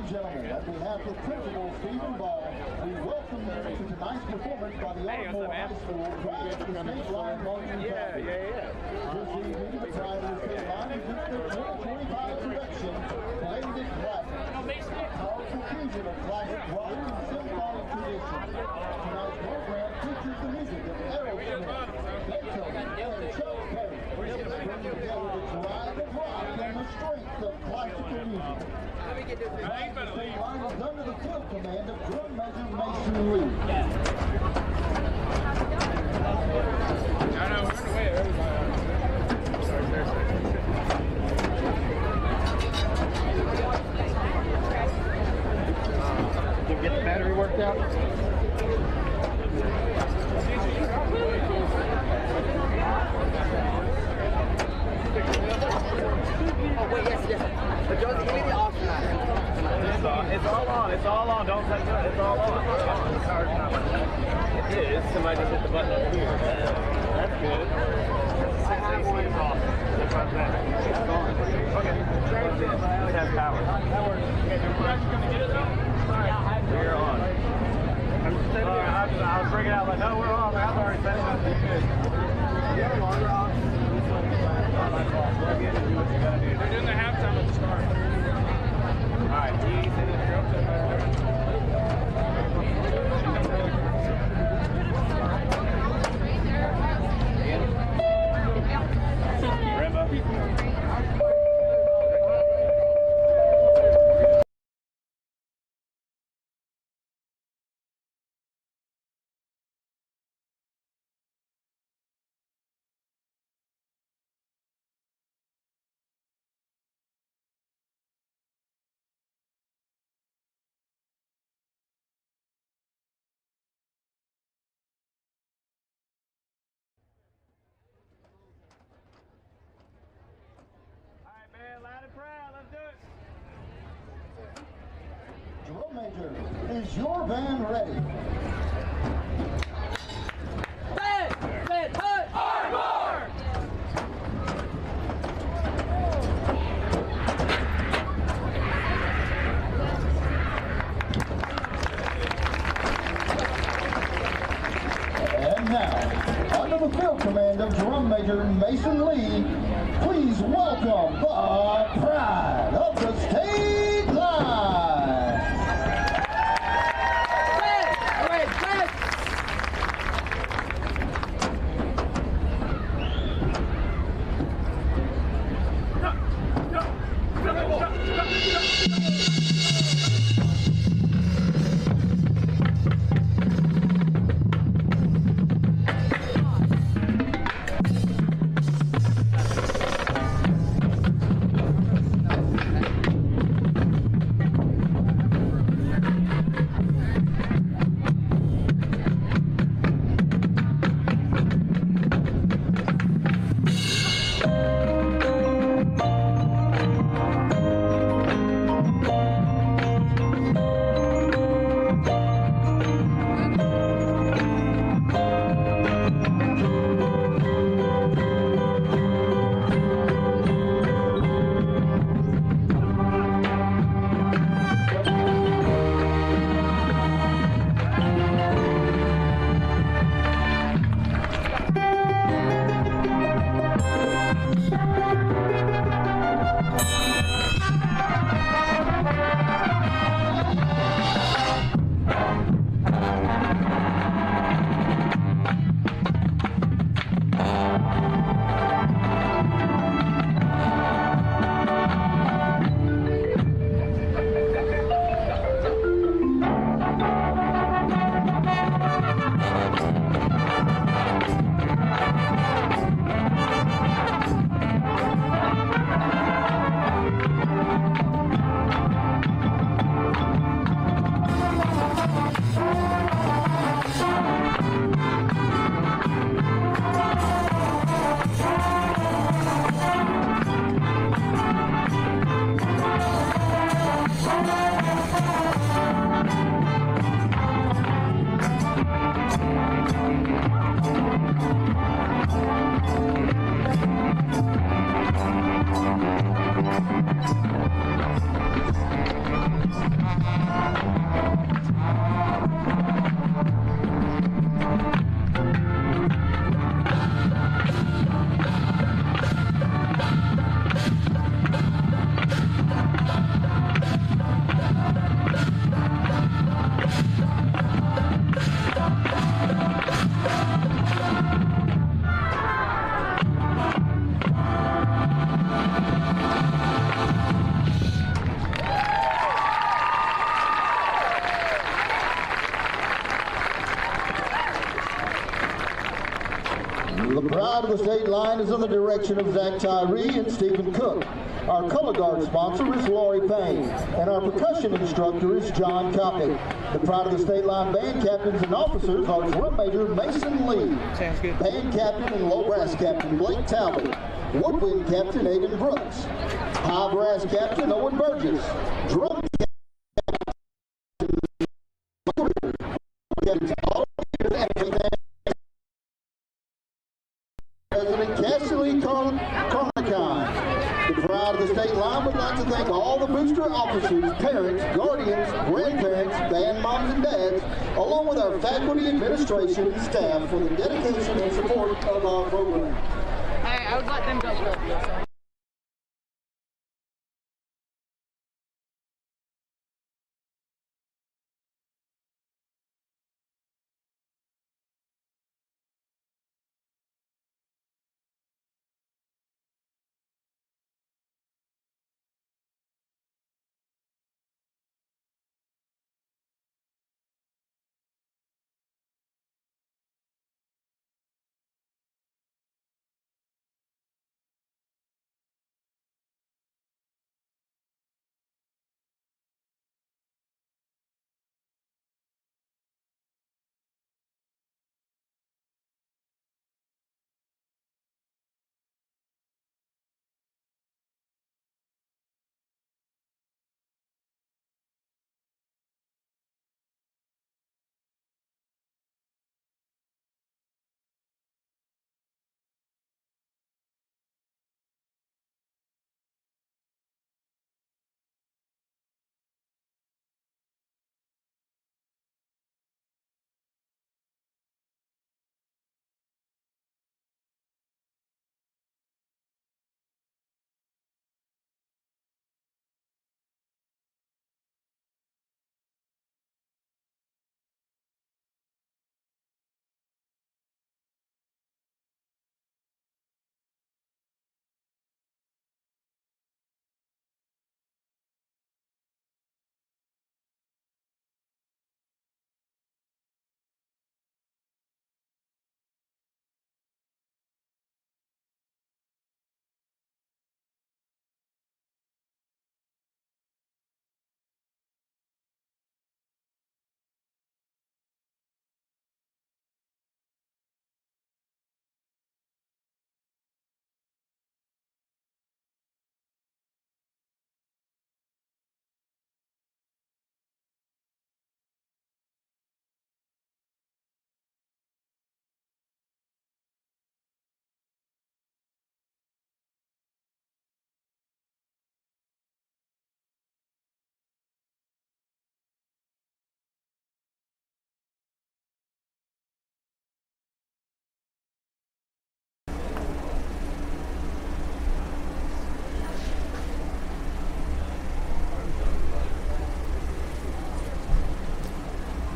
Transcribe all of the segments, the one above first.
and gentlemen, on behalf of Principal Stephen Ball, we welcome you to tonight's performance by the Ardmore High School Pride of the State Line Marching Band. This evening, the Pride of the State Line is the 2025 production, Blended Classic, a powerful fusion of classic rock and symphonic tradition. Tonight's program features the music of Aerosmith, Beethoven, and Chuck Berry, bringing together the drive of rock and the strength of classical music. The Pride of the State Line is under the field command of drum major Mason Lee. Did you get the battery worked out? Oh wait, yes. But don't give me the off tonight. It's all on. Don't touch it. It's all on. The car's not. It is. Somebody just hit the button over here. That's good. AC is off. It's gone. Okay. It has power. That works. Okay, you guys gonna get it though? We're on. I'm just sitting here. I was bringing out like, no, we're on. I've already set it up. It's good. Yeah, we're on. They're doing the halftime at the start. All right, loud and proud, let's do it. Drum major, is your band ready? Red, hut, Ardmore! And now, under the field command of drum major Mason Lee, please welcome the Pride of the State Line. Red. pride of the state line is in the direction of Zach Tyree and Stephen Cook. Our color guard sponsor is Lori Payne, and our percussion instructor is John Copping. The pride of the state line band captains and officers are drum major Mason Lee, band captain and low brass captain Blake Talbot, woodwind captain Aiden Brooks, high brass captain Owen Burgess, drum President Cassidy Carmicon. The pride of the state line would like to thank all the booster officers, parents, guardians, grandparents, band moms and dads, along with our faculty, administration, and staff for the dedication and support of our program. Hey, I would let them go first.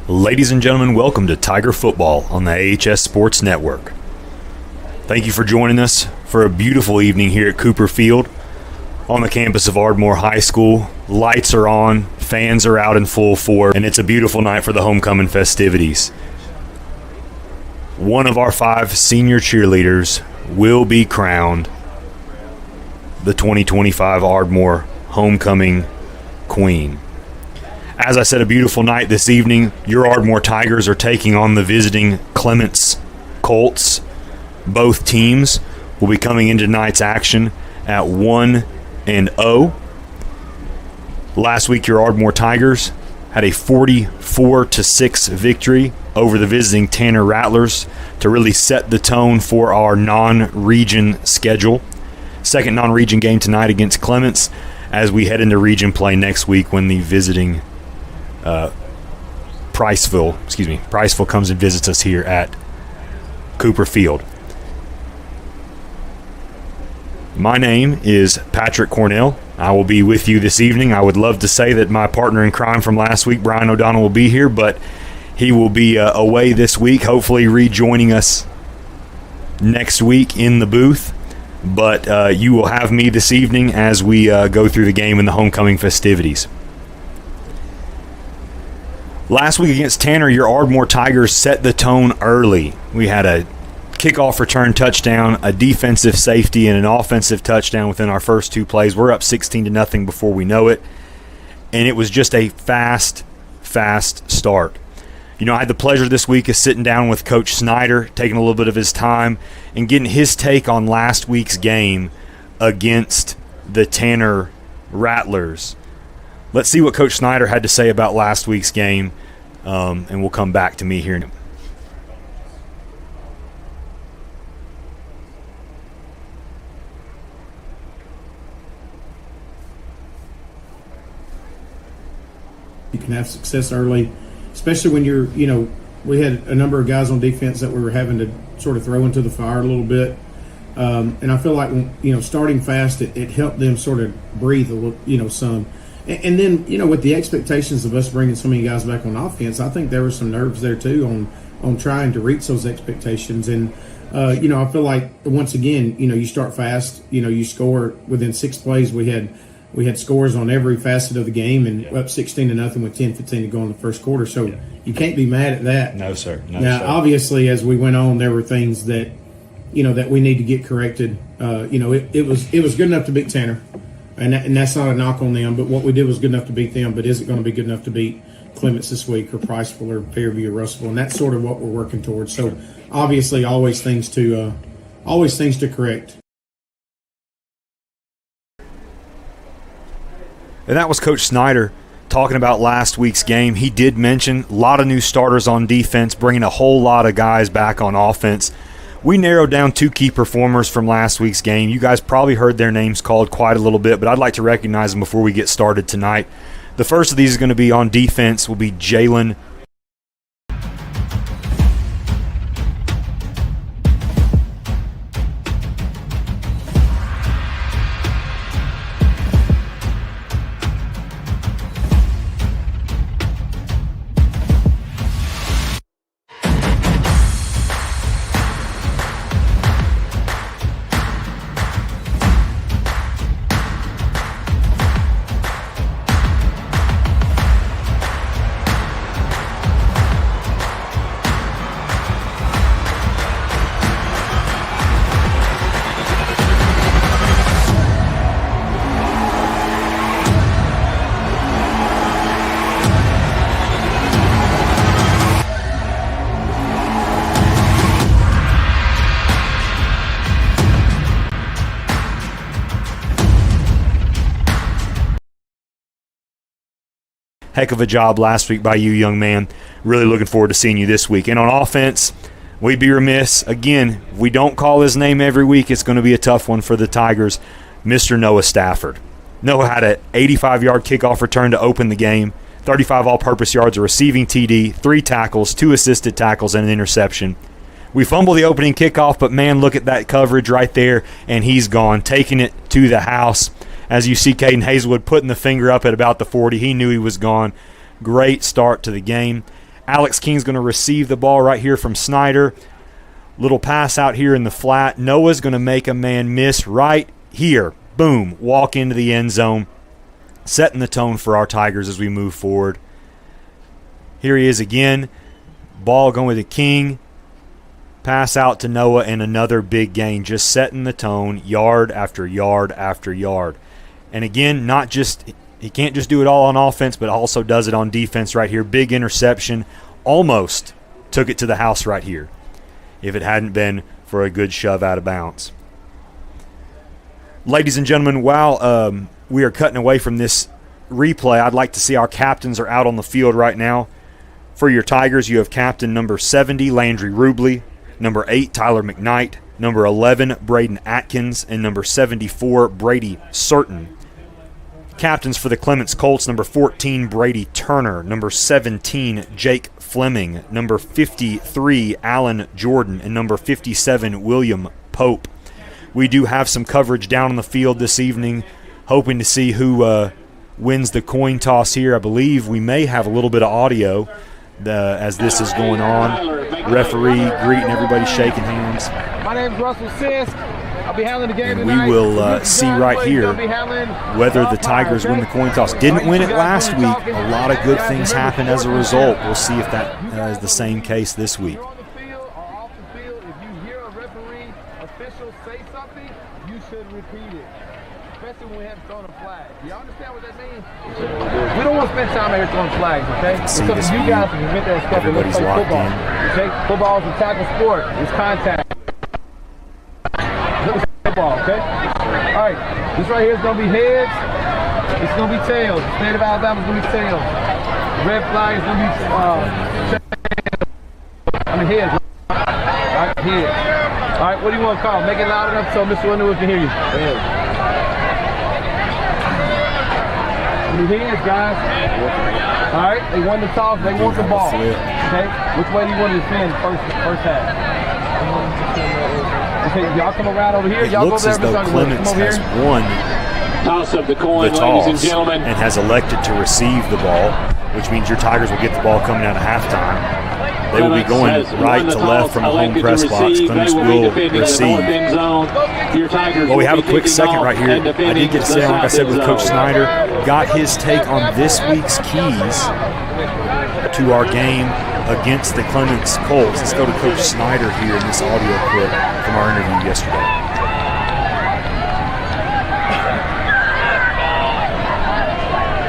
Ladies and gentlemen, welcome to Tiger Football on the AHS Sports Network. Thank you for joining us for a beautiful evening here at Cooper Field on the campus of Ardmore High School. Lights are on, fans are out in full force, and it's a beautiful night for the homecoming festivities. One of our 5 senior cheerleaders will be crowned the 2025 Ardmore Homecoming Queen. As I said, a beautiful night this evening. Your Ardmore Tigers are taking on the visiting Clements Colts. Both teams will be coming into tonight's action at 1-0. Last week, your Ardmore Tigers had a 44-6 victory over the visiting Tanner Rattlers to really set the tone for our non-region schedule. Second non-region game tonight against Clements as we head into region play next week when the visiting Priceville comes and visits us here at Cooper Field. My name is Patrick Cornell. I will be with you this evening. I would love to say that my partner in crime from last week, Brian O'Donnell, will be here, but he will be away this week, hopefully rejoining us next week in the booth. But you will have me this evening as we go through the game and the homecoming festivities. Last week against Tanner, your Ardmore Tigers set the tone early. We had a kickoff return touchdown, a defensive safety, and an offensive touchdown within our first 2 plays. We're up 16-0 before we know it, and it was just a fast start. You know, I had the pleasure this week of sitting down with Coach Snyder, taking a little bit of his time, and getting his take on last week's game against the Tanner Rattlers. Let's see what Coach Snyder had to say about last week's game, and we'll come back to me here in a minute. You can have success early, especially when you're, we had a number of guys on defense that we were having to sort of throw into the fire a little bit. And I feel like, starting fast, it helped them sort of breathe a little, some. And then, with the expectations of us bringing so many guys back on offense, I think there were some nerves there too on trying to reach those expectations. And, I feel like once again, you start fast, you score within 6 plays. We had scores on every facet of the game and up 16-0 with 10-15 to go in the first quarter. So you can't be mad at that. No, sir. Now, obviously, as we went on, there were things that, that we need to get corrected. It was good enough to beat Tanner, and that's not a knock on them. But what we did was good enough to beat them. But is it going to be good enough to beat Clements this week, or Priceville, or Fairview, or Russellville? And that's sort of what we're working towards. So obviously, always things to correct. And that was Coach Snyder talking about last week's game. He did mention a lot of new starters on defense, bringing a whole lot of guys back on offense. We narrowed down 2 key performers from last week's game. You guys probably heard their names called quite a little bit, but I'd like to recognize them before we get started tonight. The first of these is going to be on defense, will be Jalen. Heck of a job last week by you, young man. Really looking forward to seeing you this week. And on offense, we'd be remiss. Again, if we don't call his name every week, it's going to be a tough one for the Tigers. Mr. Noah Stafford. Noah had an 85-yard kickoff return to open the game, 35 all-purpose yards, a receiving TD, 3 tackles, 2 assisted tackles, and an interception. We fumbled the opening kickoff, but, man, look at that coverage right there, and he's gone, taking it to the house. As you see Caden Hazelwood putting the finger up at about the 40, he knew he was gone. Great start to the game. Alex King's going to receive the ball right here from Snyder. Little pass out here in the flat. Noah's going to make a man miss right here. Boom, walk into the end zone, setting the tone for our Tigers as we move forward. Here he is again. Ball going to King. Pass out to Noah, and another big gain, just setting the tone, yard after yard after yard. And again, he can't just do it all on offense, but also does it on defense right here. Big interception. Almost took it to the house right here if it hadn't been for a good shove out of bounds. Ladies and gentlemen, while we are cutting away from this replay, I'd like to see our captains are out on the field right now. For your Tigers, you have captain number 70, Landry Rubley, number 8, Tyler McKnight, number 11, Braden Atkins, and number 74, Brady Certain. Captains for the Clements Colts, number 14, Brady Turner, number 17, Jake Fleming, number 53, Alan Jordan, and number 57, William Pope. We do have some coverage down on the field this evening, hoping to see who wins the coin toss here. I believe we may have a little bit of audio as this is going on. Referee greeting everybody, shaking hands. My name is Russell Sisk. I'll be handling the game and tonight. we will see right here whether the Tigers win the coin toss. Didn't win it last week. A lot of good things happened as a result. We'll see if that is the same case this week. should repeat it. Especially when we have thrown a flag. Do y'all understand what that means? We don't want to spend time out here throwing flags, okay? It's up to you guys to prevent that stuff and let's play football. Okay? Football is a tackle sport. It's contact. Football, okay? Alright, this right here is going to be heads. It's going to be tails. The state of Alabama is going to be tails. Red flag is going to be heads. Alright, heads. Alright, what do you want to call? Make it loud enough so Mr. Underwood can hear you. Heads. Heads, guys. All right, they won the toss. They want the ball. Okay, which way do you want to defend first half? Okay, y'all come around over here. Y'all go there. It looks as though Clements has won toss of the coin, the ladies toss and gentlemen, and has elected to receive the ball, which means your Tigers will get the ball coming out of halftime. They will be going right to left from the home press box. Clements will receive. Well, we have a quick second right here. I did get to say, like I said, with Coach Snyder, got his take on this week's keys to our game against the Clements Colts. Let's go to Coach Snyder here in this audio clip from our interview yesterday.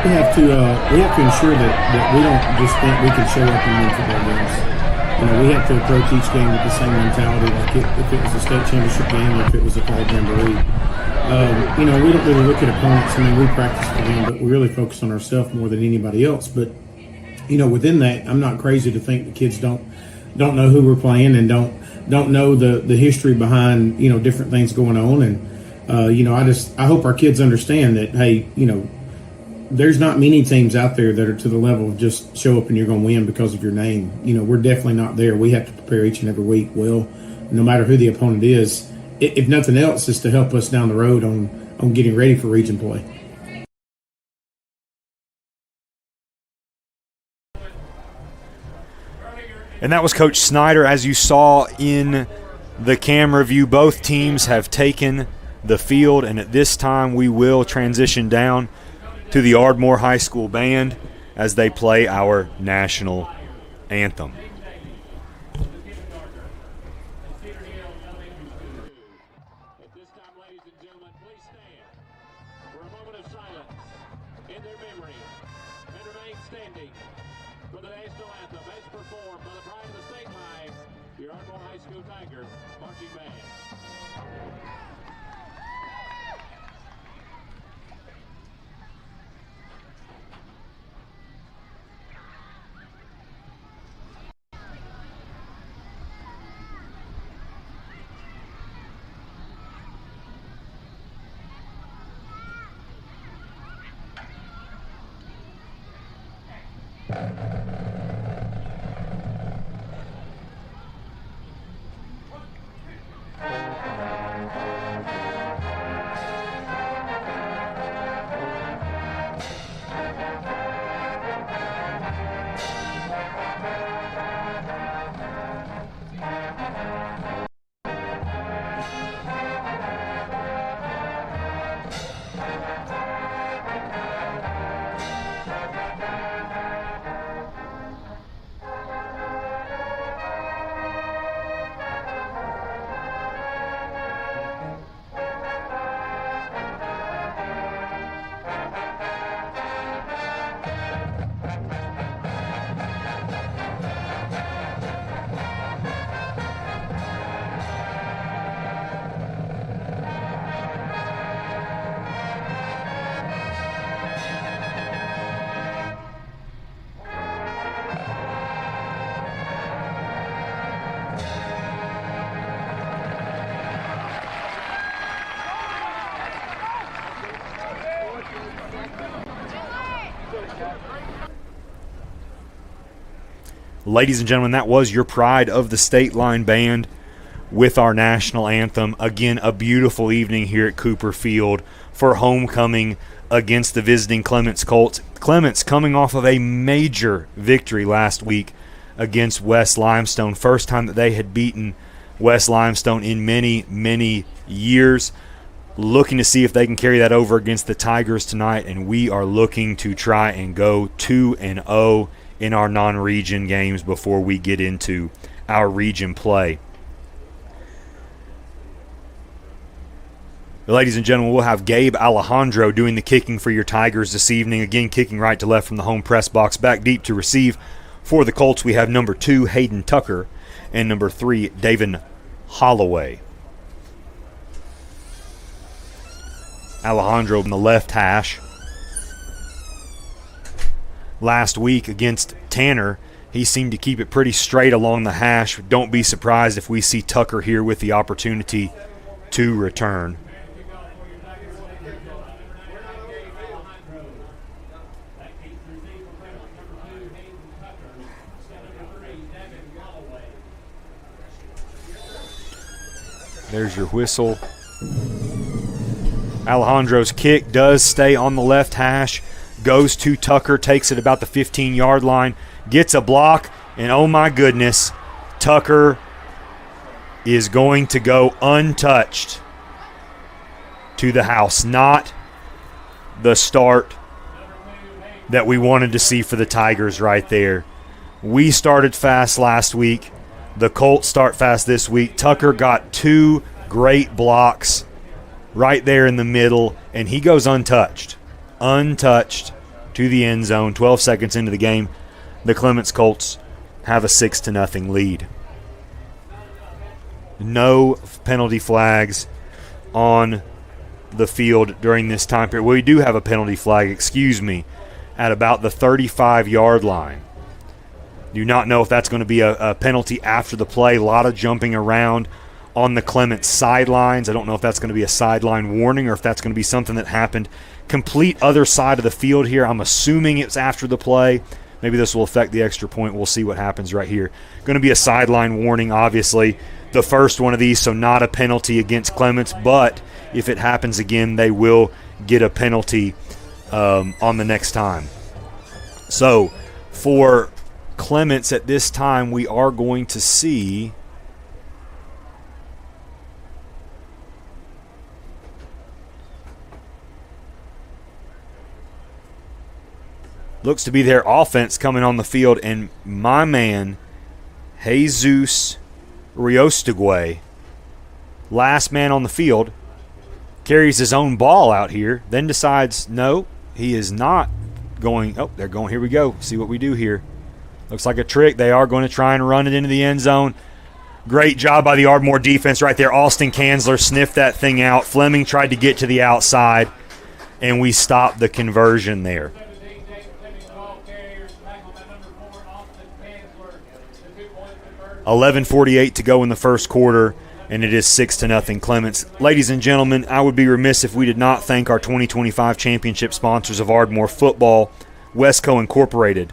We have to ensure that we don't just think we can show up and win football games. You know, we have to approach each game with the same mentality, like if it was a state championship game or if it was a fall jamboree. You know, we don't really look at opponents. I mean, we practice for them, but we really focus on ourselves more than anybody else. But you know, within that, I'm not crazy to think the kids don't know who we're playing and don't know the history behind, you know, different things going on. And you know, I hope our kids understand that, hey, you know, there's not many teams out there that are to the level of just show up and you're going to win because of your name. You know, we're definitely not there. We have to prepare each and every week well, no matter who the opponent is. If nothing else, is to help us down the road on getting ready for region play. And that was Coach Snyder. As you saw in the camera view, both teams have taken the field, and at this time we will transition down to the Ardmore High School Band as they play our national anthem. At this time, ladies and gentlemen, please stand for a moment of silence in their memory and remain standing for the national anthem as performed by the pride of the state line, your Ardmore High School Tiger Marching Band. Ladies and gentlemen, that was your Pride of the State Line Band with our national anthem. Again, a beautiful evening here at Cooper Field for homecoming against the visiting Clements Colts. Clements coming off of a major victory last week against West Limestone. First time that they had beaten West Limestone in many, many years. Looking to see if they can carry that over against the Tigers tonight, and we are looking to try and go 2-0 in our non-region games before we get into our region play. Ladies and gentlemen, we'll have Gabe Alejandro doing the kicking for your Tigers this evening. Again, kicking right to left from the home press box. Back deep to receive for the Colts, we have number 2, Hayden Tucker, and number 3, David Holloway. Alejandro in the left hash. Last week against Tanner, he seemed to keep it pretty straight along the hash. Don't be surprised if we see Tucker here with the opportunity to return. There's your whistle. Alejandro's kick does stay on the left hash. Goes to Tucker, takes it about the 15-yard line, gets a block, and oh my goodness, Tucker is going to go untouched to the house. Not the start that we wanted to see for the Tigers right there. We started fast last week. The Colts start fast this week. Tucker got 2 great blocks right there in the middle, and he goes untouched to the end zone. 12 seconds into the game, the Clements Colts have a 6-0 lead. No penalty flags on the field during this time period. Well, we do have a penalty flag, at about the 35-yard line. Do not know if that's going to be a penalty after the play. A lot of jumping around on the Clements sidelines. I don't know if that's going to be a sideline warning or if that's going to be something that happened complete other side of the field here. I'm assuming it's after the play. Maybe this will affect the extra point. We'll see what happens right here. Going to be a sideline warning, obviously. The first one of these, so not a penalty against Clements, but if it happens again, they will get a penalty on the next time. So for Clements at this time, we are going to see looks to be their offense coming on the field, and my man Jesus Riostegui, last man on the field, carries his own ball out here, then decides no, he is not going. Oh, they're going. Here we go. See what we do here. Looks like a trick. They are going to try and run it into the end zone. Great job by the Ardmore defense right there. Austin Kanzler sniffed that thing out. Fleming tried to get to the outside, and we stopped the conversion there. 11:48 to go in the first quarter, and it is 6-0 Clements. Ladies and gentlemen, I would be remiss if we did not thank our 2025 championship sponsors of Ardmore Football: Wesco Incorporated,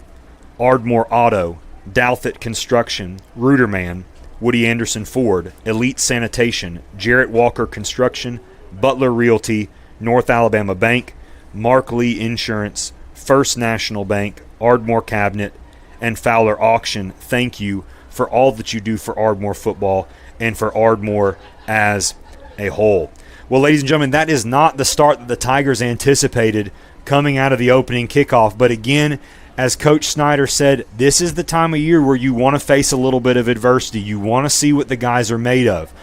Ardmore Auto, Douthit Construction, Ruderman, Woody Anderson Ford, Elite Sanitation, Jarrett Walker Construction, Butler Realty, North Alabama Bank, Mark Lee Insurance, First National Bank, Ardmore Cabinet, and Fowler Auction. Thank you for all that you do for Ardmore football and for Ardmore as a whole. Well, ladies and gentlemen, that is not the start that the Tigers anticipated coming out of the opening kickoff. But again, as Coach Snyder said, this is the time of year where you want to face a little bit of adversity. You want to see what the guys are made of.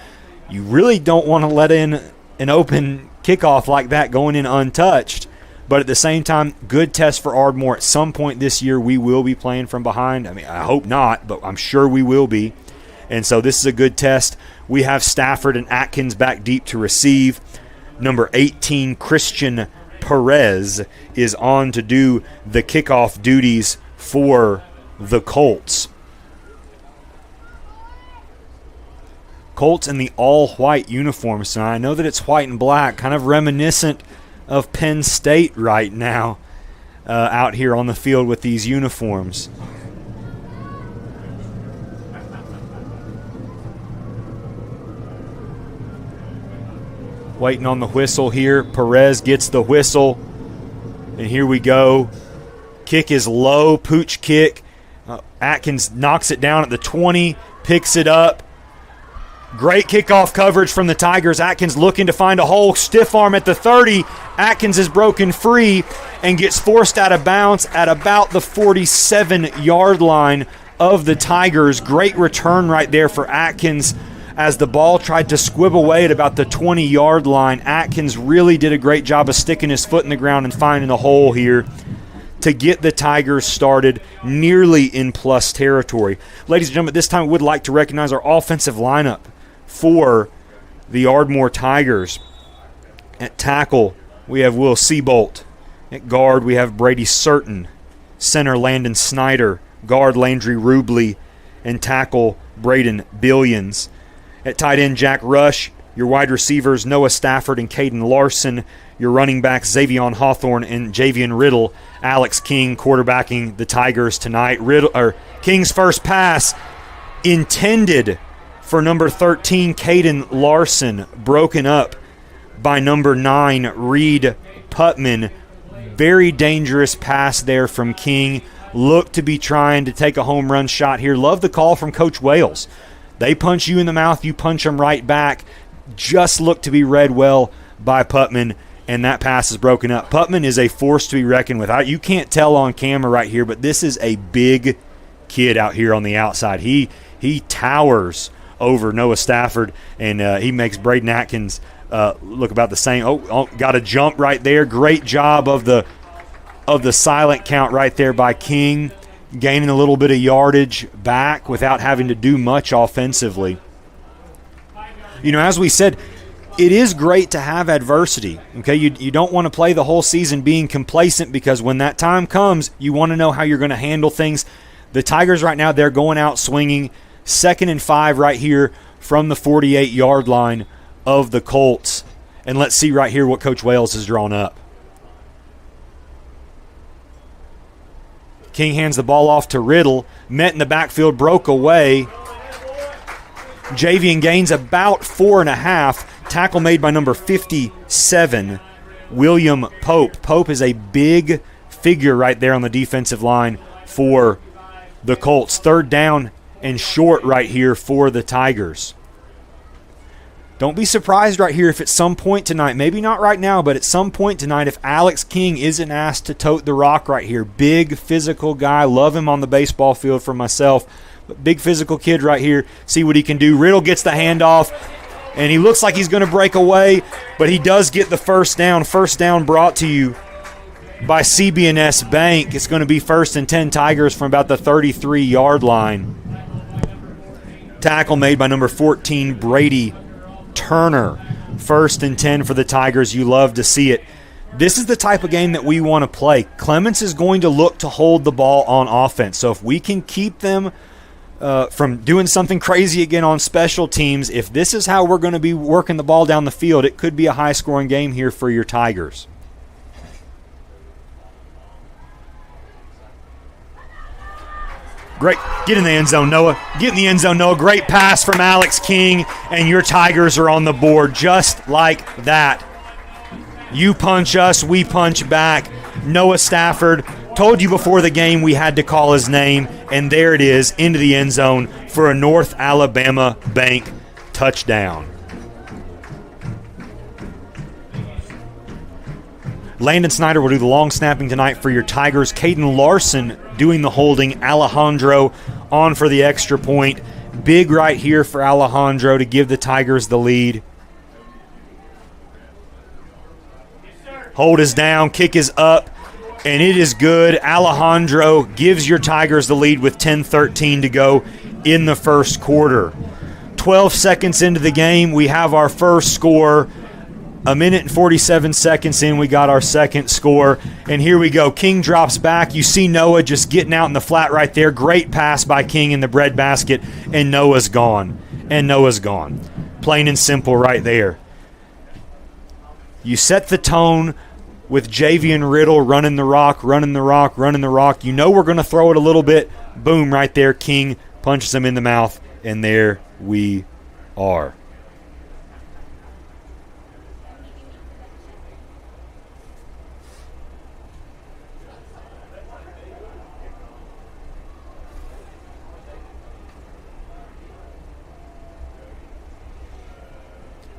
You really don't want to let in an open kickoff like that going in untouched. But at the same time, good test for Ardmore. At some point this year, we will be playing from behind. I mean, I hope not, but I'm sure we will be. And so this is a good test. We have Stafford and Atkins back deep to receive. Number 18, Christian Perez, is on to do the kickoff duties for the Colts. Colts in the all-white uniforms. And I know that it's white and black, kind of reminiscent of Penn State right now out here on the field with these uniforms. Waiting on the whistle here. Perez gets the whistle, and here we go. Kick is low, pooch kick. Atkins knocks it down at the 20, picks it up. Great kickoff coverage from the Tigers. Atkins looking to find a hole. Stiff arm at the 30. Atkins is broken free and gets forced out of bounds at about the 47-yard line of the Tigers. Great return right there for Atkins. as the ball tried to squib away at about the 20-yard line. Atkins really did a great job of sticking his foot in the ground and finding a hole here to get the Tigers started nearly in plus territory. Ladies and gentlemen, at this time we would like to recognize our offensive lineup for the Ardmore Tigers. At tackle, we have Will Seabolt. At guard, we have Brady Certain. Center, Landon Snyder. Guard, Landry Rubley. And tackle, Braden Billions. At tight end, Jack Rush. Your wide receivers, Noah Stafford and Caden Larson. Your running backs, Xavion Hawthorne and Javian Riddle. Alex King quarterbacking the Tigers tonight. King's first pass intended for number 13, Caden Larson, broken up by number 9, Reed Putman. Very dangerous pass there from King. Looked to be trying to take a home run shot here. Love the call from Coach Wales. They punch you in the mouth, you punch them right back. Just looked to be read well by Putman, and that pass is broken up. Putman is a force to be reckoned with. You can't tell on camera right here, but this is a big kid out here on the outside. He towers over Noah Stafford, and he makes Braden Atkins look about the same. Oh, got a jump right there. Great job of the silent count right there by King, gaining a little bit of yardage back without having to do much offensively. As we said, it is great to have adversity. Okay, you don't want to play the whole season being complacent, because when that time comes, you want to know how you're going to handle things. The Tigers right now, they're going out swinging. 2nd and 5 right here from the 48-yard line of the Colts. And let's see right here what Coach Wales has drawn up. King hands the ball off to Riddle. Met in the backfield, broke away. Javian gains about 4.5. Tackle made by number 57, William Pope. Pope is a big figure right there on the defensive line for the Colts. 3rd down and short right here for the Tigers. Don't be surprised right here if at some point tonight, maybe not right now, but at some point tonight, if Alex King isn't asked to tote the rock right here. Big physical guy. Love him on the baseball field for myself. But big physical kid right here. See what he can do. Riddle gets the handoff, and he looks like he's going to break away, but he does get the first down. First down brought to you by CB&S Bank. It's going to be 1st and 10 Tigers from about the 33-yard line. Tackle made by number 14, Brady Turner. 1st and 10 for the Tigers. You love to see it. This is the type of game that we want to play. Clements is going to look to hold the ball on offense. So if we can keep them from doing something crazy again on special teams, if this is how we're going to be working the ball down the field, it could be a high-scoring game here for your Tigers. Great. Get in the end zone, Noah. Get in the end zone, Noah. Great pass from Alex King, and your Tigers are on the board just like that. You punch us, we punch back. Noah Stafford, told you before the game we had to call his name, and there it is, into the end zone for a North Alabama Bank touchdown. Landon Snyder will do the long snapping tonight for your Tigers. Caden Larson doing the holding. Alejandro on for the extra point. Big right here for Alejandro to give the Tigers the lead. Hold is down, kick is up, and it is good. Alejandro gives your Tigers the lead with 10:13 to go in the first quarter. 12 seconds into the game, we have our first score. A minute and 47 seconds in, we got our second score. And here we go. King drops back. You see Noah just getting out in the flat right there. Great pass by King in the breadbasket, and Noah's gone. Plain and simple right there. You set the tone with Javian Riddle running the rock. You know we're going to throw it a little bit. Boom, right there. King punches him in the mouth, and there we are.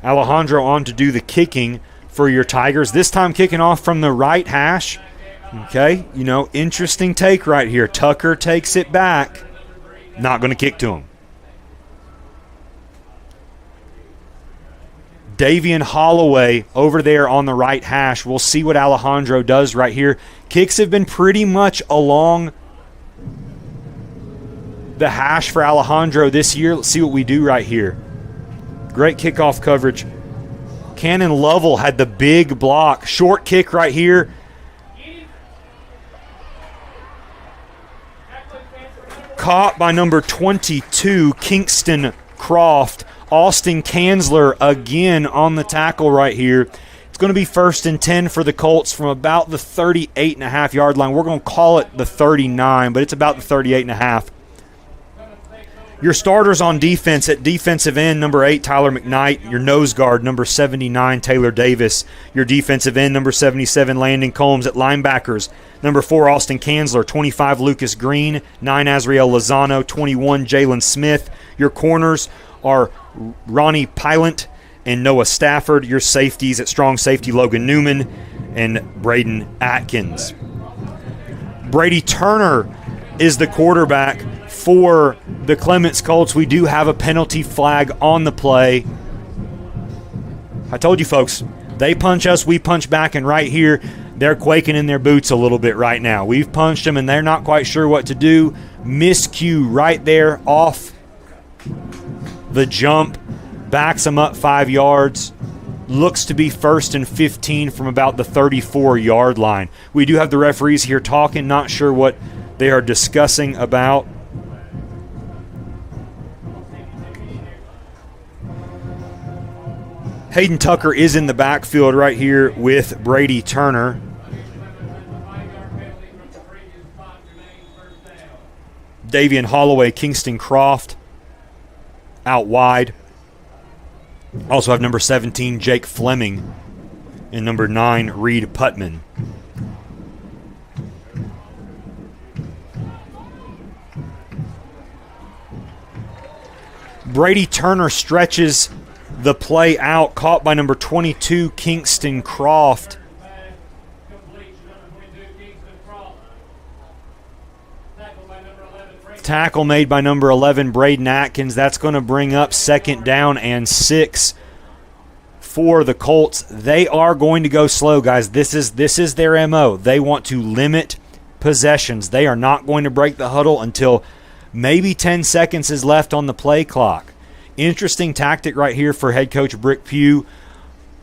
Alejandro on to do the kicking for your Tigers. This time kicking off from the right hash. Okay, interesting take right here. Tucker takes it back. Not going to kick to him. Davian Holloway over there on the right hash. We'll see what Alejandro does right here. Kicks have been pretty much along the hash for Alejandro this year. Let's see what we do right here. Great kickoff coverage. Cannon Lovell had the big block. Short kick right here. Caught by number 22, Kingston Croft. Austin Kanzler again on the tackle right here. It's going to be 1st and 10 for the Colts from about the 38.5-yard line. We're going to call it the 39, but it's about the 38.5. Your starters on defense at defensive end, number 8, Tyler McKnight. Your nose guard, number 79, Taylor Davis. Your defensive end, number 77, Landon Combs. At linebackers, number 4, Austin Kanzler. 25, Lucas Green. 9, Azriel Lozano. 21, Jalen Smith. Your corners are Ronnie Pilot and Noah Stafford. Your safeties at strong safety, Logan Newman and Braden Atkins. Brady Turner is the quarterback for the Clements Colts. We do have a penalty flag on the play. I told you folks, they punch us, we punch back, and right here, they're quaking in their boots a little bit right now. We've punched them, and they're not quite sure what to do. Miscue right there off the jump, backs them up 5 yards. Looks to be 1st and 15 from about the 34-yard line. We do have the referees here talking, not sure what they are discussing about. Hayden Tucker is in the backfield right here with Brady Turner. Davian Holloway, Kingston Croft out wide. Also have number 17, Jake Fleming, and number 9, Reed Putman. Brady Turner stretches the play out, caught by number 22, Kingston Croft. Tackle made by number 11, Braden Atkins. That's going to bring up 2nd down and 6 for the Colts. They are going to go slow, guys. This is their MO. They want to limit possessions. They are not going to break the huddle until maybe 10 seconds is left on the play clock. Interesting tactic right here for head coach Brick Pugh,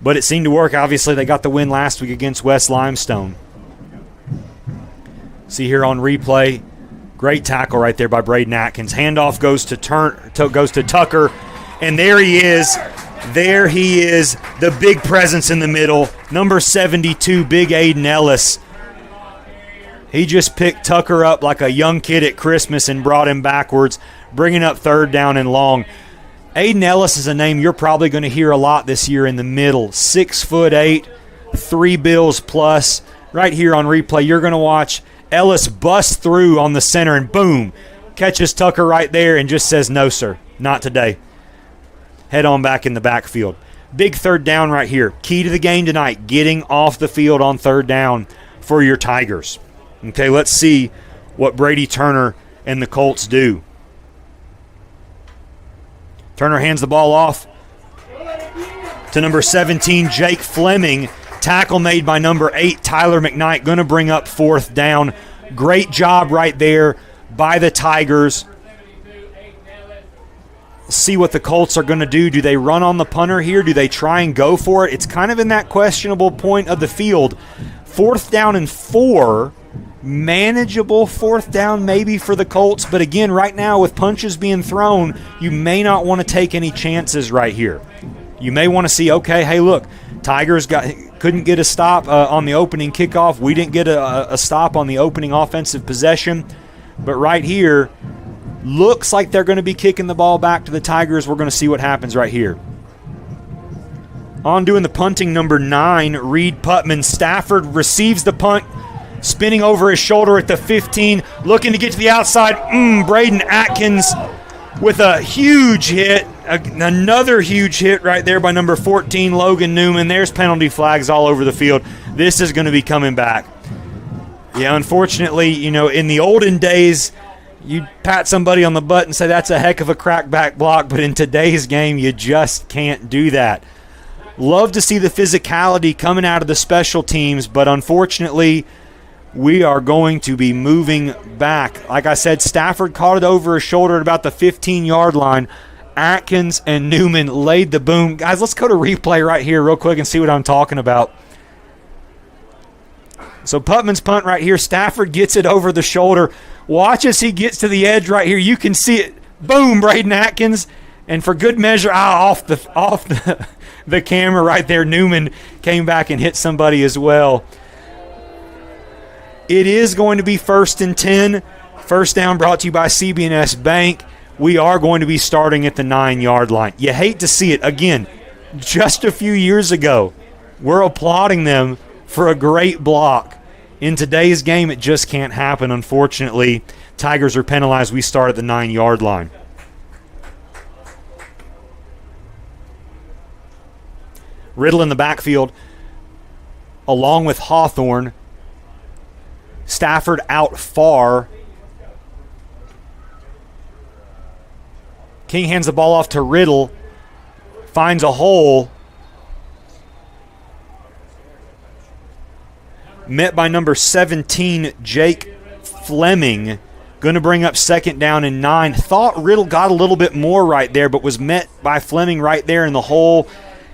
but it seemed to work. Obviously, they got the win last week against West Limestone. See here on replay, great tackle right there by Braden Atkins. Handoff goes to Tucker, and there he is. There he is, the big presence in the middle, number 72, Big Aiden Ellis. He just picked Tucker up like a young kid at Christmas and brought him backwards, bringing up 3rd down and long. Aiden Ellis is a name you're probably going to hear a lot this year in the middle. 6'8", 3 bills plus. Right here on replay, you're going to watch Ellis bust through on the center and boom, catches Tucker right there and just says, no, sir, not today. Head on back in the backfield. Big 3rd down right here. Key to the game tonight, getting off the field on 3rd down for your Tigers. Okay, let's see what Brady Turner and the Colts do. Turner hands the ball off to number 17, Jake Fleming. Tackle made by number 8, Tyler McKnight. Going to bring up 4th down. Great job right there by the Tigers. See what the Colts are going to do. Do they run on the punter here? Do they try and go for it? It's kind of in that questionable point of the field. 4th down and 4. Manageable 4th down maybe for the Colts, but again, right now with punches being thrown, you may not want to take any chances right here. You may want to see, okay, hey, look, Tigers couldn't get a stop on the opening kickoff. We didn't get a stop on the opening offensive possession, but right here, looks like they're going to be kicking the ball back to the Tigers. We're going to see what happens right here. On doing the punting, number 9, Reed Putman. Stafford receives the punt, spinning over his shoulder at the 15, looking to get to the outside. Braden Atkins with a huge hit. Another huge hit right there by number 14, Logan Newman. There's penalty flags all over the field. This is going to be coming back. Yeah, unfortunately, in the olden days, you'd pat somebody on the butt and say that's a heck of a crackback block, but in today's game, you just can't do that. Love to see the physicality coming out of the special teams, but unfortunately, we are going to be moving back. Like I said, Stafford caught it over his shoulder at about the 15-yard line. Atkins and Newman laid the boom. Guys, let's go to replay right here real quick and see what I'm talking about. So Putman's punt right here. Stafford gets it over the shoulder. Watch as he gets to the edge right here. You can see it. Boom, Braden Atkins. And for good measure, off the camera right there, Newman came back and hit somebody as well. It is going to be 1st and 10. First down brought to you by CB&S Bank. We are going to be starting at the 9-yard line. You hate to see it. Again, just a few years ago, we're applauding them for a great block. In today's game, it just can't happen, unfortunately. Tigers are penalized. We start at the 9-yard line. Riddle in the backfield, along with Hawthorne. Stafford out far. King hands the ball off to Riddle. Finds a hole. Met by number 17, Jake Fleming. Going to bring up 2nd down and 9. Thought Riddle got a little bit more right there, but was met by Fleming right there in the hole.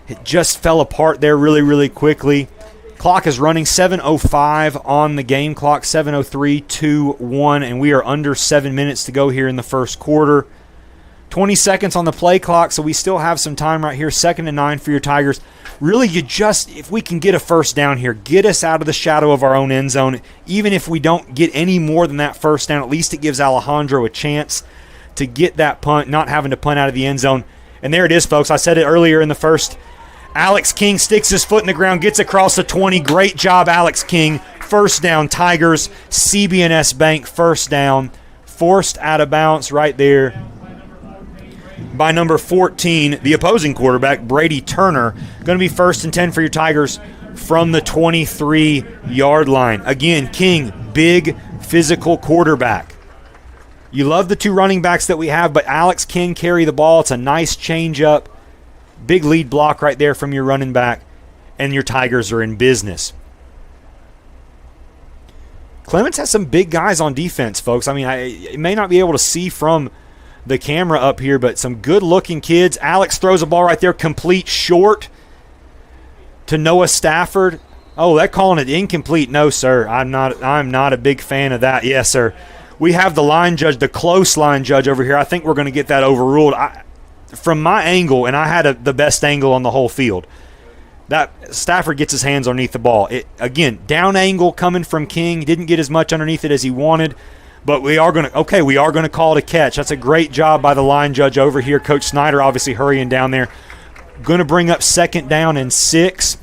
It just fell apart there really, really quickly. Clock is running 7:05 on the game clock, 7:03, 2-1, and we are under 7 minutes to go here in the first quarter. 20 seconds on the play clock, so we still have some time right here. 2nd and 9 for your Tigers. Really, if we can get a first down here, get us out of the shadow of our own end zone. Even if we don't get any more than that first down, at least it gives Alejandro a chance to get that punt, not having to punt out of the end zone. And there it is, folks. I said it earlier in the first. Alex King sticks his foot in the ground, gets across the 20. Great job, Alex King. First down, Tigers. CB&S Bank, first down. Forced out of bounds right there by number 14, the opposing quarterback, Brady Turner. Going to be 1st and 10 for your Tigers from the 23-yard line. Again, King, big physical quarterback. You love the 2 running backs that we have, but Alex King carry the ball. It's a nice change-up. Big lead block right there from your running back, and your Tigers are in business. Clements has some big guys on defense, folks. I mean, I may not be able to see from the camera up here, but some good-looking kids. Alex throws a ball right there, complete short to Noah Stafford. Oh, they're calling it incomplete. No, sir. I'm not a big fan of that. Yes, sir. We have the line judge, the close line judge over here. I think we're going to get that overruled. From my angle, and I had the best angle on the whole field, that Stafford gets his hands underneath the ball. Again, down angle coming from King. Didn't get as much underneath it as he wanted, but we are going to call it a catch. That's a great job by the line judge over here. Coach Snyder obviously hurrying down there. Going to bring up 2nd down and 6.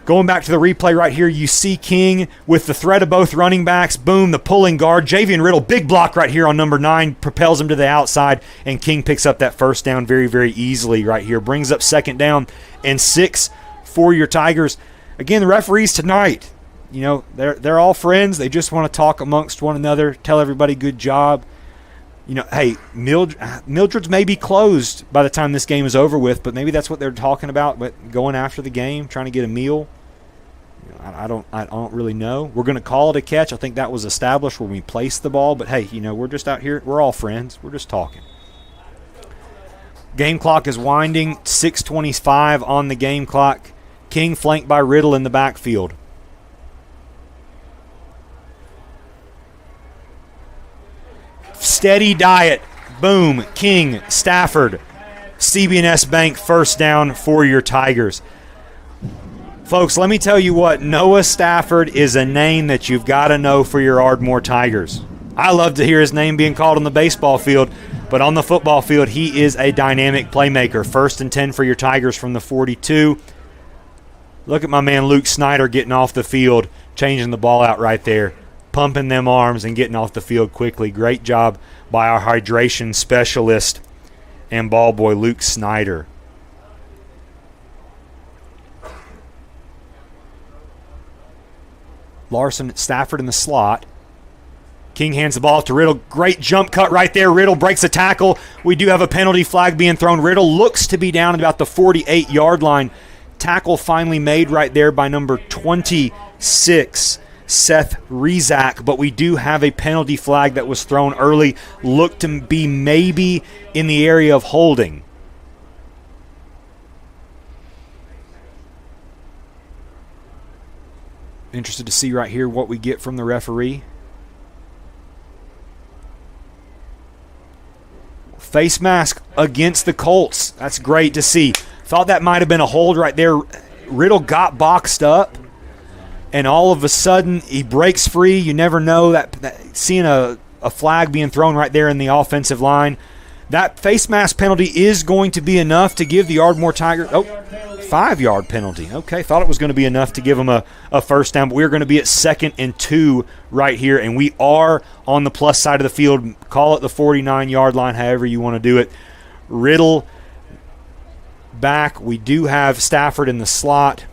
Going back to the replay right here, you see King with the threat of both running backs. Boom, the pulling guard. Javian Riddle, big block right here on number 9, propels him to the outside, and King picks up that first down very, very easily right here. Brings up 2nd down and 6 for your Tigers. Again, the referees tonight, they're all friends. They just want to talk amongst one another, tell everybody good job. Hey, Mildred's may be closed by the time this game is over with, but maybe that's what they're talking about, but going after the game, trying to get a meal. I don't really know. We're going to call it a catch. I think that was established when we placed the ball, but hey, we're just out here. We're all friends. We're just talking. Game clock is winding. 6:25 on the game clock. King flanked by Riddle in the backfield. Steady diet. Boom. King, Stafford, CB&S Bank, first down for your Tigers. Folks, let me tell you what. Noah Stafford is a name that you've got to know for your Ardmore Tigers. I love to hear his name being called on the baseball field, but on the football field, he is a dynamic playmaker. 1st and 10 for your Tigers from the 42. Look at my man Luke Snyder getting off the field, changing the ball out right there, pumping them arms and getting off the field quickly. Great job by our hydration specialist and ball boy Luke Snyder. Larson, Stafford in the slot. King hands the ball off to Riddle. Great jump cut right there. Riddle breaks a tackle. We do have a penalty flag being thrown. Riddle looks to be down at about the 48-yard line. tackle finally made right there by number 26, Seth Rezak, but we do have a penalty flag that was thrown early. Looked to be maybe in the area of holding. Interested to see right here what we get from the referee. Face mask against the Colts. That's great to see. Thought that might have been a hold right there. Riddle got boxed up, and all of a sudden he breaks free. You never know that seeing a flag being thrown right there in the offensive line. That face mask penalty is going to be enough to give the Ardmore Tigers 5-yard penalty. Okay, thought it was going to be enough to give them a first down, but we're going to be at 2nd and 2 right here, and we are on the plus side of the field. Call it the 49-yard line, however you want to do it. Riddle back. We do have Stafford in the slot.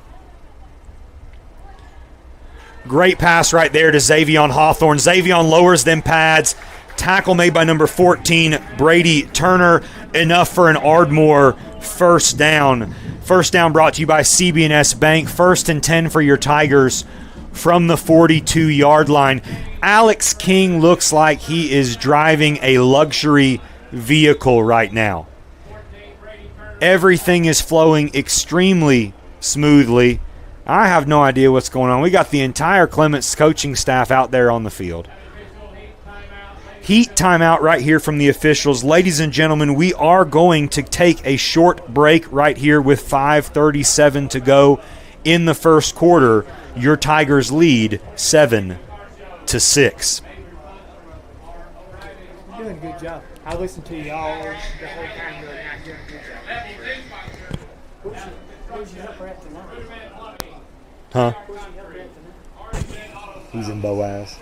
Great pass right there to Xavion Hawthorne. Xavion lowers them pads. Tackle made by number 14, Brady Turner. Enough for an Ardmore first down. First down brought to you by CB&S Bank. 1st and 10 for your Tigers from the 42-yard line. Alex King looks like he is driving a luxury vehicle right now. Everything is flowing extremely smoothly. I have no idea what's going on. We got the entire Clements coaching staff out there on the field. Heat timeout right here from the officials. Ladies and gentlemen, we are going to take a short break right here with 5:37 to go in the first quarter. Your Tigers lead 7-6. You're doing a good job. I listened to y'all the whole time. You're not doing a good job. Who's your helper at tonight? Huh? Who's your helper at tonight? He's in Boaz.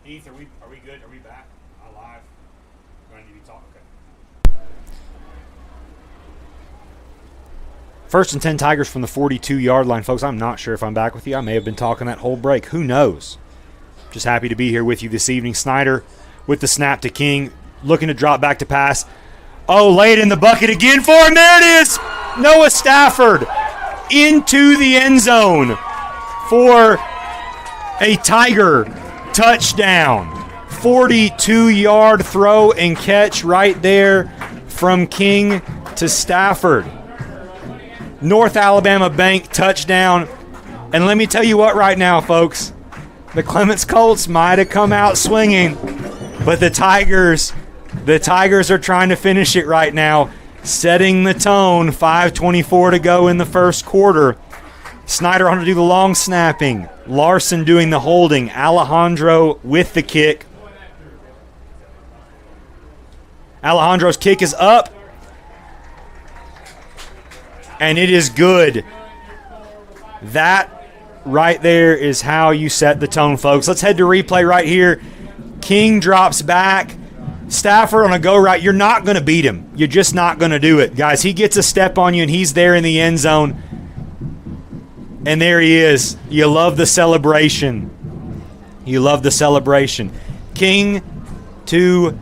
Heath, are we good? Are we back? Am I live? Do I need to talk? Okay. 1st and 10 Tigers from the 42-yard line. Folks, I'm not sure if I'm back with you. I may have been talking that whole break. Who knows? Just happy to be here with you this evening. Snyder with the snap to King, looking to drop back to pass. Oh, lay it in the bucket again for him. There it is. Noah Stafford into the end zone for a Tiger touchdown. 42-yard throw and catch right there from King to Stafford. North Alabama Bank touchdown. And let me tell you what right now, folks. The Clements Colts might have come out swinging, but the Tigers are trying to finish it right now, setting the tone. 5:24 to go in the first quarter. Snyder on to do the long snapping. Larson doing the holding. Alejandro with the kick. Alejandro's kick is up. And it is good. That right there is how you set the tone, folks. Let's head to replay right here. King drops back. Stafford on a go right. You're not going to beat him. You're just not going to do it. Guys, he gets a step on you, and he's there in the end zone. And there he is. You love the celebration. You love the celebration. King to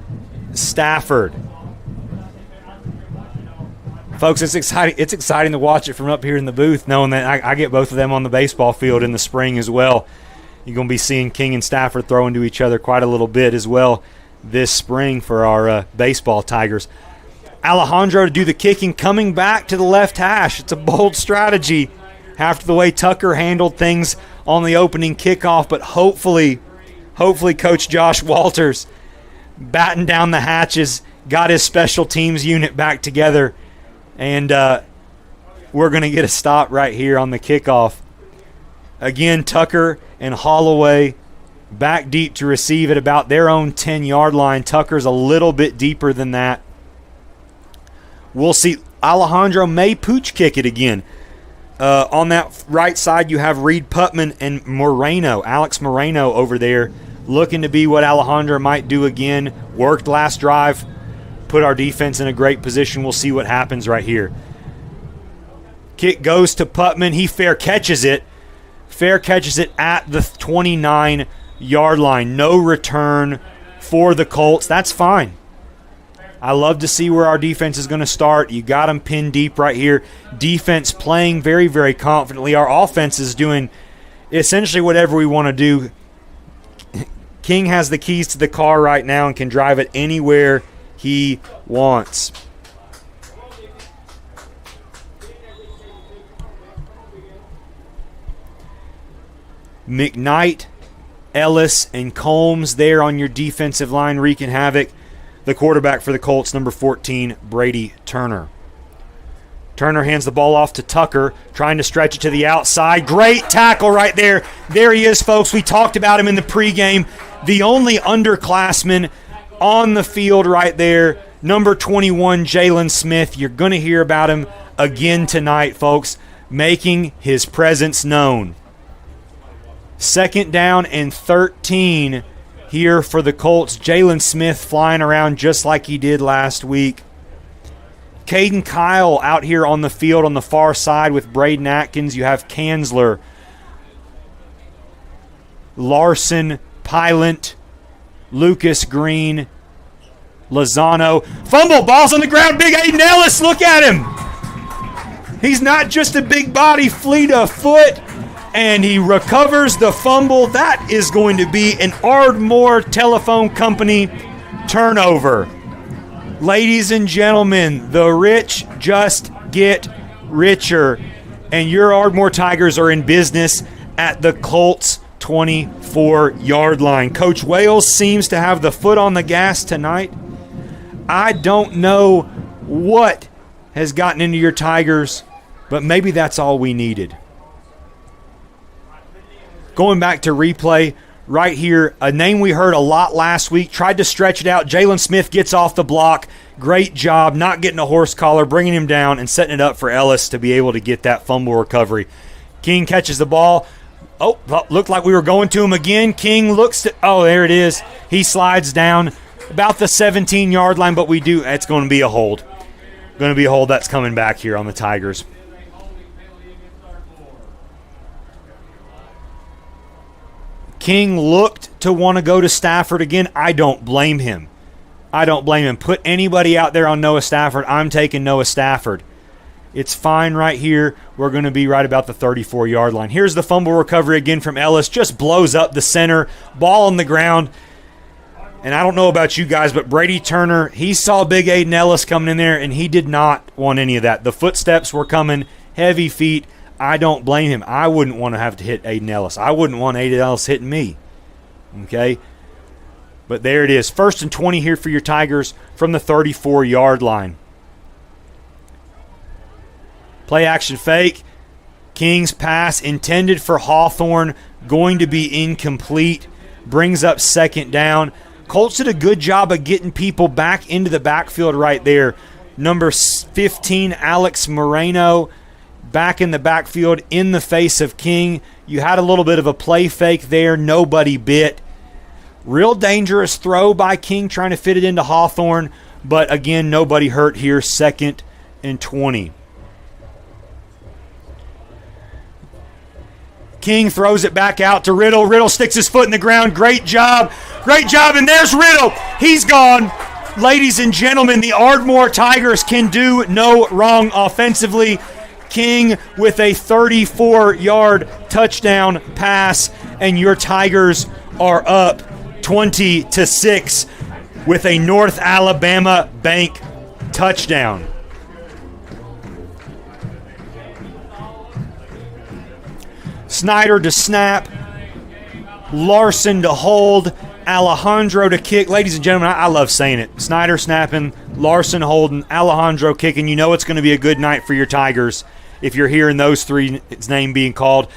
Stafford. Folks, it's exciting. It's exciting to watch it from up here in the booth, knowing that I get both of them on the baseball field in the spring as well. You're going to be seeing King and Stafford throwing to each other quite a little bit as well this spring for our baseball Tigers. Alejandro to do the kicking, coming back to the left hash. It's a bold strategy after the way Tucker handled things on the opening kickoff, but hopefully Coach Josh Walters battened down the hatches, got his special teams unit back together, and we're going to get a stop right here on the kickoff. Again, Tucker and Holloway back deep to receive at about their own 10-yard line. Tucker's a little bit deeper than that. We'll see. Alejandro may pooch kick it again. On that right side, you have Reed Putman and Moreno, Alex Moreno over there, looking to be what Alejandro might do again. Worked last drive, put our defense in a great position. We'll see what happens right here. Kick goes to Putman. He fair catches it. Fair catches it at the 29-yard line. No return for the Colts. That's fine. I love to see where our defense is going to start. You got them pinned deep right here. Defense playing very, very confidently. Our offense is doing essentially whatever we want to do. King has the keys to the car right now and can drive it anywhere he wants. McKnight, Ellis, and Combs there on your defensive line wreaking havoc. The quarterback for the Colts, number 14, Brady Turner. Turner hands the ball off to Tucker, trying to stretch it to the outside. Great tackle right there. There he is, folks. We talked about him in the pregame. The only underclassman on the field right there, number 21, Jalen Smith. You're going to hear about him again tonight, folks, making his presence known. 2nd down and 13 here for the Colts. Jalen Smith flying around just like he did last week. Caden Kyle out here on the field on the far side with Braden Atkins. You have Kanzler, Larson, Pilot, Lucas Green, Lozano. Fumble, ball's on the ground. Big Aiden Ellis, look at him. He's not just a big body, fleet of foot. And he recovers the fumble. That is going to be an Ardmore Telephone Company turnover. Ladies and gentlemen, the rich just get richer. And your Ardmore Tigers are in business at the Colts 24-yard line. Coach Wales seems to have the foot on the gas tonight. I don't know what has gotten into your Tigers, but maybe that's all we needed. Going back to replay right here, a name we heard a lot last week, tried to stretch it out. Jalen Smith gets off the block. Great job not getting a horse collar, bringing him down and setting it up for Ellis to be able to get that fumble recovery. King catches the ball. Oh, looked like we were going to him again. King looks to, oh, there it is. He slides down about the 17-yard line, but it's going to be a hold. Going to be a hold that's coming back here on the Tigers. King looked to want to go to Stafford again. I don't blame him. Put anybody out there on Noah Stafford. I'm taking Noah Stafford. It's fine right here. We're going to be right about the 34-yard line. Here's the fumble recovery again from Ellis. Just blows up the center. Ball on the ground. And I don't know about you guys, but Brady Turner, he saw Big Aiden Ellis coming in there, and he did not want any of that. The footsteps were coming, heavy feet. I don't blame him. I wouldn't want to have to hit Aiden Ellis. I wouldn't want Aiden Ellis hitting me. Okay? But there it is. 1st and 20 here for your Tigers from the 34-yard line. Play action fake. King's pass intended for Hawthorne, going to be incomplete. Brings up 2nd down. Colts did a good job of getting people back into the backfield right there. Number 15, Alex Moreno, back in the backfield in the face of King. You had a little bit of a play fake there. Nobody bit. Real dangerous throw by King trying to fit it into Hawthorne. But again, nobody hurt here. 2nd and 20. King throws it back out to Riddle. Riddle sticks his foot in the ground. Great job. And there's Riddle. He's gone. Ladies and gentlemen, the Ardmore Tigers can do no wrong offensively. King with a 34-yard touchdown pass, and your Tigers are up 20-6 with a North Alabama Bank touchdown. Snyder to snap, Larson to hold, Alejandro to kick. Ladies and gentlemen, I love saying it. Snyder snapping, Larson holding, Alejandro kicking. You know it's going to be a good night for your Tigers if you're hearing those three names being called.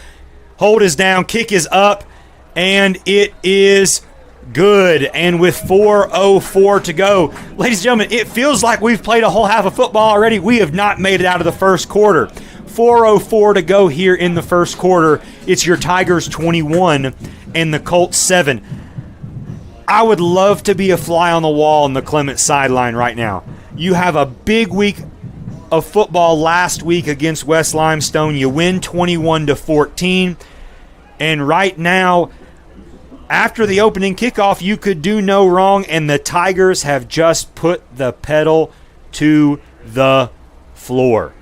Hold is down, kick is up, and it is good. And with 4:04 to go, ladies and gentlemen, it feels like we've played a whole half of football already. We have not made it out of the first quarter. 4:04 to go here in the first quarter. It's your Tigers 21 and the Colts 7. I would love to be a fly on the wall on the Clements sideline right now. You have a big week of football last week against West Limestone. You win 21-14. And right now, after the opening kickoff, you could do no wrong, and the Tigers have just put the pedal to the floor.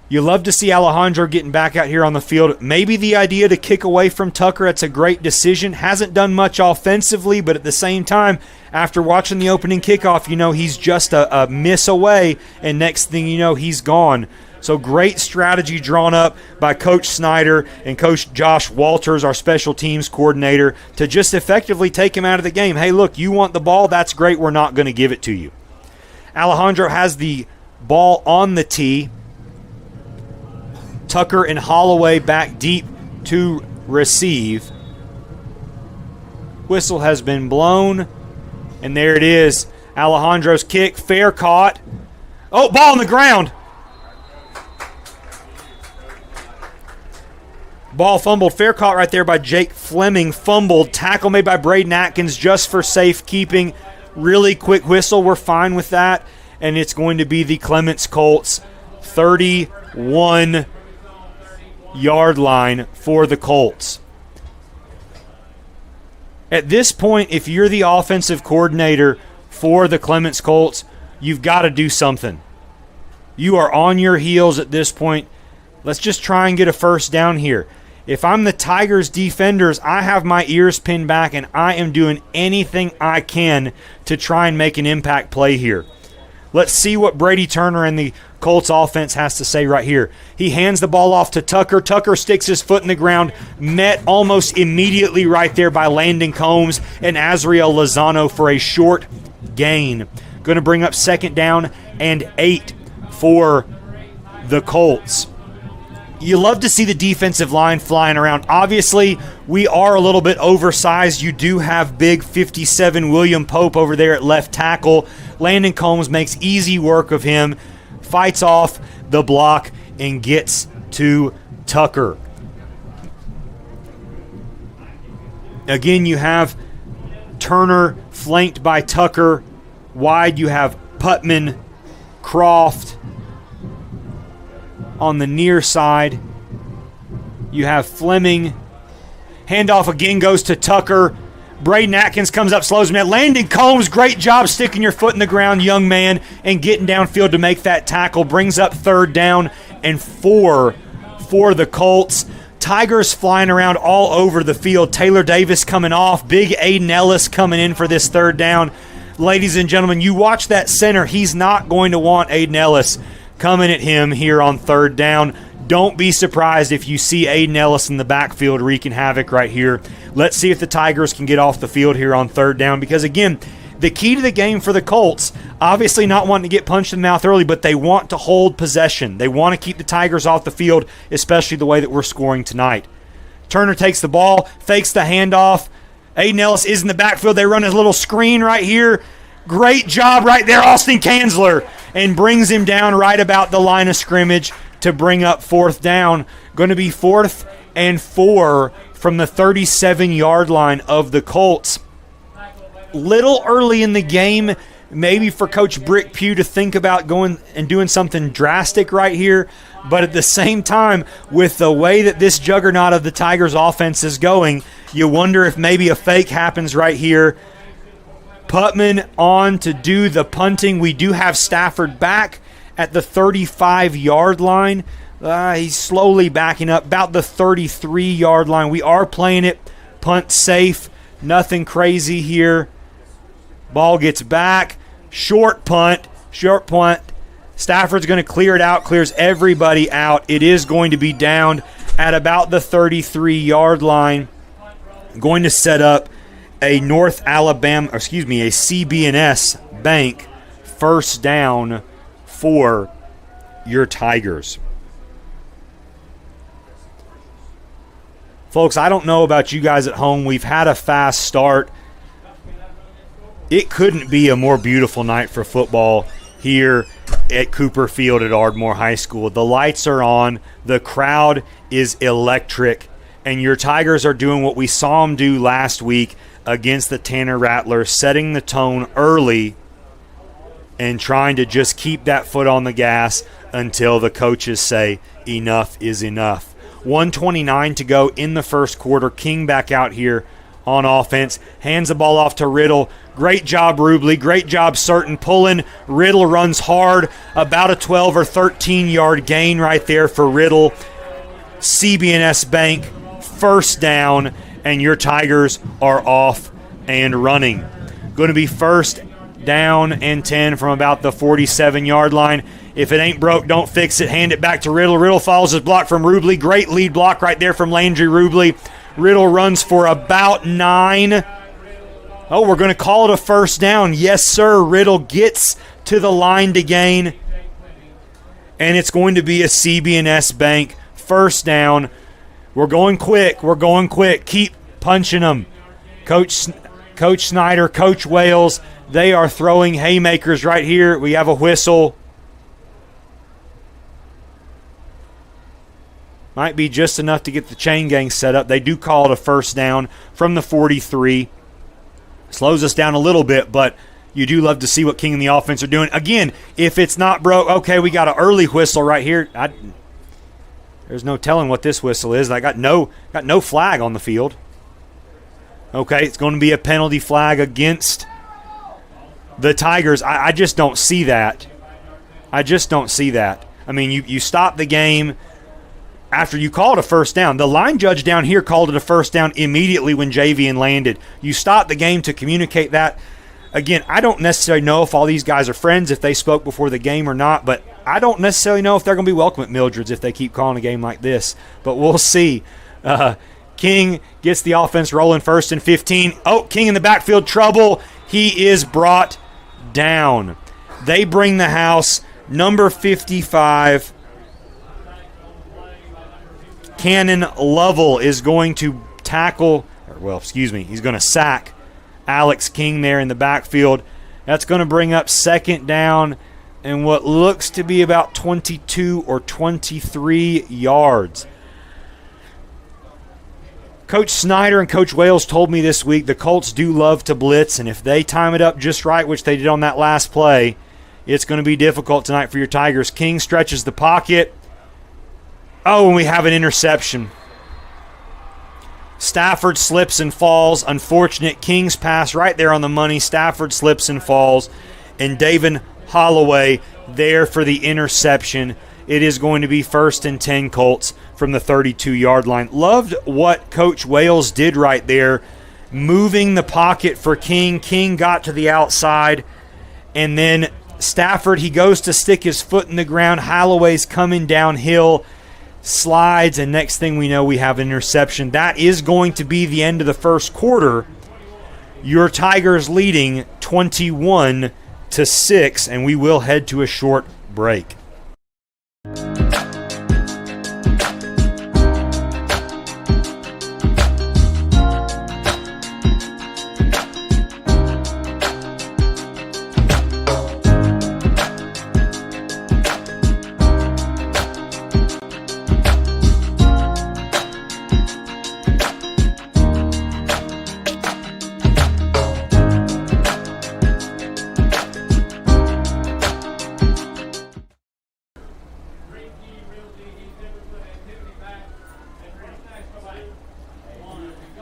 You love to see Alejandro getting back out here on the field. Maybe the idea to kick away from Tucker, it's a great decision. Hasn't done much offensively, but at the same time, after watching the opening kickoff, you know he's just a miss away, and next thing you know, he's gone. So great strategy drawn up by Coach Snyder and Coach Josh Walters, our special teams coordinator, to just effectively take him out of the game. Hey, look, you want the ball? That's great. We're not going to give it to you. Alejandro has the ball on the tee. Tucker and Holloway back deep to receive. Whistle has been blown, and there it is. Alejandro's kick, fair caught. Oh, ball on the ground. Ball fumbled, fair caught right there by Jake Fleming. Fumbled, tackle made by Braden Atkins just for safekeeping. Really quick whistle, we're fine with that. And it's going to be the Clements Colts 31 yard line for the Colts. At this point, if you're the offensive coordinator for the Clements Colts, you've got to do something. You are on your heels at this point. Let's just try and get a first down here. If I'm the Tigers defenders, I have my ears pinned back and I am doing anything I can to try and make an impact play here. Let's see what Brady Turner and the Colts offense has to say right here. He hands the ball off to Tucker. Tucker sticks his foot in the ground, met almost immediately right there by Landon Combs and Azriel Lozano for a short gain. Going to bring up 2nd down and 8 for the Colts. You love to see the defensive line flying around. Obviously, we are a little bit oversized. You do have big 57 William Pope over there at left tackle. Landon Combs makes easy work of him, fights off the block, and gets to Tucker. Again, you have Turner flanked by Tucker. Wide, you have Putman, Croft. On the near side, you have Fleming. Handoff again goes to Tucker. Braden Atkins comes up, slows him down. Landon Combs, great job sticking your foot in the ground, young man, and getting downfield to make that tackle. Brings up 3rd down and 4 for the Colts. Tigers flying around all over the field. Taylor Davis coming off. Big Aiden Ellis coming in for this 3rd down. Ladies and gentlemen, you watch that center. He's not going to want Aiden Ellis coming at him here on 3rd down. Don't be surprised if you see Aiden Ellis in the backfield wreaking havoc right here. Let's see if the Tigers can get off the field here on 3rd down, because again, the key to the game for the Colts, obviously not wanting to get punched in the mouth early, but they want to hold possession. They want to keep the Tigers off the field, especially the way that we're scoring tonight. Turner takes the ball, fakes the handoff. Aiden Ellis is in the backfield. They run a little screen right here. Great job right there, Austin Kanzler, and brings him down right about the line of scrimmage to bring up 4th down. Going to be 4th and 4 from the 37-yard line of the Colts. Little early in the game, maybe for Coach Brick Pugh to think about going and doing something drastic right here, but at the same time, with the way that this juggernaut of the Tigers offense is going, you wonder if maybe a fake happens right here. Putman on to do the punting. We do have Stafford back at the 35-yard line. He's slowly backing up about the 33-yard line. We are playing it punt safe. Nothing crazy here. Ball gets back. Short punt. Stafford's going to clear it out, clears everybody out. It is going to be down at about the 33-yard line. Going to set up a CB&S Bank 1st down for your Tigers. Folks, I don't know about you guys at home. We've had a fast start. It couldn't be a more beautiful night for football here at Cooper Field at Ardmore High School. The lights are on. The crowd is electric. And your Tigers are doing what we saw them do last week against the Tanner Rattlers, setting the tone early and trying to just keep that foot on the gas until the coaches say enough is enough. 1:29 to go in the first quarter. King back out here on offense. Hands the ball off to Riddle. Great job, Rubley. Great job, Certain pulling. Riddle runs hard. About a 12 or 13-yard gain right there for Riddle. CB&S Bank, first down, and your Tigers are off and running. Going to be first down and 10 from about the 47-yard line. If it ain't broke, don't fix it. Hand it back to Riddle. Riddle follows his block from Rubley. Great lead block right there from Landry Rubley. Riddle runs for about 9. Oh, we're going to call it a first down. Yes, sir. Riddle gets to the line to gain. And it's going to be a CB&S Bank first down. We're going quick. We're going quick. Keep punching them. Coach Snyder, Coach Wales, they are throwing haymakers right here. We have a whistle. Might be just enough to get the chain gang set up. They do call it a first down from the 43. Slows us down a little bit, but you do love to see what King and the offense are doing. Again, if it's not broke, okay, we got an early whistle right here. There's no telling what this whistle is. I got no flag on the field. Okay, it's going to be a penalty flag against the Tigers. I just don't see that. I just don't see that. I mean, you stop the game after you called a first down. The line judge down here called it a first down immediately when Javian landed. You stop the game to communicate that. Again, I don't necessarily know if all these guys are friends, if they spoke before the game or not, but I don't necessarily know if they're going to be welcome at Mildred's if they keep calling a game like this. But we'll see. King gets the offense rolling, first and 15. Oh, King in the backfield, trouble. He is brought down. They bring the house. Number 55, Cannon Lovell is going to he's going to sack Alex King there in the backfield. That's going to bring up second down and what looks to be about 22 or 23 yards. Coach Snyder and Coach Wales told me this week the Colts do love to blitz, and if they time it up just right, which they did on that last play, it's going to be difficult tonight for your Tigers. King stretches the pocket. Oh, and we have an interception. Stafford slips and falls. Unfortunate. King's pass right there on the money. Stafford slips and falls. And David Holloway there for the interception. It is going to be first and 10 Colts from the 32-yard line. Loved what Coach Wales did right there, moving the pocket for King. King got to the outside, and then Stafford, he goes to stick his foot in the ground. Holloway's coming downhill, slides, and next thing we know, we have an interception. That is going to be the end of the first quarter. Your Tigers leading 21-6, and we will head to a short break.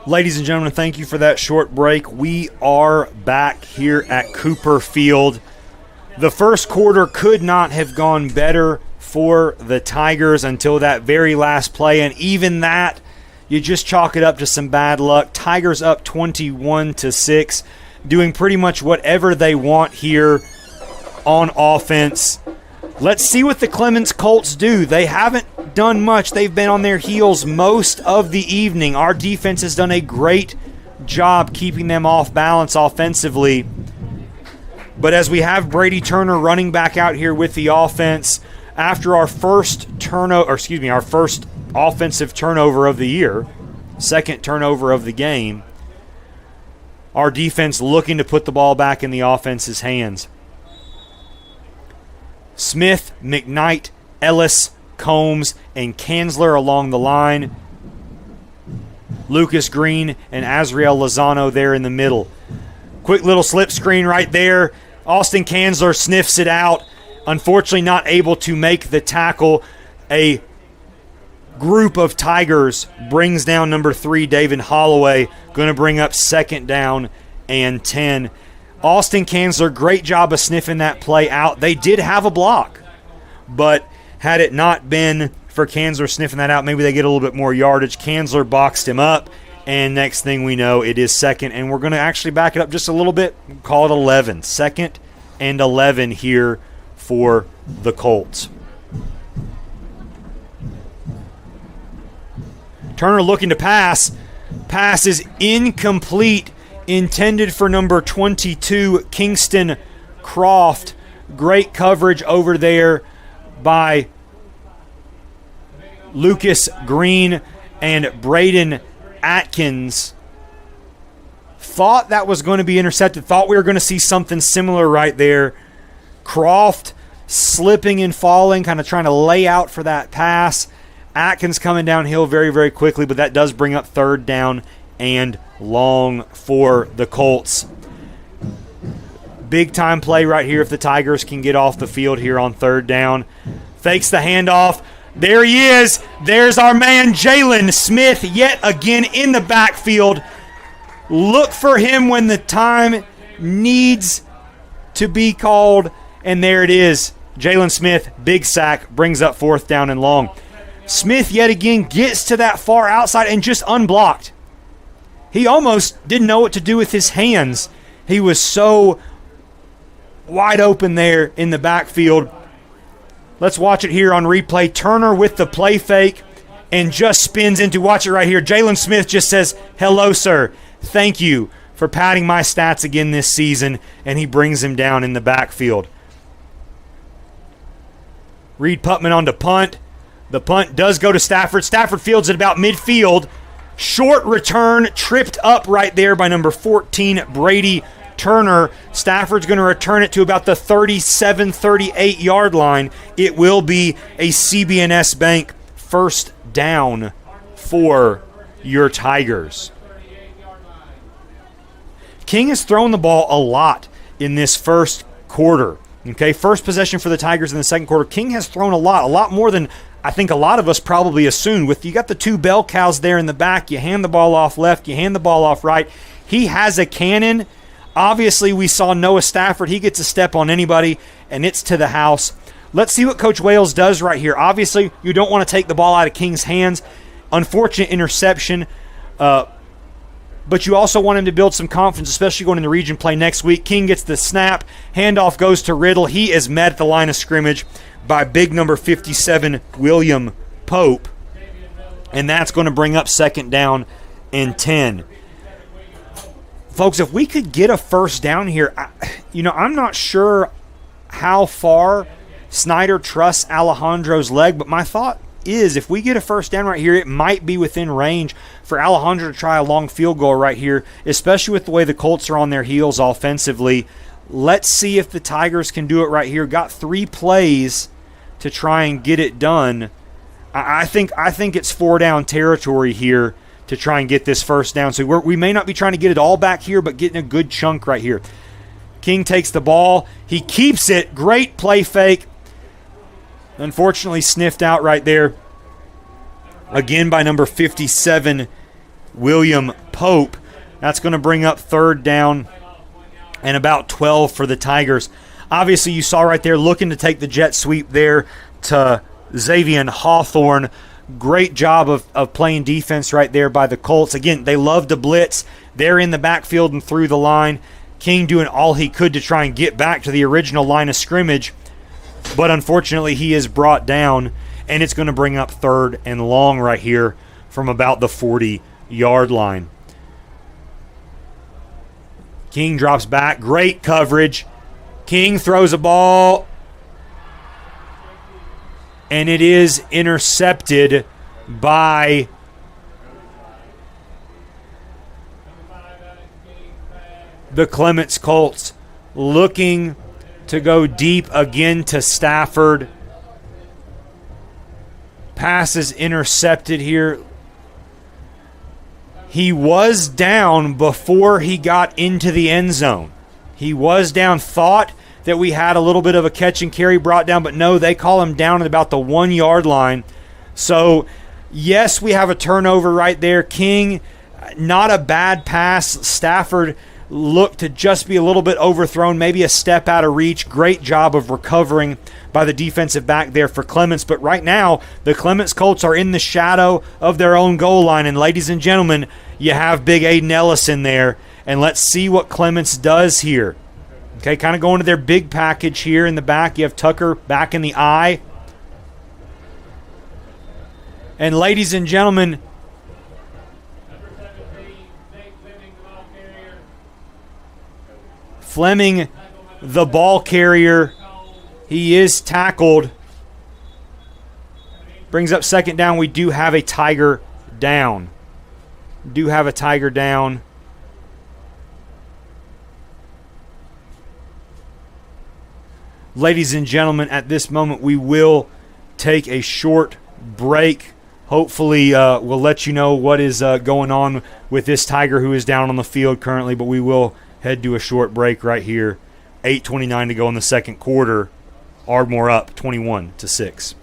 Ladies and gentlemen, thank you for that short break. We are back here at Cooper Field. The first quarter could not have gone better for the Tigers until that very last play, and even that, you just chalk it up to some bad luck. Tigers up 21-6, doing pretty much whatever they want here on offense. Let's see what the Clements Colts do. They haven't done much. They've been on their heels most of the evening. Our defense has done a great job keeping them off balance offensively. But as we have Brady Turner running back out here with the offense, after our first offensive turnover of the year, second turnover of the game, our defense looking to put the ball back in the offense's hands. Smith, McKnight, Ellis, Combs, and Kanzler along the line. Lucas Green and Azriel Lozano there in the middle. Quick little slip screen right there. Austin Kanzler sniffs it out. Unfortunately not able to make the tackle. A group of Tigers brings down number 3, David Holloway. Going to bring up 2nd down and 10. Austin Kanzler, great job of sniffing that play out. They did have a block, but had it not been for Kanzler sniffing that out, maybe they get a little bit more yardage. Kanzler boxed him up, and next thing we know, it is 2nd, and we're going to actually back it up just a little bit, call it 11. 2nd and 11 here for the Colts. Turner looking to pass. Pass is incomplete, intended for number 22, Kingston Croft. Great coverage over there by Lucas Green and Braden Atkins. Thought that was going to be intercepted. Thought we were going to see something similar right there. Croft slipping and falling, kind of trying to lay out for that pass. Atkins coming downhill very, very quickly, but that does bring up 3rd down and long for the Colts. Big time play right here if the Tigers can get off the field here on 3rd down. Fakes the handoff. There he is. There's our man Jalen Smith yet again in the backfield. Look for him when the time needs to be called. And there it is. Jalen Smith, big sack, brings up 4th down and long. Smith yet again gets to that far outside and just unblocked. He almost didn't know what to do with his hands. He was so wide open there in the backfield. Let's watch it here on replay. Turner with the play fake and just spins into, watch it right here. Jalen Smith just says, "Hello, sir. Thank you for padding my stats again this season," and he brings him down in the backfield. Reed Putman on to punt. The punt does go to Stafford. Stafford fields it about midfield. Short return, tripped up right there by number 14, Brady Turner. Stafford's going to return it to about the 37, 38-yard line. It will be a CB&S Bank 1st down for your Tigers. King has thrown the ball a lot in this first quarter. Okay, first possession for the Tigers in the second quarter. King has thrown a lot more than I think a lot of us probably assumed. With you got the 2 bell cows there in the back, you hand the ball off left, you hand the ball off right. He has a cannon. Obviously, we saw Noah Stafford. He gets a step on anybody, and it's to the house. Let's see what Coach Wales does right here. Obviously, you don't want to take the ball out of King's hands. Unfortunate interception. But you also want him to build some confidence, especially going into region play next week. King gets the snap. Handoff goes to Riddle. He is met at the line of scrimmage by big number 57, William Pope. And that's going to bring up 2nd down and 10. Folks, if we could get a 1st down here, I'm not sure how far Snyder trusts Alejandro's leg, but my thought is if we get a 1st down right here, it might be within range for Alejandro to try a long field goal right here, especially with the way the Colts are on their heels offensively. Let's see if the Tigers can do it right here. Got 3 plays to try and get it done. I think it's 4 down territory here to try and get this 1st down. So we may not be trying to get it all back here, but getting a good chunk right here. King takes the ball. He keeps it. Great play fake. Unfortunately sniffed out right there. Again by number 57, William Pope. That's going to bring up 3rd down and about 12 for the Tigers. Obviously, you saw right there looking to take the jet sweep there to Xavier Hawthorne. Great job of playing defense right there by the Colts. Again, they love to blitz. They're in the backfield and through the line. King doing all he could to try and get back to the original line of scrimmage. But unfortunately, he is brought down, and it's going to bring up 3rd and long right here from about the 40-yard line. King drops back. Great coverage. King throws a ball, and it is intercepted by the Clements Colts. Looking to go deep again to Stafford. Pass is intercepted here. He was down before he got into the end zone. He was down, thought that we had a little bit of a catch and carry brought down, but no, they call him down at about the 1 yard line. So, yes, we have a turnover right there. King, not a bad pass. Stafford looked to just be a little bit overthrown, maybe a step out of reach. Great job of recovering by the defensive back there for Clements. But right now, the Clements Colts are in the shadow of their own goal line. And ladies and gentlemen, you have big Aiden Ellis in there. And let's see what Clements does here. Okay, kind of going to their big package here in the back. You have Tucker back in the eye. And ladies and gentlemen, Fleming, the ball carrier, he is tackled. Brings up second down. We do have a Tiger down. Ladies and gentlemen, at this moment, we will take a short break. Hopefully, we'll let you know what is going on with this Tiger who is down on the field currently, but we will head to a short break right here. 8:29 to go in the second quarter. Ardmore up 21-6.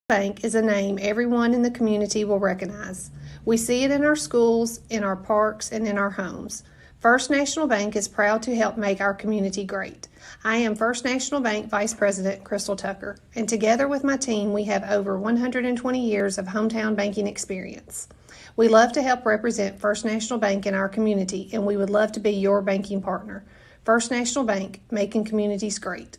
Bank is a name everyone in the community will recognize. We see it in our schools, in our parks, and in our homes. First National Bank is proud to help make our community great. I am First National Bank Vice President Crystal Tucker, and together with my team, we have over 120 years of hometown banking experience. We love to help represent First National Bank in our community, and we would love to be your banking partner. First National Bank, making communities great.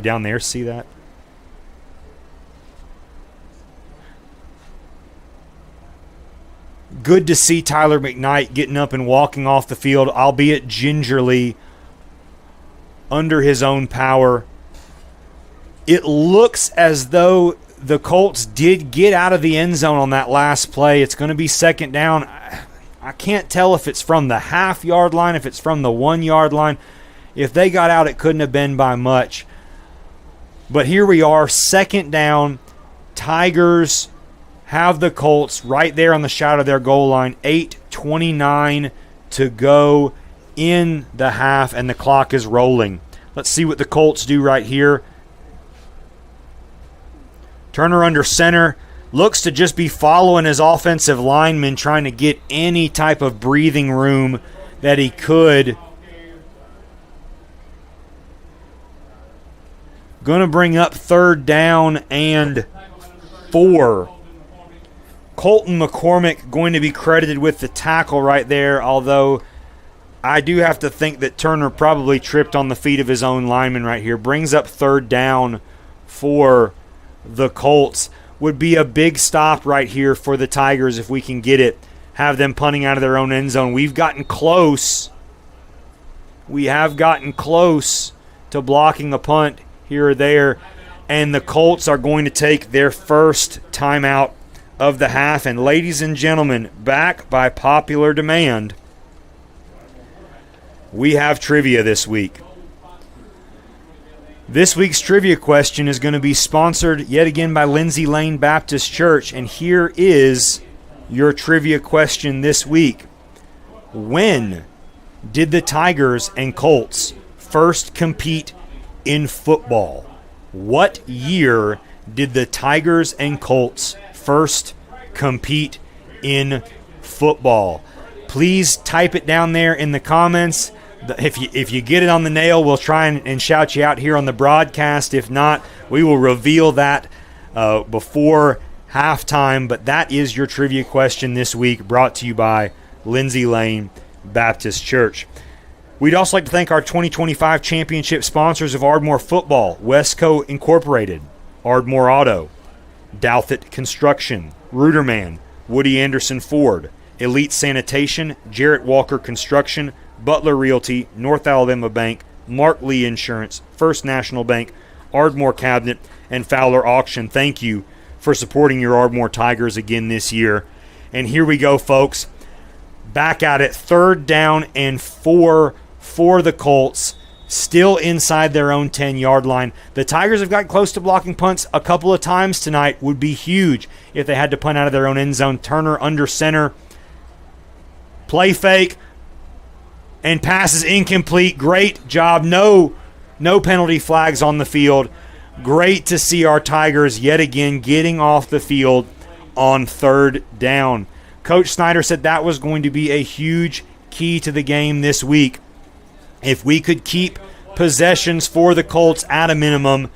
Down there, see that? Good to see Tyler McKnight getting up and walking off the field, albeit gingerly, under his own power. It looks as though the Colts did get out of the end zone on that last play. It's going to be second down. I can't tell if it's from the half-yard line, if it's from the 1 yard line. If they got out, it couldn't have been by much. But here we are, second down. Tigers have the Colts right there on the shadow of their goal line. 8:29 to go in the half, and the clock is rolling. Let's see what the Colts do right here. Turner under center. Looks to just be following his offensive lineman, trying to get any type of breathing room that he could. Going to bring up third down and 4. Colton McCormick going to be credited with the tackle right there, although I do have to think that Turner probably tripped on the feet of his own lineman right here. Brings up third down for the Colts. Would be a big stop right here for the Tigers if we can get it. Have them punting out of their own end zone. We've gotten close. We have gotten close to blocking a punt here or there, and the Colts are going to take their first timeout of the half. And ladies and gentlemen, back by popular demand, we have trivia this week. This week's trivia question is going to be sponsored yet again by Lindsay Lane Baptist Church, and here is your trivia question this week. When did the Tigers and Colts first compete in football? What year did the Tigers and Colts first compete in football? Please type it down there in the comments. If you get it on the nail, we'll try and shout you out here on the broadcast. If not, we will reveal that before halftime. But that is your trivia question this week, brought to you by Lindsay Lane Baptist Church. We'd also like to thank our 2025 championship sponsors of Ardmore Football, Westco Incorporated, Ardmore Auto, Douthit Construction, Ruderman, Woody Anderson Ford, Elite Sanitation, Jarrett Walker Construction, Butler Realty, North Alabama Bank, Mark Lee Insurance, First National Bank, Ardmore Cabinet, and Fowler Auction. Thank you for supporting your Ardmore Tigers again this year. And here we go, folks. Back at it, 3rd down and 4 for the Colts, still inside their own 10-yard line. The Tigers have got close to blocking punts a couple of times tonight. Would be huge if they had to punt out of their own end zone. Turner under center. Play fake. And passes incomplete. Great job. No penalty flags on the field. Great to see our Tigers yet again getting off the field on 3rd down. Coach Snyder said that was going to be a huge key to the game this week. If we could keep possessions for the Colts at a minimum,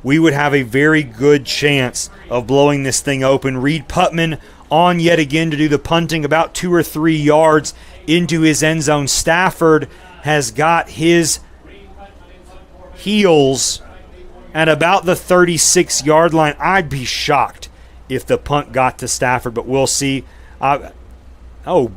we would have a very good chance of blowing this thing open. Reed Putman on yet again to do the punting about 2 or 3 yards into his end zone. Stafford has got his heels at about the 36-yard line. I'd be shocked if the punt got to Stafford, but we'll see.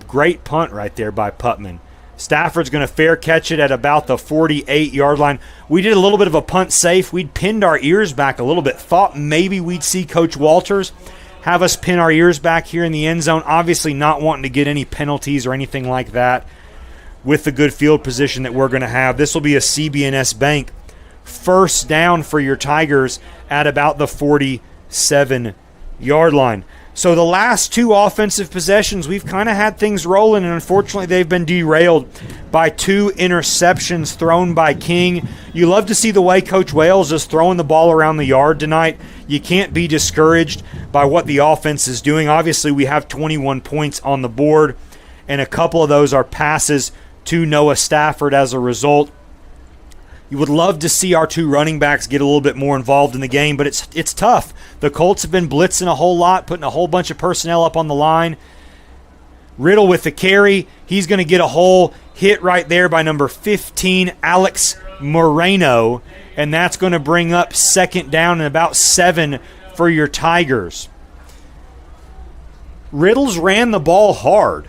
Great punt right there by Putman. Stafford's going to fair catch it at about the 48-yard line. We did a little bit of a punt safe. We'd pinned our ears back a little bit. Thought maybe we'd see Coach Walters have us pin our ears back here in the end zone. Obviously not wanting to get any penalties or anything like that with the good field position that we're going to have. This will be a CB&S Bank 1st down for your Tigers at about the 47-yard line. So the last 2 offensive possessions, we've kind of had things rolling, and unfortunately they've been derailed by 2 interceptions thrown by King. You love to see the way Coach Wales is throwing the ball around the yard tonight. You can't be discouraged by what the offense is doing. Obviously, we have 21 points on the board, and a couple of those are passes to Noah Stafford as a result. You would love to see our 2 running backs get a little bit more involved in the game, but it's tough. The Colts have been blitzing a whole lot, putting a whole bunch of personnel up on the line. Riddle with the carry. He's going to get a hole hit right there by number 15, Alex Moreno, and that's going to bring up 2nd down and about 7 for your Tigers. Riddle's ran the ball hard.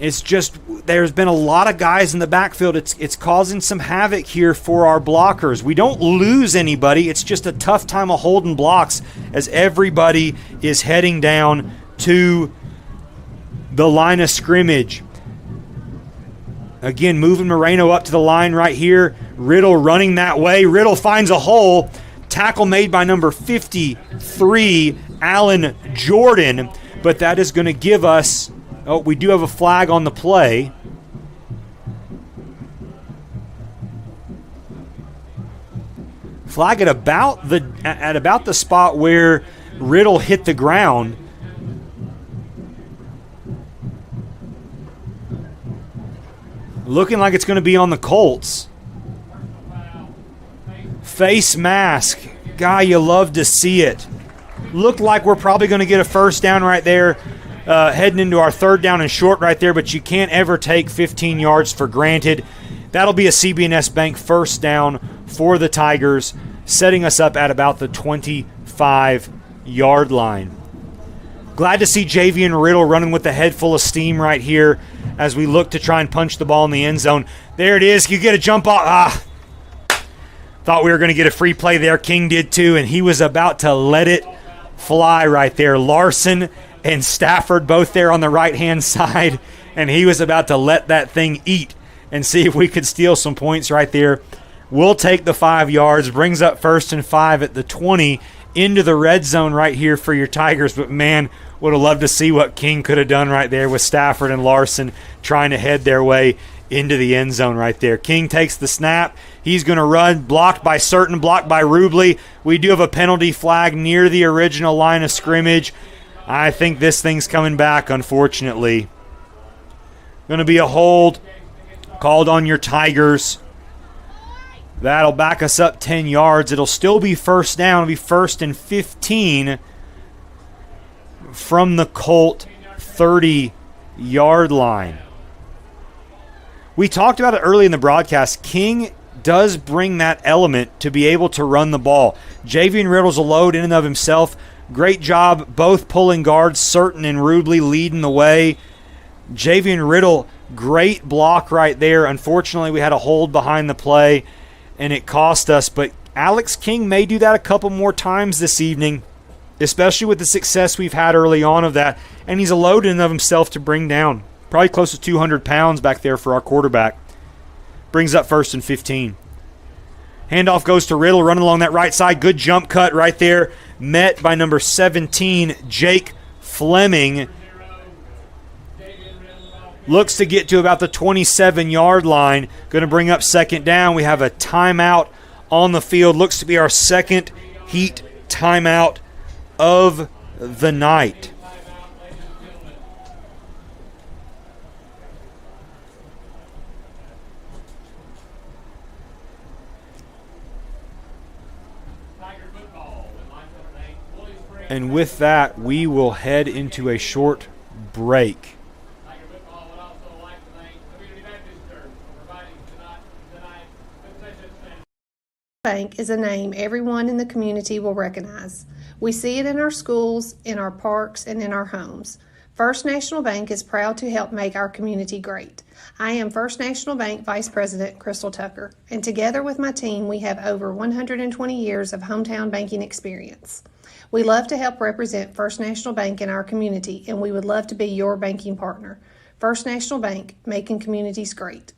It's just there's been a lot of guys in the backfield. It's causing some havoc here for our blockers. We don't lose anybody. It's just a tough time of holding blocks as everybody is heading down to the line of scrimmage. Again, moving Moreno up to the line right here. Riddle running that way. Riddle finds a hole. Tackle made by number 53, Allen Jordan. But that is going to give us... Oh, we do have a flag on the play. Flag at about the spot where Riddle hit the ground. Looking like it's going to be on the Colts. Face mask. Guy, you love to see it. Looked like we're probably going to get a 1st down right there. Heading into our 3rd down and short right there, but you can't ever take 15 yards for granted. That'll be a CB&S Bank 1st down for the Tigers, setting us up at about the 25-yard line. Glad to see Javian Riddle running with a head full of steam right here as we look to try and punch the ball in the end zone. There it is. You get a jump off. Thought we were going to get a free play there. King did too, and he was about to let it fly right there. Larson and Stafford both there on the right-hand side, and he was about to let that thing eat and see if we could steal some points right there. We'll take the 5 yards, brings up 1st and 5 at the 20 into the red zone right here for your Tigers. But, man, would have loved to see what King could have done right there with Stafford and Larson trying to head their way into the end zone right there. King takes the snap. He's going to run, blocked by Certain, blocked by Rubley. We do have a penalty flag near the original line of scrimmage. I think this thing's coming back, unfortunately. Going to be a hold called on your Tigers. That'll back us up 10 yards. It'll still be 1st down. It'll be 1st and 15 from the Colt 30-yard line. We talked about it early in the broadcast. King does bring that element to be able to run the ball. Javian Riddle's a load in and of himself. Great job both pulling guards, Certain and Rudley leading the way. Javian Riddle, great block right there. Unfortunately, we had a hold behind the play, and it cost us. But Alex King may do that a couple more times this evening, especially with the success we've had early on of that. And he's a load in and of himself to bring down. Probably close to 200 pounds back there for our quarterback. Brings up 1st and 15. Handoff goes to Riddle, running along that right side. Good jump cut right there. Met by number 17, Jake Fleming. Looks to get to about the 27-yard line. Going to bring up 2nd down. We have a timeout on the field. Looks to be our second Heat timeout of the night. And with that, we will head into a short break. Bank is a name everyone in the community will recognize. We see it in our schools, in our parks, and in our homes. First National Bank is proud to help make our community great. I am First National Bank Vice President Crystal Tucker, and together with my team, we have over 120 years of hometown banking experience. We love to help represent First National Bank in our community, and we would love to be your banking partner. First National Bank, making communities great.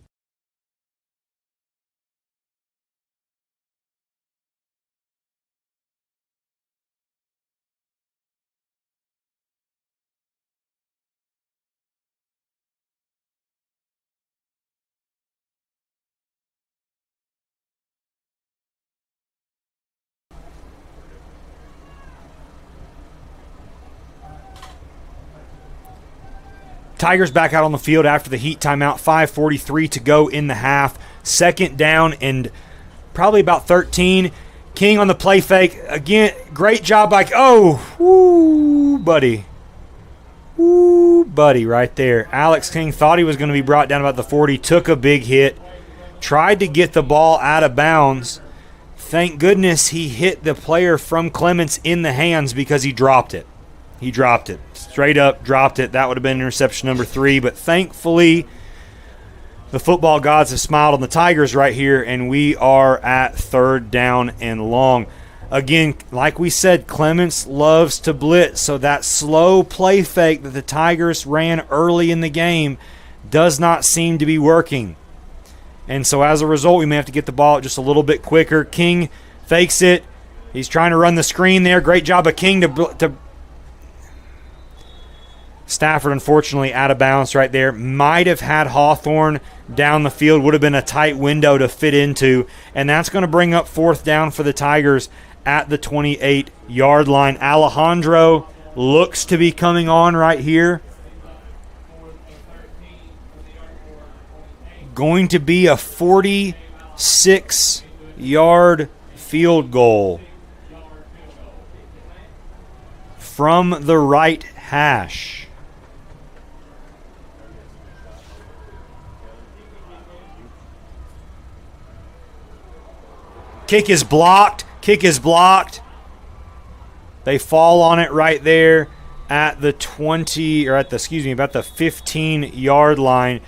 Tigers back out on the field after the Heat timeout. 5:43 to go in the half. 2nd down and probably about 13. King on the play fake. Again, great job by, buddy. Ooh, buddy, right there. Alex King thought he was going to be brought down about the 40. Took a big hit. Tried to get the ball out of bounds. Thank goodness he hit the player from Clements in the hands because he dropped it. He dropped it. Straight up dropped it. That would have been interception number 3. But thankfully, the football gods have smiled on the Tigers right here, and we are at 3rd down and long. Again, like we said, Clements loves to blitz, so that slow play fake that the Tigers ran early in the game does not seem to be working. And so as a result, we may have to get the ball out just a little bit quicker. King fakes it. He's trying to run the screen there. Great job of King to Stafford, unfortunately, out of bounds right there. Might have had Hawthorne down the field. Would have been a tight window to fit into. And that's going to bring up 4th down for the Tigers at the 28-yard line. Alejandro looks to be coming on right here. Going to be a 46-yard field goal from the right hash. Kick is blocked. Kick is blocked. They fall on it right there at the about the 15-yard line.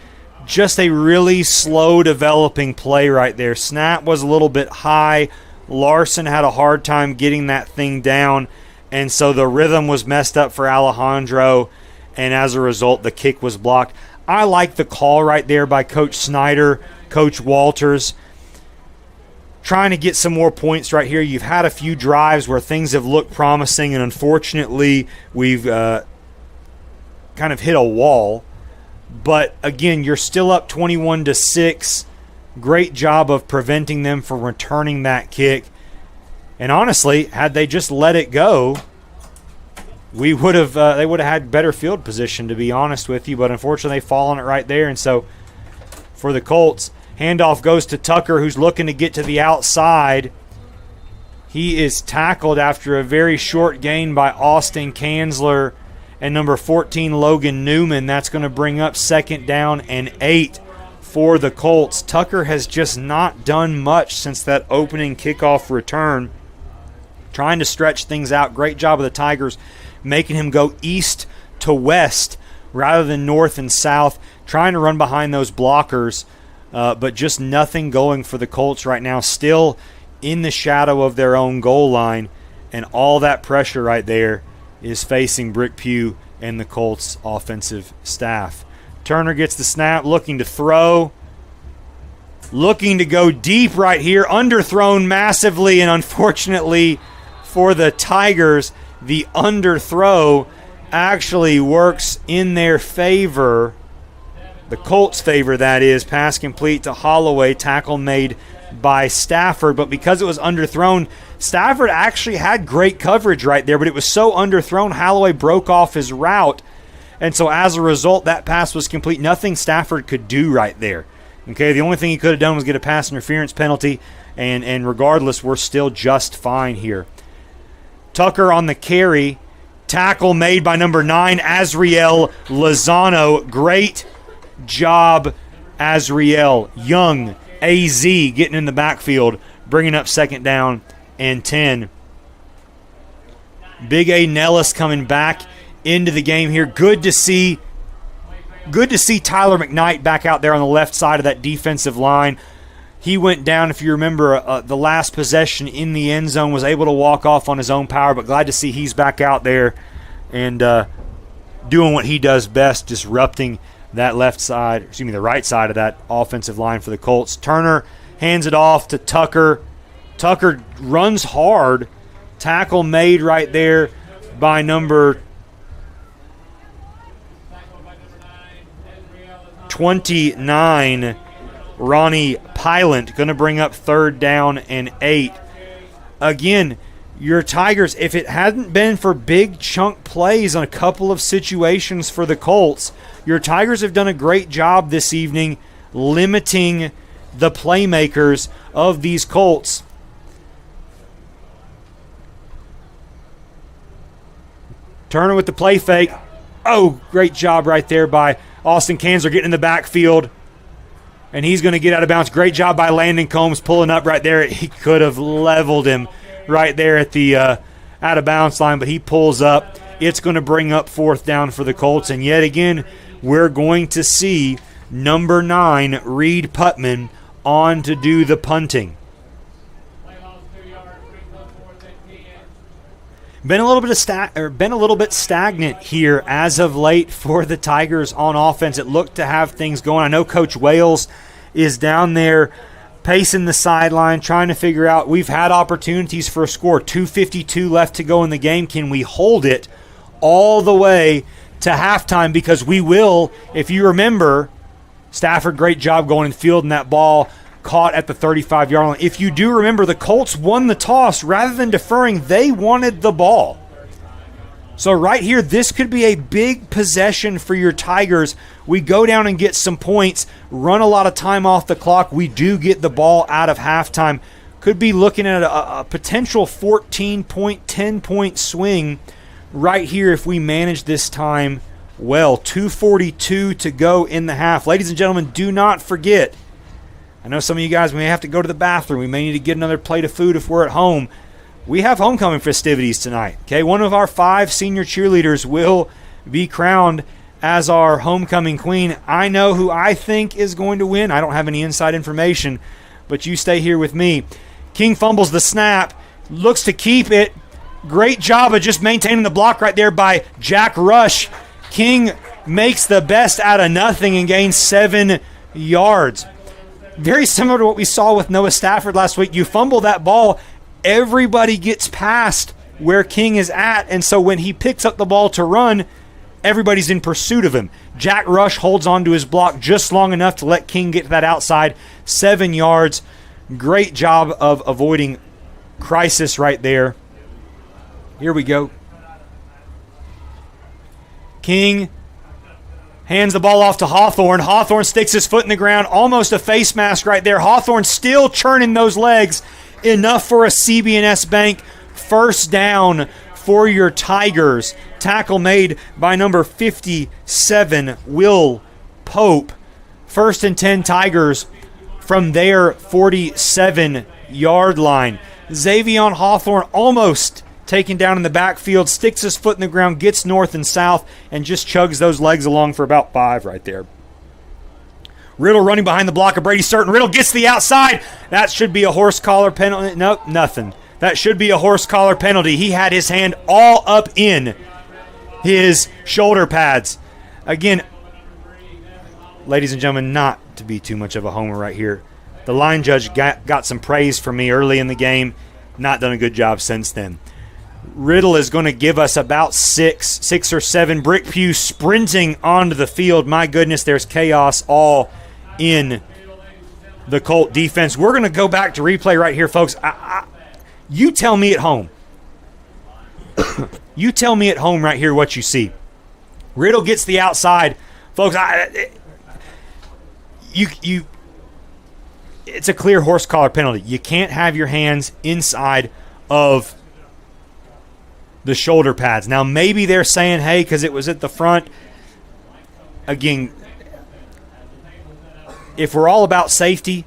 Just a really slow developing play right there. Snap was a little bit high. Larson had a hard time getting that thing down, and so the rhythm was messed up for Alejandro, and as a result, the kick was blocked. I like the call right there by Coach Snyder, Coach Walters, trying to get some more points right here. You've had a few drives where things have looked promising, and unfortunately, we've kind of hit a wall. But again, you're still up 21-6. Great job of preventing them from returning that kick. And honestly, had they just let it go, they would have had better field position, to be honest with you. But unfortunately, they fall on it right there. And so for the Colts, handoff goes to Tucker, who's looking to get to the outside. He is tackled after a very short gain by Austin Kanzler and number 14, Logan Newman. That's going to bring up 2nd down and 8 for the Colts. Tucker has just not done much since that opening kickoff return. Trying to stretch things out. Great job of the Tigers making him go east to west rather than north and south. Trying to run behind those blockers, but just nothing going for the Colts right now. Still in the shadow of their own goal line, and all that pressure right there is facing Brick Pugh and the Colts offensive staff. Turner gets the snap, looking to throw. Looking to go deep right here. Underthrown massively, and unfortunately for the Tigers, the underthrow actually works in their favor. The Colts' favor, that is. Pass complete to Holloway. Tackle made by Stafford, but because it was underthrown, Stafford actually had great coverage right there, but it was so underthrown, Holloway broke off his route. And so as a result, that pass was complete. Nothing Stafford could do right there. Okay, the only thing he could have done was get a pass interference penalty, and regardless, we're still just fine here. Tucker on the carry. Tackle made by number 9, Azriel Lozano. Great job, Azriel. Young, AZ getting in the backfield, bringing up 2nd down and 10. Big A Nellis coming back into the game here. Good to see Tyler McKnight back out there on the left side of that defensive line. He went down, if you remember, the last possession in the end zone, was able to walk off on his own power, but glad to see he's back out there and doing what he does best, disrupting that the right side of that offensive line for the Colts. Turner hands it off to Tucker. Tucker runs hard. Tackle made right there by number 29, Ronnie Pylant. Going to bring up 3rd down and 8. Again, your Tigers, if it hadn't been for big chunk plays on a couple of situations for the Colts, your Tigers have done a great job this evening limiting the playmakers of these Colts. Turner with the play fake. Oh, great job right there by Austin Kanzer getting in the backfield. And he's going to get out of bounds. Great job by Landon Combs pulling up right there. He could have leveled him right there at the out of bounds line, but he pulls up. It's going to bring up 4th down for the Colts. And yet again, we're going to see number 9, Reed Putman, on to do the punting. Been a little bit stagnant here as of late for the Tigers on offense. It looked to have things going. I know Coach Wales is down there pacing the sideline, trying to figure out, we've had opportunities for a score. 2:52 left to go in the game. Can we hold it all the way to halftime? Because we will. If you remember, Stafford, great job going and fielding that ball, caught at the 35-yard line. If you do remember, the Colts won the toss. Rather than deferring, they wanted the ball. So right here, this could be a big possession for your Tigers. We go down and get some points, run a lot of time off the clock. We do get the ball out of halftime. Could be looking at a potential 14-point, 10-point swing right here if we manage this time well. 2:42 to go in the half. Ladies and gentlemen, do not forget, I know some of you guys may have to go to the bathroom. We may need to get another plate of food if we're at home. We have homecoming festivities tonight. Okay, one of our 5 senior cheerleaders will be crowned as our homecoming queen. I know who I think is going to win. I don't have any inside information, but you stay here with me. King fumbles the snap, looks to keep it. Great job of just maintaining the block right there by Jack Rush. King makes the best out of nothing and gains 7 yards. Very similar to what we saw with Noah Stafford last week. You fumble that ball, everybody gets past where King is at, and so when he picks up the ball to run, everybody's in pursuit of him. Jack Rush holds on to his block just long enough to let King get to that outside. 7 yards. Great job of avoiding crisis right there. Here we go. King hands the ball off to Hawthorne. Hawthorne sticks his foot in the ground. Almost a face mask right there. Hawthorne still churning those legs. Enough for a CB&S Bank first down for your Tigers. Tackle made by number 57, Will Pope. First and 10 Tigers from their 47-yard line. Xavion Hawthorne almost taken down in the backfield, sticks his foot in the ground, gets north and south, and just chugs those legs along for about 5 right there. Riddle running behind the block of Brady Certain. Riddle gets to the outside. That should be a horse collar penalty. Nope, nothing. That should be a horse collar penalty. He had his hand all up in his shoulder pads. Again, ladies and gentlemen, not to be too much of a homer right here. The line judge got some praise from me early in the game. Not done a good job since then. Riddle is going to give us about 6 or 7. Brick Pugh sprinting onto the field. My goodness, there's chaos all in the Colt defense. We're going to go back to replay right here, folks. You tell me at home. You tell me at home right here what you see. Riddle gets the outside. Folks, it's a clear horse collar penalty. You can't have your hands inside of the shoulder pads. Now, maybe they're saying, hey, because it was at the front. Again, if we're all about safety,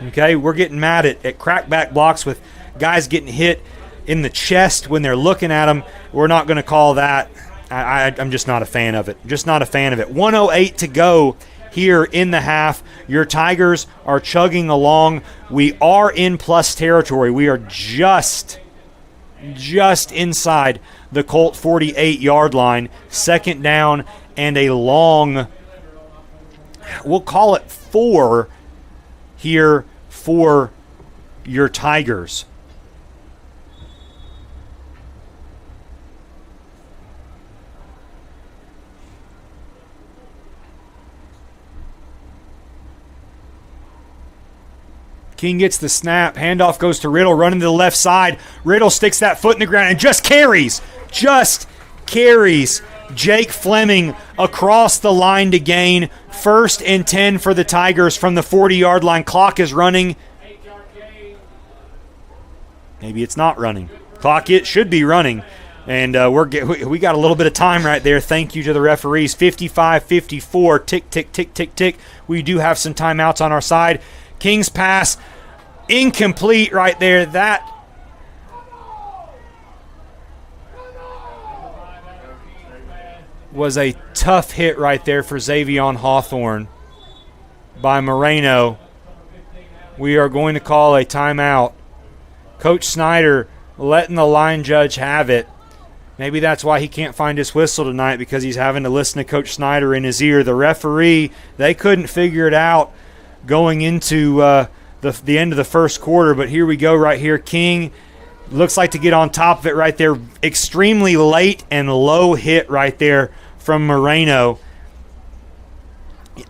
okay, we're getting mad at crackback blocks with guys getting hit in the chest when they're looking at them. We're not going to call that. I'm just not a fan of it. Just not a fan of it. 1:08 to go here in the half. Your Tigers are chugging along. We are in plus territory. We are just inside the Colt 48-yard line. Second down and a long, we'll call it 4 here for your Tigers. King gets the snap. Handoff goes to Riddle, running to the left side. Riddle sticks that foot in the ground and just carries Jake Fleming across the line to gain. First and 10 for the Tigers from the 40-yard line. Clock is running. Maybe it's not running. It should be running. And we got a little bit of time right there. Thank you to the referees. 55-54. Tick, tick, tick, tick, tick. We do have some timeouts on our side. King's pass, incomplete right there. That was a tough hit right there for Xavion Hawthorne by Moreno. We are going to call a timeout. Coach Snyder letting the line judge have it. Maybe that's why he can't find his whistle tonight, because he's having to listen to Coach Snyder in his ear. The referee, they couldn't figure it out going into the end of the first quarter, but here we go right here. King looks like to get on top of it right there. Extremely late and low hit right there from Moreno.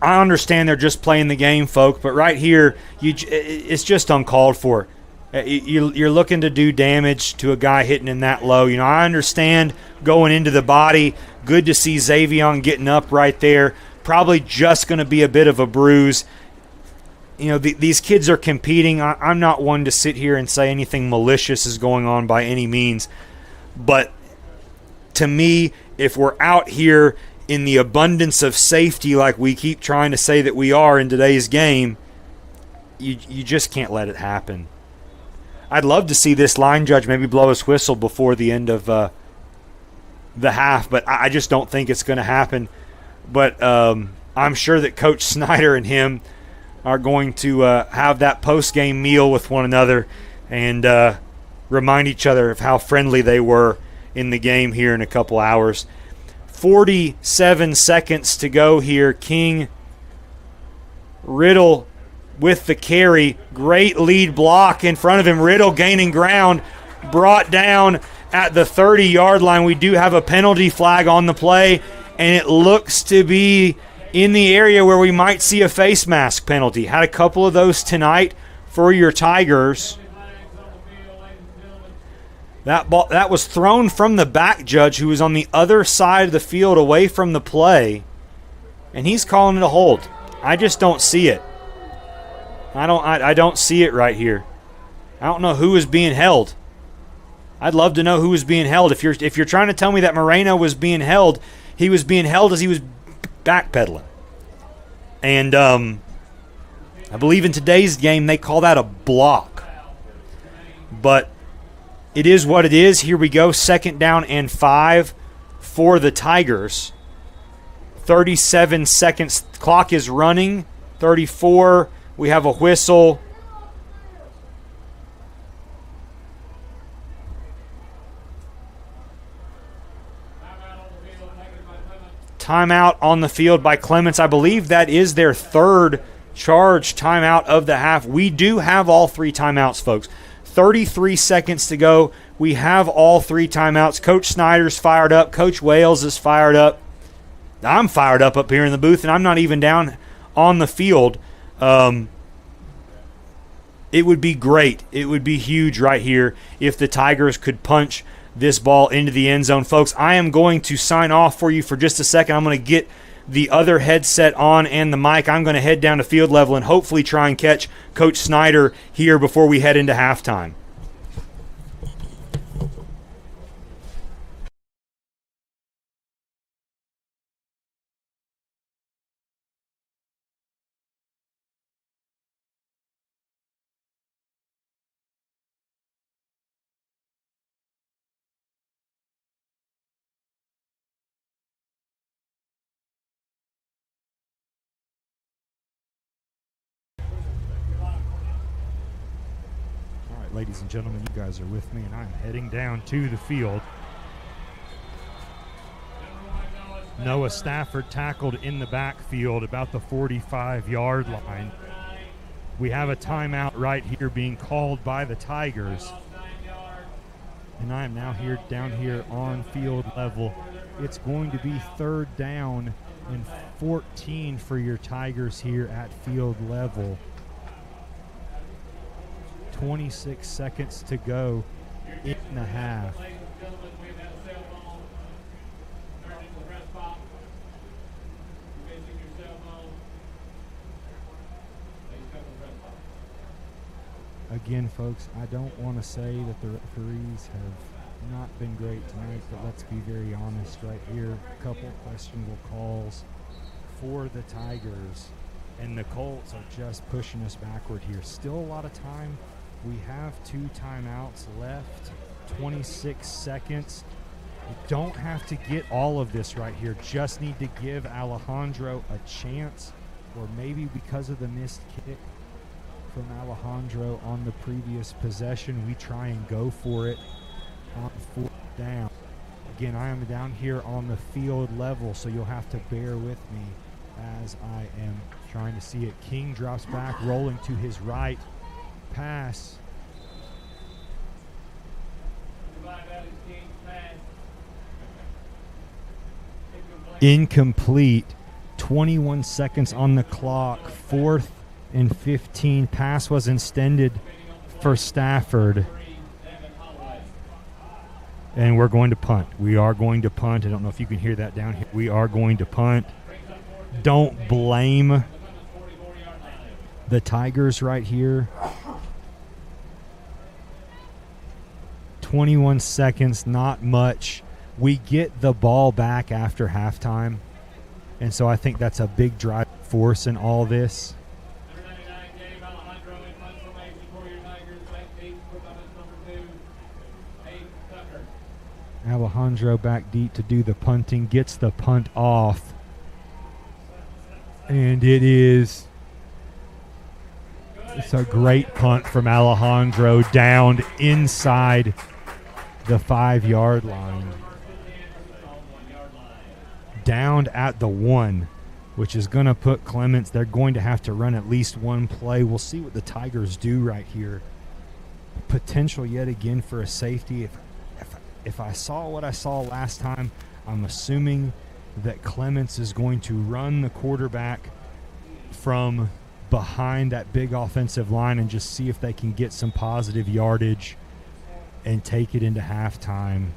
I understand they're just playing the game, folk, but right here, it's just uncalled for. You're looking to do damage to a guy hitting in that low. You know, I understand going into the body. Good to see Xavion getting up right there. Probably just going to be a bit of a bruise. You know, these kids are competing. I'm not one to sit here and say anything malicious is going on by any means. But to me, if we're out here in the abundance of safety like we keep trying to say that we are in today's game, you just can't let it happen. I'd love to see this line judge maybe blow his whistle before the end of the half, but I just don't think it's going to happen. But I'm sure that Coach Snyder and him are going to have that post-game meal with one another and remind each other of how friendly they were in the game here in a couple hours. 47 seconds to go here. King, Riddle with the carry. Great lead block in front of him. Riddle gaining ground, brought down at the 30-yard line. We do have a penalty flag on the play, and it looks to be in the area where we might see a face mask penalty. Had a couple of those tonight for your Tigers. That was thrown from the back judge, who was on the other side of the field away from the play, and he's calling it a hold. I just don't see it. I don't see it right here. I don't know who is being held. I'd love to know who was being held. If you're trying to tell me that Moreno was being held, he was being held as he was backpedaling. And I believe in today's game they call that a block. But it is what it is. Here we go. 2nd down and 5 for the Tigers. 37 seconds. Clock is running. 34. We have a whistle. Timeout on the field by Clements. I believe that is their 3rd charge timeout of the half. We do have all 3 timeouts, folks. 33 seconds to go. We have all 3 timeouts. Coach Snyder's fired up. Coach Wales is fired up. I'm fired up here in the booth, and I'm not even down on the field. It would be great. It would be huge right here if the Tigers could punch this ball into the end zone. Folks, I am going to sign off for you for just a second. I'm going to get the other headset on and the mic. I'm going to head down to field level and hopefully try and catch Coach Snyder here before we head into halftime. Ladies and gentlemen, you guys are with me, and I'm heading down to the field. Noah Stafford tackled in the backfield about the 45-yard line. We have a timeout right here being called by the Tigers. And I am now down here on field level. It's going to be 3rd down and 14 for your Tigers here at field level. 26 seconds to go in the half. Again, folks, I don't want to say that the referees have not been great tonight, but let's be very honest right here. A couple questionable calls for the Tigers, and the Colts are just pushing us backward here. Still a lot of time. We have 2 timeouts left, 26 seconds. You don't have to get all of this right here. Just need to give Alejandro a chance, or maybe because of the missed kick from Alejandro on the previous possession, we try and go for it on 4th down. Again, I am down here on the field level, so you'll have to bear with me as I am trying to see it. King drops back, rolling to his right. Pass. Incomplete. 21 seconds on the clock. 4th and 15. Pass was intended for Stafford. And we're going to punt. We are going to punt. I don't know if you can hear that down here. We are going to punt. Don't blame the Tigers right here. 21 seconds, not much. We get the ball back after halftime, and so I think that's a big driving force in all this. Alejandro back deep to do the punting, gets the punt off, and it's a great punt from Alejandro down inside the 5-yard line. Down at the 1, which is going to put Clements. They're going to have to run at least one play. We'll see what the Tigers do right here. Potential yet again for a safety. If I saw what I saw last time, I'm assuming that Clements is going to run the quarterback from behind that big offensive line and just see if they can get some positive yardage and take it into halftime.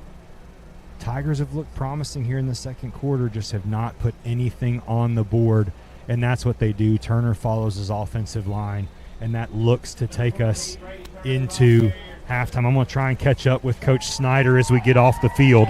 Tigers have looked promising here in the second quarter, just have not put anything on the board, and that's what they do. Turner follows his offensive line, and that looks to take us into halftime. I'm going to try and catch up with Coach Snyder as we get off the field.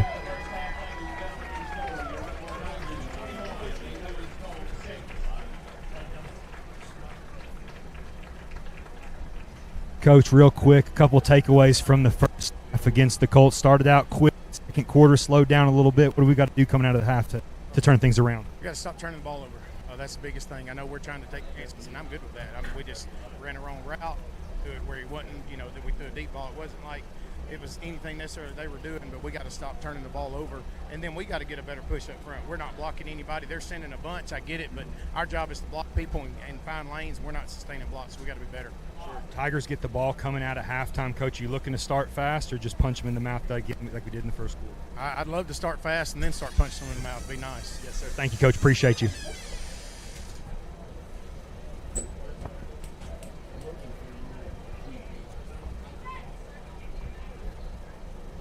Coach, real quick, a couple takeaways from the first half against the Colts. Started out quick, second quarter slowed down a little bit. What do we got to do coming out of the half to turn things around? We got to stop turning the ball over. That's the biggest thing. I know we're trying to take chances, and I'm good with that. I mean, we just ran a wrong route, threw it where he wasn't, that we threw a deep ball. It wasn't like it was anything necessarily they were doing, but we got to stop turning the ball over, and then we got to get a better push up front. We're not blocking anybody. They're sending a bunch. I get it, but our job is to block people and find lanes. We're not sustaining blocks. We got to be better. Sure. Tigers get the ball coming out at halftime. Coach, you looking to start fast or just punch them in the mouth like we did in the first quarter? I'd love to start fast and then start punching them in the mouth. It'd be nice. Yes, sir. Thank you, Coach. Appreciate you.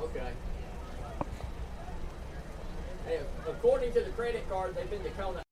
Okay. Hey, according to the credit card, they've been to Kona.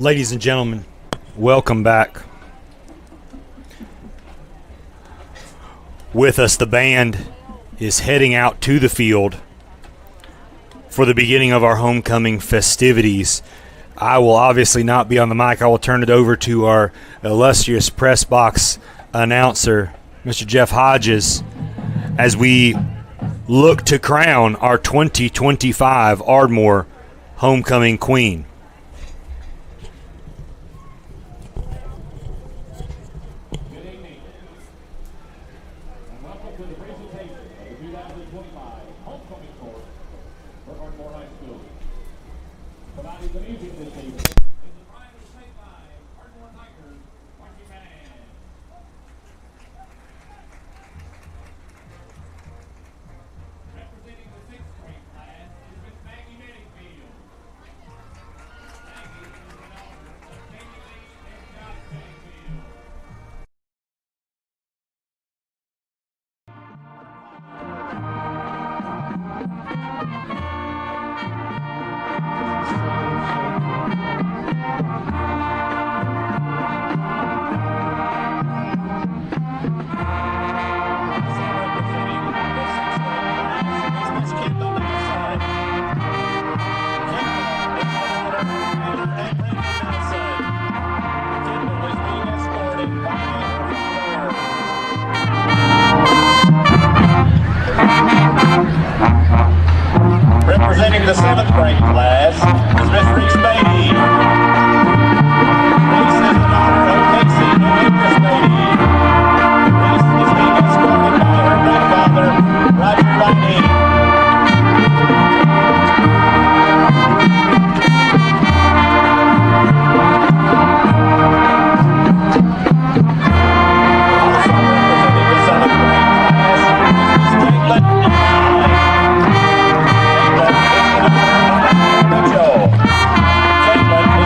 Ladies and gentlemen, welcome back. With us, the band is heading out to the field for the beginning of our homecoming festivities. I will obviously not be on the mic. I will turn it over to our illustrious press box announcer, Mr. Jeff Hodges, as we look to crown our 2025 Ardmore homecoming queen. Representing the 7th grade class is Miss Reese Beatty. Reese is the daughter of Lexi and Lucas Beatty. Reese is being escorted by her grandfather, Roger Beatty. Also representing the 7th grade class is Miss Caitlin and Caitlin is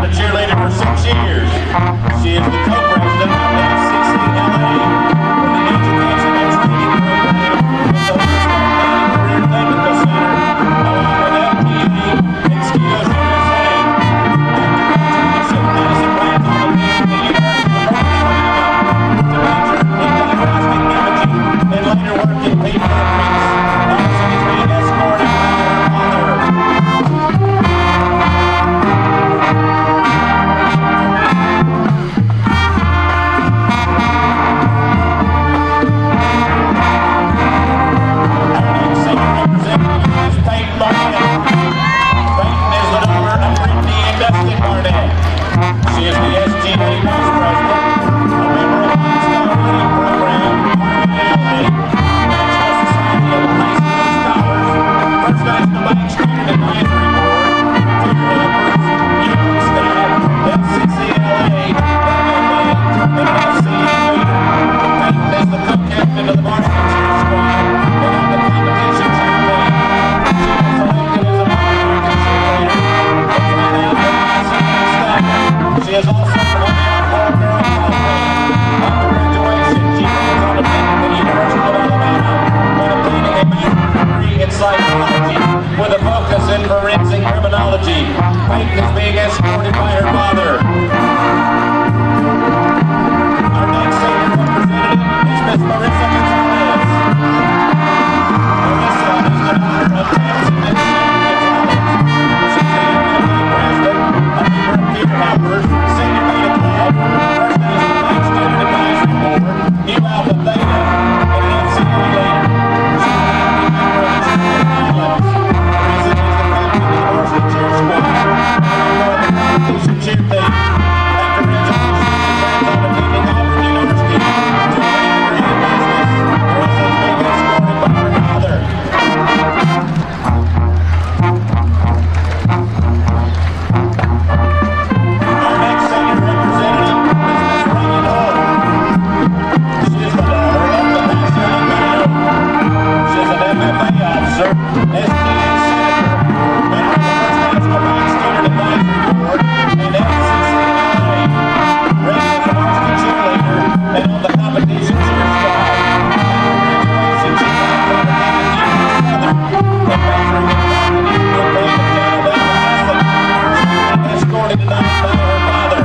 been a cheerleader for 6 years. She is the co-president of the FCCLA, the Education and Training Program of the Limestone County Career Technical Center, along with LPA and Skios USA. After graduation, Madison plans on attending the University of North Carolina to major in diagnostic imaging and later work in pediatrics. Madison is being escorted by her mother. She is the SGA Vice President, a member of Limestone County Program, RMLA, National Society of High School Scholars, First National Bank Student Advisory Board, Peer Helpers, Union Staff, FCCLA, MMA, and FCE leader. Peyton is the co-captain of the Varsity cheer squad and on the competition cheer team. She was selected as an all-American cheerleader and tried out for Varsity staff. She is also on the Ardmore Girl Program. After graduation, she plans on attending the University of Alabama and obtaining a master's degree in psychology with a focus in forensic criminology. Peyton is being escorted by her father. Our next senior representative is Miss Marissa Gonzalez. Marissa is the daughter of Tamsin and Steve Gonzalez. She's the MMA president, a member of Peer Helpers, Senior Beta Club, First National Bank Student Advisory Board, New Alpha Theta, and an FCA leader. She's a happy member of the Children Highlands. Marissa is the captain of the Varsity cheer squad and a member of the competition cheer team. After graduation, she plans on attending Auburn University to obtain a degree in business. Marissa is being escorted by her father. Our next senior representative is Ms. Reagan Holt. She is the daughter of the Pastor Mayo. She is an MFA officer, SBA senator, member of the First National Bank Student Advisory Board, and FCCLA. Reagan is a varsity cheerleader and on the competition cheer squad. After graduation, she plans on attending Union Southern and majoring in marketing with being a general adolescent. She is being escorted tonight by her father.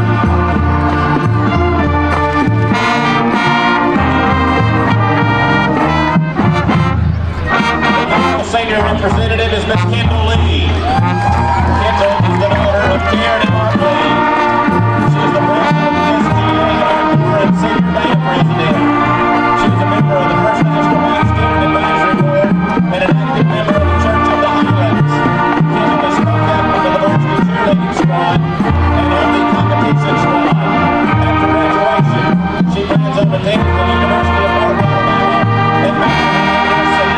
The final senior representative is Miss Kendall Lee. Kendall is the daughter of Karen and Mark Lee. She is the president of the SGA Ardmore and senior beta president. She is a member of the First National Bank Student Advisory Board and an active member of the Church of the Highlands. Kendall is co-captain of the Varsity cheerleading squad and on the competition squad. After graduation, she plans on attending the University of North Alabama and majoring in nursing. The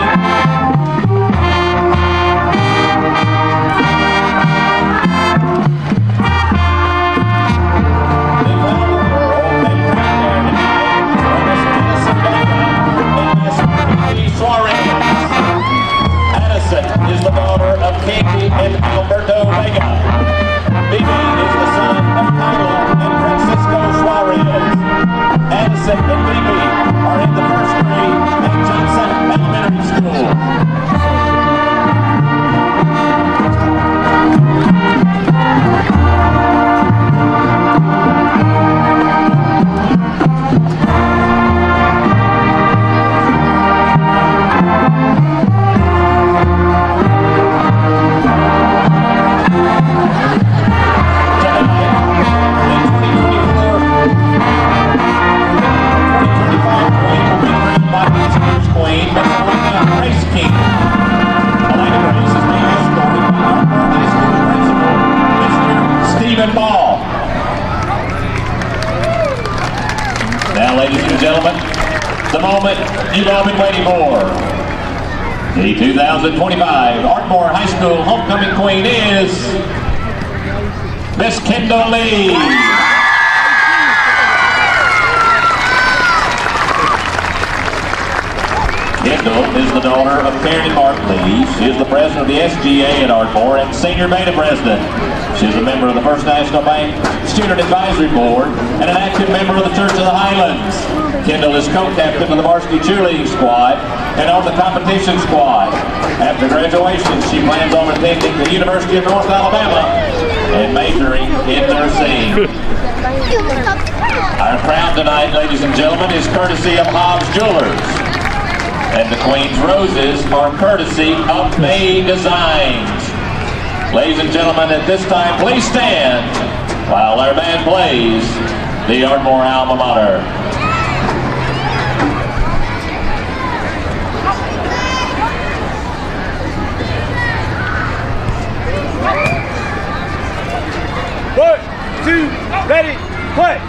final girl and primary tonight are Miss Addison Vega and Miss Ruby Suarez. Addison is the daughter of Katie and Alberto Vega. Bibi is the son of Carla and Francisco Suarez. Addison and Bibi are in the first grade at Johnson Elementary School. Now, ladies and gentlemen, the moment you've all been waiting for. The 2025 Ardmore High School Homecoming Queen is Miss Kendall Lee. Kendall is the daughter of Karen and Mark Lee. She is the president of the SGA at Ardmore and senior beta president. She is a member of the First National Bank Student Advisory Board and an active member of the Church of the Highlands. Kendall is co-captain of the Varsity cheerleading squad and on the competition squad. After graduation, she plans on attending the University of North Alabama and majoring in nursing. Our crown tonight, ladies and gentlemen, is courtesy of Hobbs Jewelers. And the Queen's Roses are courtesy of May Designs. Ladies and gentlemen, at this time, please stand while our band plays the Ardmore alma mater. One, two, ready, play!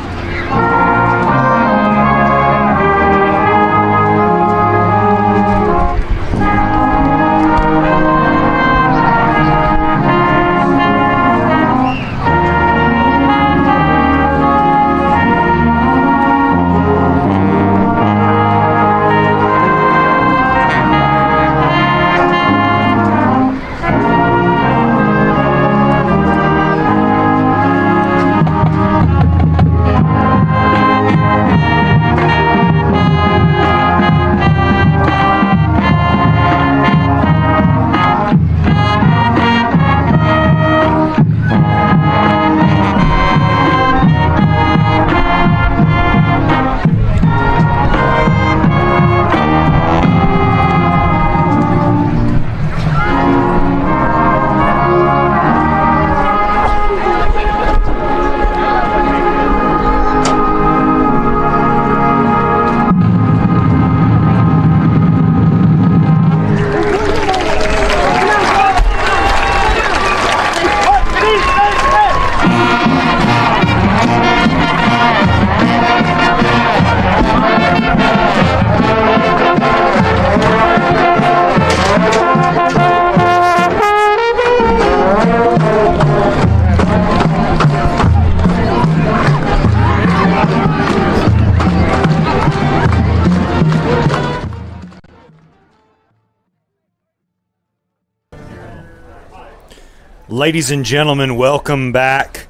Ladies and gentlemen, welcome back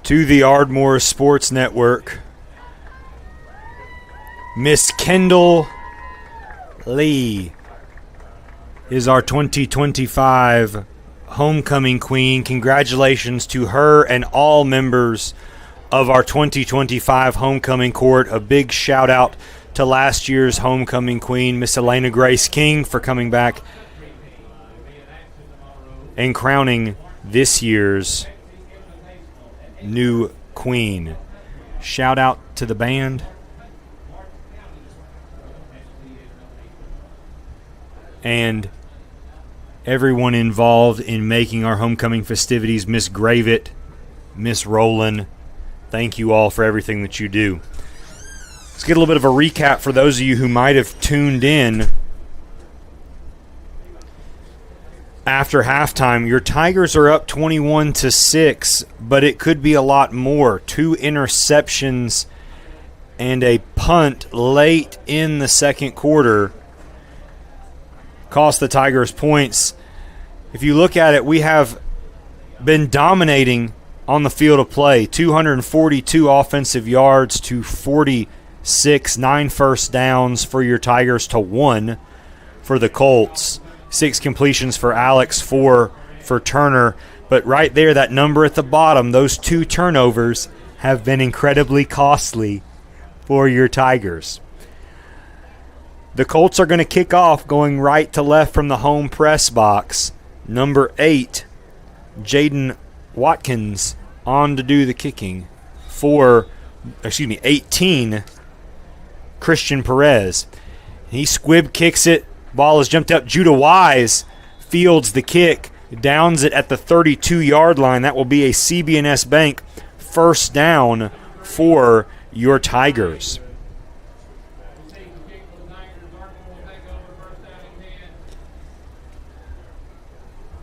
to the Ardmore Sports Network. Miss Kendall Lee is our 2025 homecoming queen. Congratulations to her and all members of our 2025 homecoming court. A big shout out to last year's homecoming queen, Miss Elena Grace King, for coming back and crowning this year's new queen. Shout out to the band and everyone involved in making our homecoming festivities. Miss Gravett, Miss Rowland, thank you all for everything that you do. Let's get a little bit of a recap for those of you who might have tuned in after halftime. Your Tigers are up 21-6, but it could be a lot more. 2 interceptions and a punt late in the second quarter cost the Tigers points. If you look at it, we have been dominating on the field of play. 242 offensive yards to 46, 9 first downs for your Tigers to 1 for the Colts. 6 completions for Alex, 4 for Turner. But right there, that number at the bottom, those 2 turnovers have been incredibly costly for your Tigers. The Colts are going to kick off going right to left from the home press box. Number 8, Jaden Watkins on to do the kicking for, 18, Christian Perez. He squib kicks it. Ball is jumped up. Judah Wise fields the kick, downs it at the 32-yard line. That will be a CB&S Bank first down for your Tigers.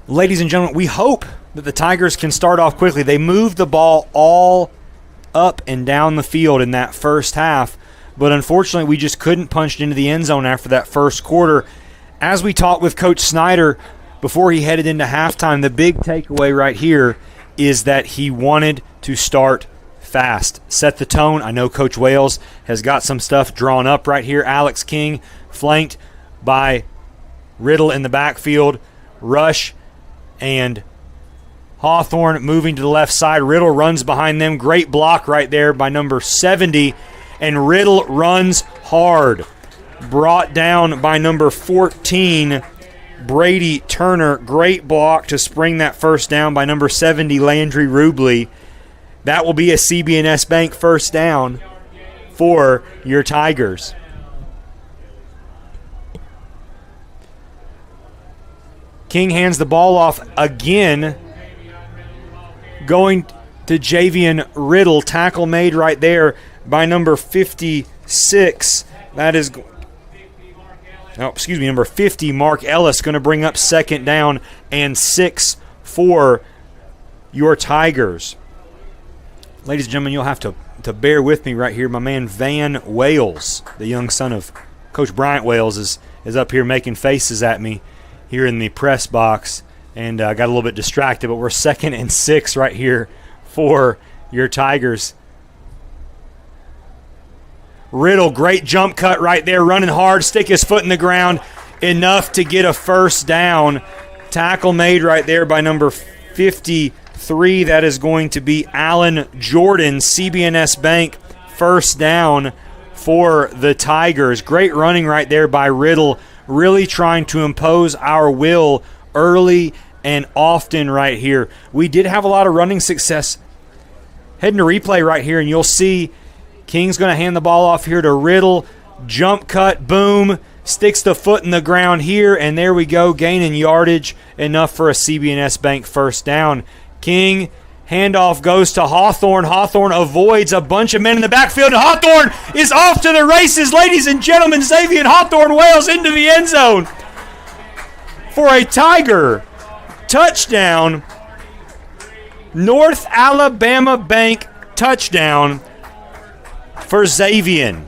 Ladies and gentlemen, we hope that the Tigers can start off quickly. They moved the ball all up and down the field in that first half, but unfortunately we just couldn't punch it into the end zone after that first quarter. As we talked with Coach Snyder before he headed into halftime, the big takeaway right here is that he wanted to start fast, set the tone. I know Coach Wales has got some stuff drawn up right here. Alex King flanked by Riddle in the backfield. Rush and Hawthorne moving to the left side. Riddle runs behind them. Great block right there by number 70. And Riddle runs hard. Brought down by number 14, Brady Turner. Great block to spring that first down by number 70, Landry Rubley. That will be a CB&S Bank first down for your Tigers. King hands the ball off again, going to Javian Riddle. Tackle made right there by number 56. That is, number 50, Mark Ellis, going to bring up second down and 6 for your Tigers. Ladies and gentlemen, you'll have to bear with me right here. My man Van Wales, the young son of Coach Bryant Wales, is up here making faces at me here in the press box, and got a little bit distracted, but we're 2nd and 6 right here for your Tigers. Riddle, great jump cut right there, running hard, stick his foot in the ground, enough to get a first down. Tackle made right there by number 53. That is going to be Allen Jordan. CB&S Bank first down for the Tigers. Great running right there by Riddle, really trying to impose our will early and often right here. We did have a lot of running success. Heading to replay right here, and you'll see King's going to hand the ball off here to Riddle. Jump cut, boom, sticks the foot in the ground here, and there we go, gaining yardage enough for a CB&S Bank first down. King, handoff goes to Hawthorne. Hawthorne avoids a bunch of men in the backfield, and Hawthorne is off to the races. Ladies and gentlemen, Xavier Hawthorne wails into the end zone for a Tiger touchdown. North Alabama Bank touchdown for Xavier.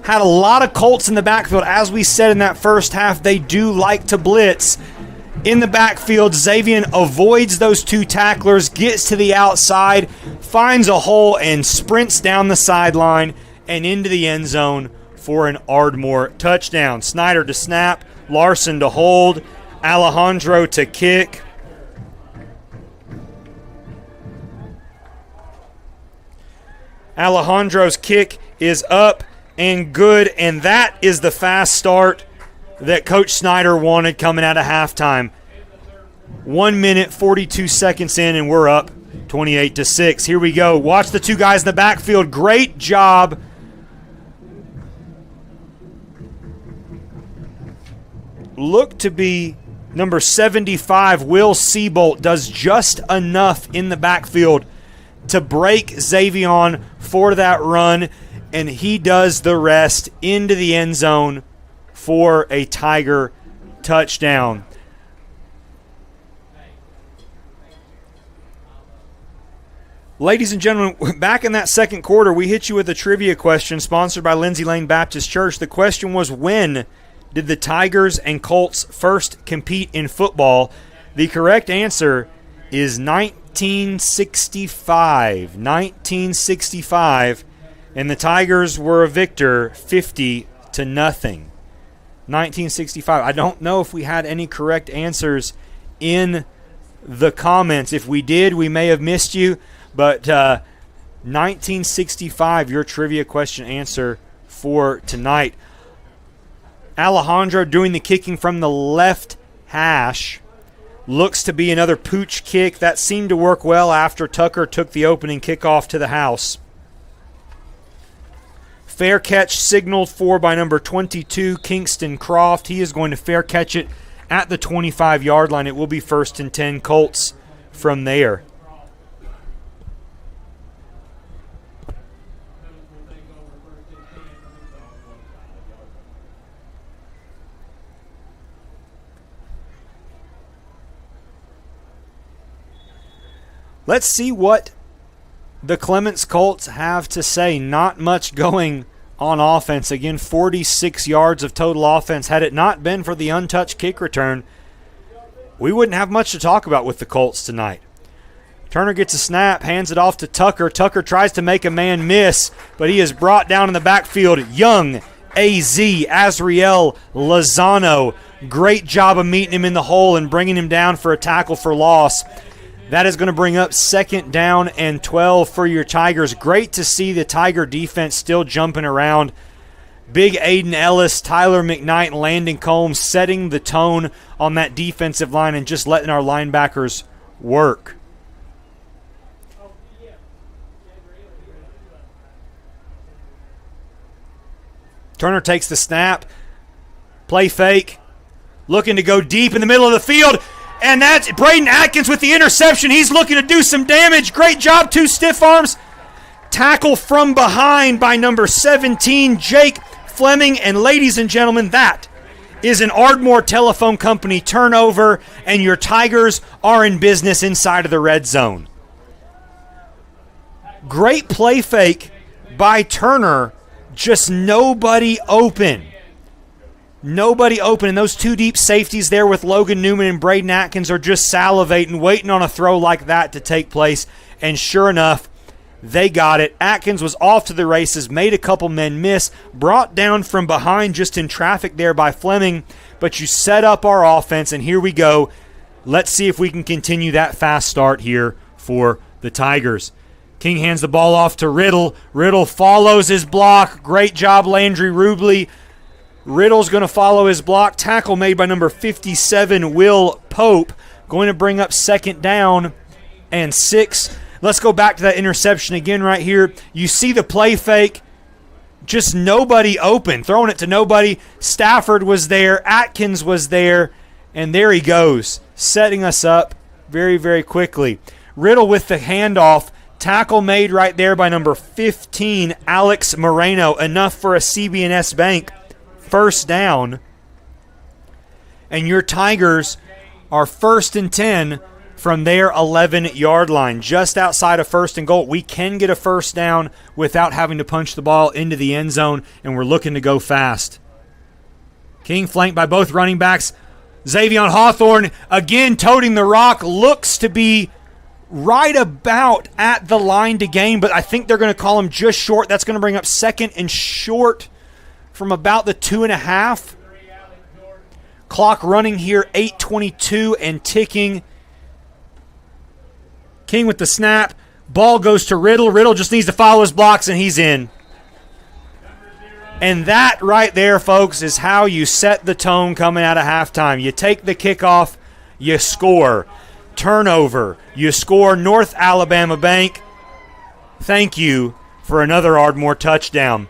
Had a lot of Colts in the backfield. As we said in that first half, they do like to blitz. In the backfield, Xavier avoids those 2 tacklers, gets to the outside, finds a hole, and sprints down the sideline and into the end zone for an Ardmore touchdown. Snyder to snap, Larson to hold, Alejandro to kick. Alejandro's kick is up and good, and that is the fast start that Coach Snyder wanted coming out of halftime. 1 minute, 42 seconds in, and we're up 28-6. Here we go. Watch the 2 guys in the backfield. Great job. Look to be number 75, Will Seabolt, does just enough in the backfield to break Xavier for that run, and he does the rest into the end zone for a Tiger touchdown. Ladies and gentlemen, back in that second quarter, we hit you with a trivia question sponsored by Lindsay Lane Baptist Church. The question was, when did the Tigers and Colts first compete in football? The correct answer is 1965. 1965, and the Tigers were a victor 50-0. 1965. I don't know if we had any correct answers in the comments. If we did, we may have missed you. But 1965, your trivia question answer for tonight. Alejandro doing the kicking from the left hash. Looks to be another pooch kick. That seemed to work well after Tucker took the opening kickoff to the house. Fair catch signaled for by number 22, Kingston Croft. He is going to fair catch it at the 25-yard line. It will be 1st and 10 Colts from there. Let's see what the Clements Colts have to say. Not much going on offense. Again, 46 yards of total offense. Had it not been for the untouched kick return, we wouldn't have much to talk about with the Colts tonight. Turner gets a snap, hands it off to Tucker. Tucker tries to make a man miss, but he is brought down in the backfield. Young, AZ, Azriel, Lozano. Great job of meeting him in the hole and bringing him down for a tackle for loss. That is going to bring up 2nd down and 12 for your Tigers. Great to see the Tiger defense still jumping around. Big Aiden Ellis, Tyler McKnight, and Landon Combs setting the tone on that defensive line and just letting our linebackers work. Turner takes the snap. Play fake. Looking to go deep in the middle of the field. And that's Braden Atkins with the interception. He's looking to do some damage. Great job, 2 stiff arms. Tackle from behind by number 17, Jake Fleming. And ladies and gentlemen, that is an Ardmore Telephone Company turnover, and your Tigers are in business inside of the red zone. Great play fake by Turner. Just nobody open. Nobody open, and those 2 deep safeties there with Logan Newman and Braden Atkins are just salivating, waiting on a throw like that to take place, and sure enough, they got it. Atkins was off to the races, made a couple men miss, brought down from behind just in traffic there by Fleming, but you set up our offense, and here we go. Let's see if we can continue that fast start here for the Tigers. King hands the ball off to Riddle. Riddle follows his block. Great job, Landry Rubley. Riddle's going to follow his block. Tackle made by number 57, Will Pope. Going to bring up 2nd down and 6. Let's go back to that interception again right here. You see the play fake. Just nobody open. Throwing it to nobody. Stafford was there. Atkins was there. And there he goes. Setting us up very, very quickly. Riddle with the handoff. Tackle made right there by number 15, Alex Moreno. Enough for a CB&S Bank 1st down. And your Tigers are 1st and 10 from their 11-yard line. Just outside of 1st and goal. We can get a 1st down without having to punch the ball into the end zone, and we're looking to go fast. King flanked by both running backs. Xavion Hawthorne again toting the rock. Looks to be right about at the line to gain, but I think they're going to call him just short. That's going to bring up 2nd and short from about the 2.5. Clock running here, 8:22 and ticking. King with the snap. Ball goes to Riddle. Riddle just needs to follow his blocks, and he's in. And that right there, folks, is how you set the tone coming out of halftime. You take the kickoff, you score. Turnover, you score. North Alabama Bank, thank you for another Ardmore touchdown.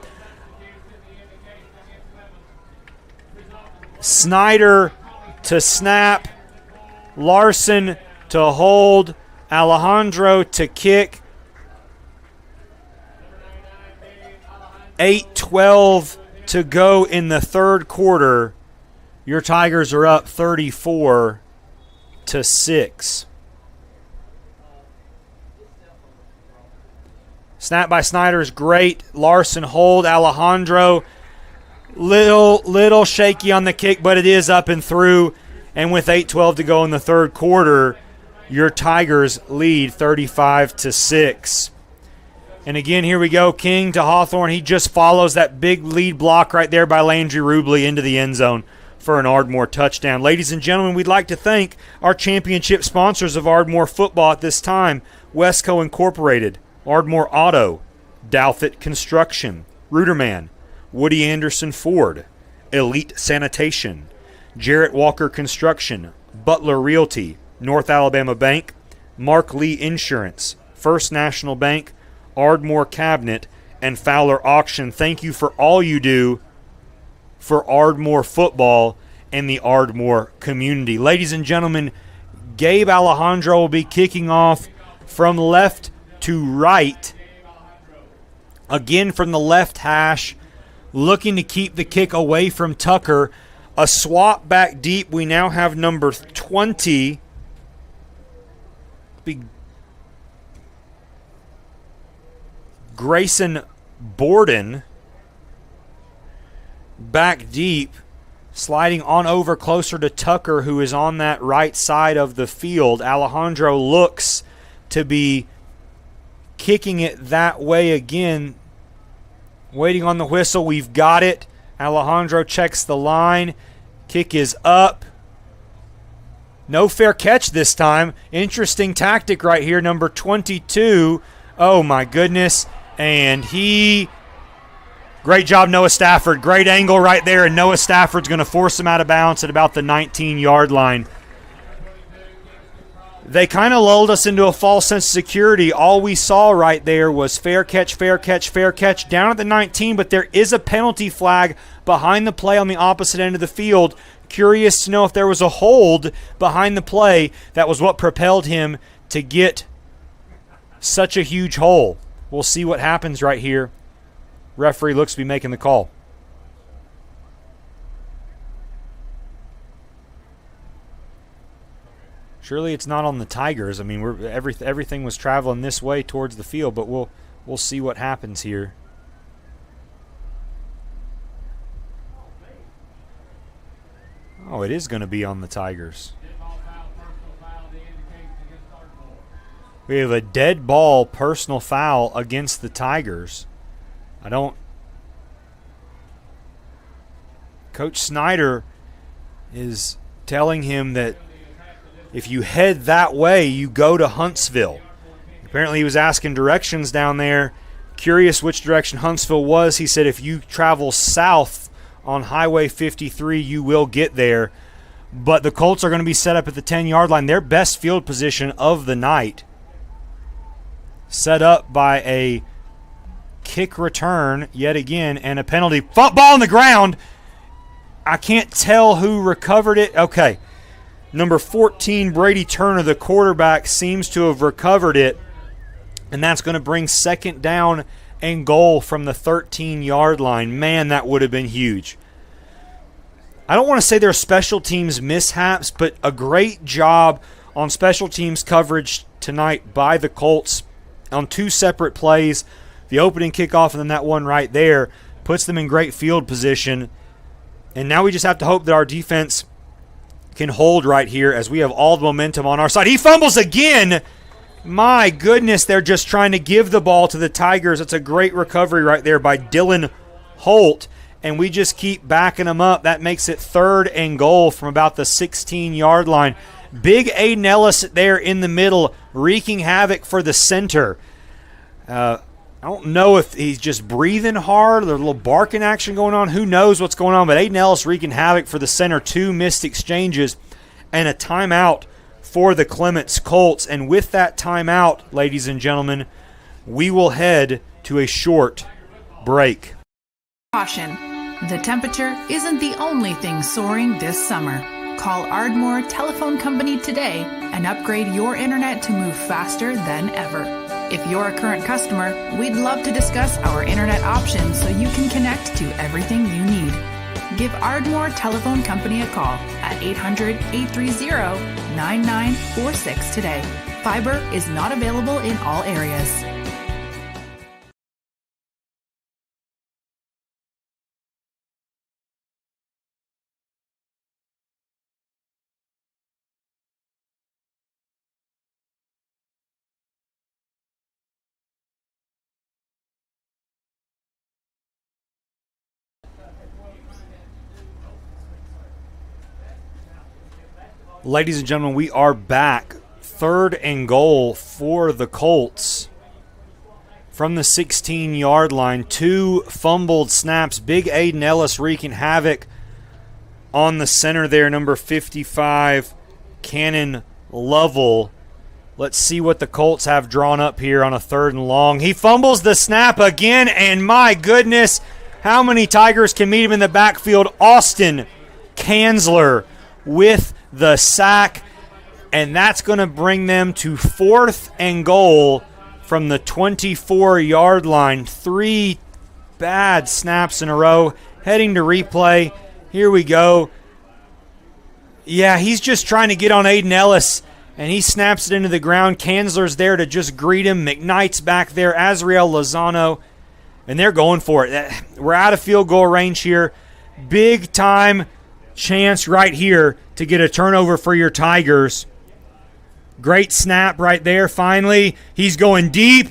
Snyder to snap, Larson to hold, Alejandro to kick. 8:12 to go in the 3rd quarter. Your Tigers are up 34-6. Snap by Snyder is great. Larson hold. Alejandro, little shaky on the kick, but it is up and through. And with 8:12 to go in the 3rd quarter, your Tigers lead 35-6. And again, here we go. King to Hawthorne. He just follows that big lead block right there by Landry Rubley into the end zone for an Ardmore touchdown. Ladies and gentlemen, we'd like to thank our championship sponsors of Ardmore football at this time: Wesco Incorporated, Ardmore Auto, Douthit Construction, Ruderman, Woody Anderson Ford, Elite Sanitation, Jarrett Walker Construction, Butler Realty, North Alabama Bank, Mark Lee Insurance, First National Bank, Ardmore Cabinet, and Fowler Auction. Thank you for all you do for Ardmore football and the Ardmore community. Ladies and gentlemen, Gabe Alejandro will be kicking off from left to right. Again from the left hash, looking to keep the kick away from Tucker. A swap back deep. We now have number 20. Grayson Borden back deep, sliding on over closer to Tucker, who is on that right side of the field. Alejandro looks to be kicking it that way again. Waiting on the whistle. We've got it. Alejandro checks the line. Kick is up. No fair catch this time. Interesting tactic right here. Number 22. Oh, my goodness. And great job, Noah Stafford. Great angle right there, and Noah Stafford's going to force him out of bounds at about the 19-yard line. They kind of lulled us into a false sense of security. All we saw right there was fair catch, fair catch, fair catch down at the 19, but there is a penalty flag behind the play on the opposite end of the field. Curious to know if there was a hold behind the play that was what propelled him to get such a huge hole. We'll see what happens right here. Referee looks to be making the call. Surely it's not on the Tigers. I mean, everything was traveling this way towards the field, but we'll see what happens here. Oh, it is going to be on the Tigers. We have a dead ball personal foul against the Tigers. Coach Snyder is telling him that if you head that way, you go to Huntsville. Apparently he was asking directions down there. Curious which direction Huntsville was. He said if you travel south on Highway 53, you will get there. But the Colts are going to be set up at the 10-yard line. Their best field position of the night. Set up by a kick return yet again and a penalty. Ball on the ground. I can't tell who recovered it. Okay. Number 14, Brady Turner, the quarterback, seems to have recovered it. And that's going to bring second down and goal from the 13-yard line. Man, that would have been huge. I don't want to say they're special teams mishaps, but a great job on special teams coverage tonight by the Colts on two separate plays. The opening kickoff and then that one right there puts them in great field position. And now we just have to hope that our defense can hold right here as we have all the momentum on our side. He fumbles again. My goodness, they're just trying to give the ball to the Tigers. It's a great recovery right there by Dylan Holt, and we just keep backing them up. That makes it third and goal from about the 16-yard line. Big Aiden Ellis there in the middle, wreaking havoc for the center. I don't know if he's just breathing hard. There's a little barking action going on. Who knows what's going on? But Aiden Ellis wreaking havoc for the center. Two missed exchanges and a timeout for the Clements Colts. And with that timeout, ladies and gentlemen, we will head to a short break. Caution. The temperature isn't the only thing soaring this summer. Call Ardmore Telephone Company today and upgrade your internet to move faster than ever. If you're a current customer, we'd love to discuss our internet options so you can connect to everything you need. Give Ardmore Telephone Company a call at 800-830-9946 today. Fiber is not available in all areas. Ladies and gentlemen, we are back. Third and goal for the Colts from the 16-yard line. Two fumbled snaps. Big Aiden Ellis wreaking havoc on the center there, number 55, Cannon Lovell. Let's see what the Colts have drawn up here on a third and long. He fumbles the snap again, and my goodness, how many Tigers can meet him in the backfield? Austin Kanzler with the sack, and that's going to bring them to fourth and goal from the 24-yard line. Three bad snaps in a row. Heading to replay. Here we go. Yeah, he's just trying to get on Aiden Ellis, and he snaps it into the ground. Kanzler's there to just greet him. McKnight's back there, Azriel Lozano, and they're going for it. We're out of field goal range here. Big time chance right here to get a turnover for your Tigers. Great snap right there. Finally, he's going deep.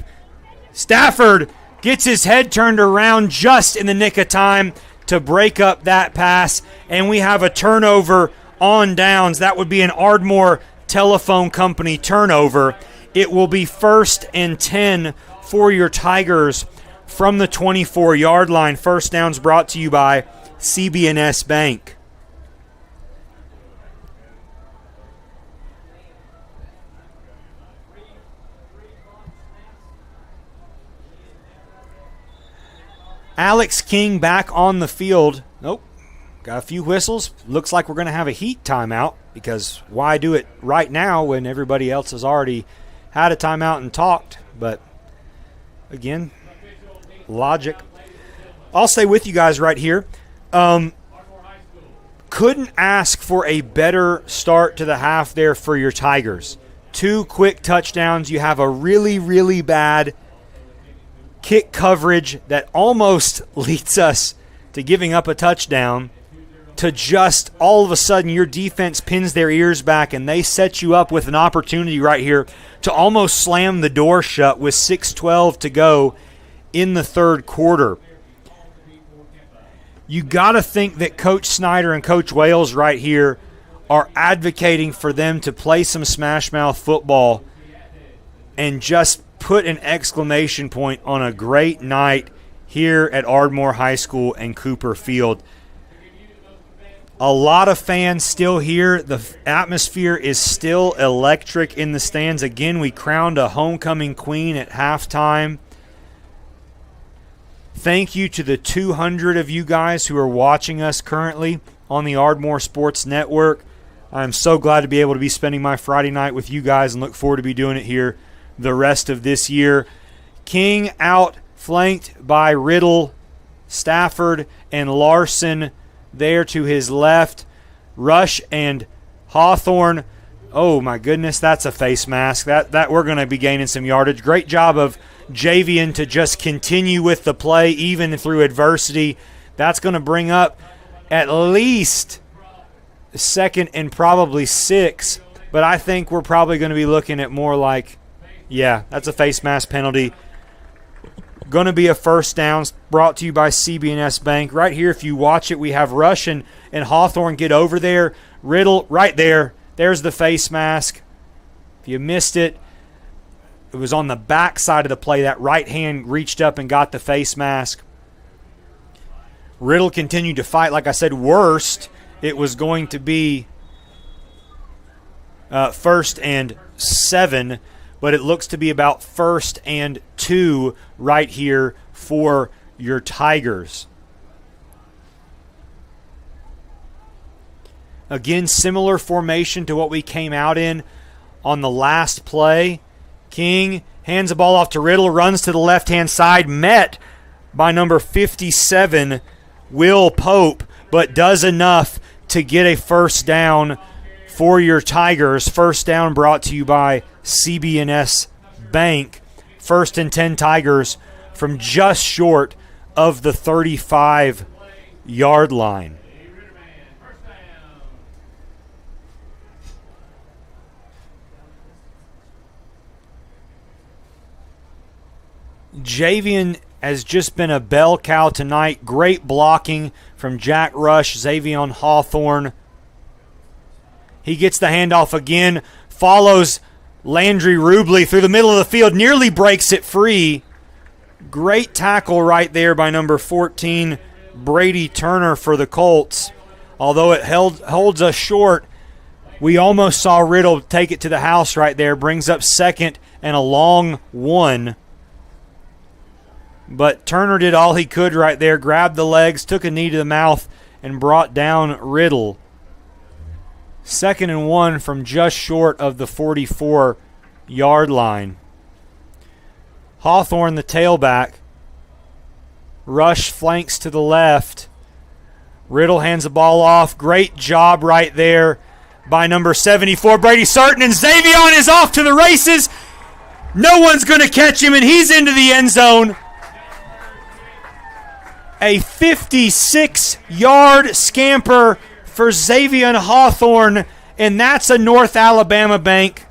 Stafford gets his head turned around just in the nick of time to break up that pass, and we have a turnover on downs. That would be an Ardmore Telephone Company turnover. It will be 1st and 10 for your Tigers from the 24-yard line. First downs brought to you by CB&S Bank. Alex King back on the field. Nope. Got a few whistles. Looks like we're going to have a heat timeout, because why do it right now when everybody else has already had a timeout and talked? But, again, logic. I'll stay with you guys right here. Couldn't ask for a better start to the half there for your Tigers. 2 quick touchdowns. You have a really, really bad kick coverage that almost leads us to giving up a touchdown, to just all of a sudden your defense pins their ears back and they set you up with an opportunity right here to almost slam the door shut with 6:12 to go in the third quarter. You got to think that Coach Snyder and Coach Wales right here are advocating for them to play some smash mouth football and just put an exclamation point on a great night here at Ardmore High School and Cooper Field. A lot of fans still here. The atmosphere is still electric in the stands. Again, we crowned a homecoming queen at halftime. Thank you to the 200 of you guys who are watching us currently on the Ardmore Sports Network. I'm so glad to be able to be spending my Friday night with you guys and look forward to be doing it here the rest of this year. King out flanked by Riddle, Stafford, and Larson there to his left. Rush and Hawthorne. Oh my goodness, that's a face mask. That we're going to be gaining some yardage. Great job of Javian to just continue with the play even through adversity. That's going to bring up at least 2nd and probably 6. But I think we're probably going to be looking at more like, yeah, that's a face mask penalty. Going to be a first down, brought to you by CB&S Bank. Right here, if you watch it, we have Rush and Hawthorne get over there. Riddle right there. There's the face mask. If you missed it, it was on the back side of the play. That right hand reached up and got the face mask. Riddle continued to fight. Like I said, worst, it was going to be 1st and 7. But it looks to be about 1st and 2 right here for your Tigers. Again, similar formation to what we came out in on the last play. King hands the ball off to Riddle, runs to the left-hand side, met by number 57, Will Pope, but does enough to get a first down for your Tigers. First down brought to you by CB&S Bank. 1st and 10 Tigers from just short of the 35-yard line. Javian has just been a bell cow tonight. Great blocking from Jack Rush, Xavion Hawthorne. He gets the handoff again, follows Landry Rubley through the middle of the field, nearly breaks it free. Great tackle right there by number 14, Brady Turner for the Colts. Although it holds us short, we almost saw Riddle take it to the house right there. Brings up 2nd and a long 1. But Turner did all he could right there, grabbed the legs, took a knee to the mouth, and brought down Riddle. 2nd and 1 from just short of the 44-yard line. Hawthorne, the tailback. Rush flanks to the left. Riddle hands the ball off. Great job right there by number 74, Brady Sarton, and Xavion is off to the races. No one's going to catch him, and he's into the end zone. A 56-yard scamper for Xavion Hawthorne, and that's a North Alabama Bank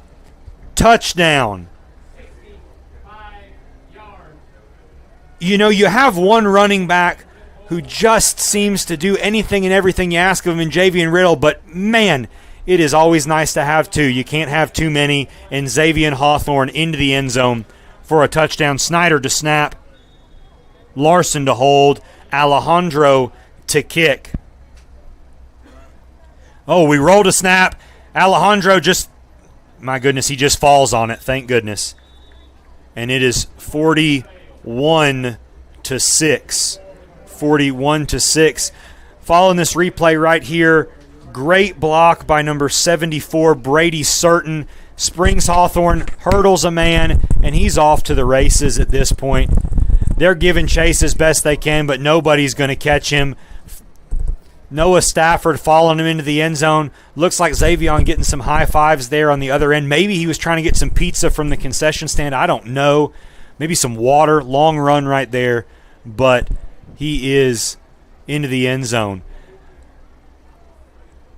touchdown. You know, you have one running back who just seems to do anything and everything you ask of him in Javian Riddle, but man, it is always nice to have two. You can't have too many, and Xavion Hawthorne into the end zone for a touchdown. Snyder to snap, Larson to hold, Alejandro to kick. Oh, we rolled a snap. Alejandro just, my goodness, he just falls on it, thank goodness. And it is 41-6. 41-6. Following this replay right here, great block by number 74, Brady Sarton. Springs Hawthorne, hurdles a man, and he's off to the races at this point. They're giving chase as best they can, but nobody's going to catch him. Noah Stafford following him into the end zone. Looks like Xavion getting some high fives there on the other end. Maybe he was trying to get some pizza from the concession stand. I don't know. Maybe some water. Long run right there. But he is into the end zone.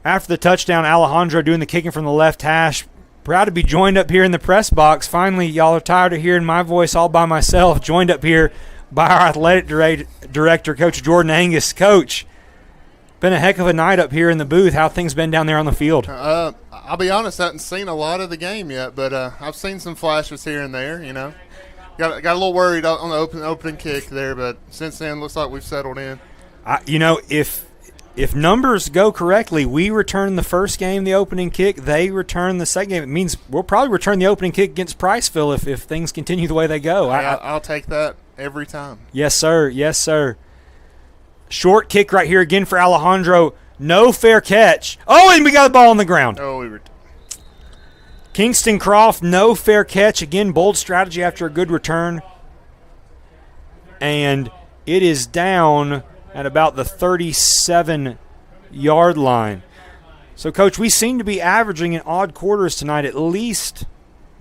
After the touchdown, Alejandro doing the kicking from the left hash. Proud to be joined up here in the press box. Finally, y'all are tired of hearing my voice all by myself. Joined up here by our athletic director, Coach Jordan Angus. Coach, been a heck of a night up here in the booth. How things been down there on the field? I'll be honest, I haven't seen a lot of the game yet, but I've seen some flashes here and there, you know. Got a little worried on the opening kick there, but since then, looks like we've settled in. You know, if numbers go correctly, we return the first game, the opening kick. They return the second game. It means we'll probably return the opening kick against Priceville if things continue the way they go. I'll take that every time. Yes, sir. Yes, sir. Short kick right here again for Alejandro. No fair catch. Oh, and we got the ball on the ground. Oh, we were. Kingston Croft, no fair catch. Again, bold strategy after a good return. And it is down at about the 37-yard line. So, Coach, we seem to be averaging in odd quarters tonight at least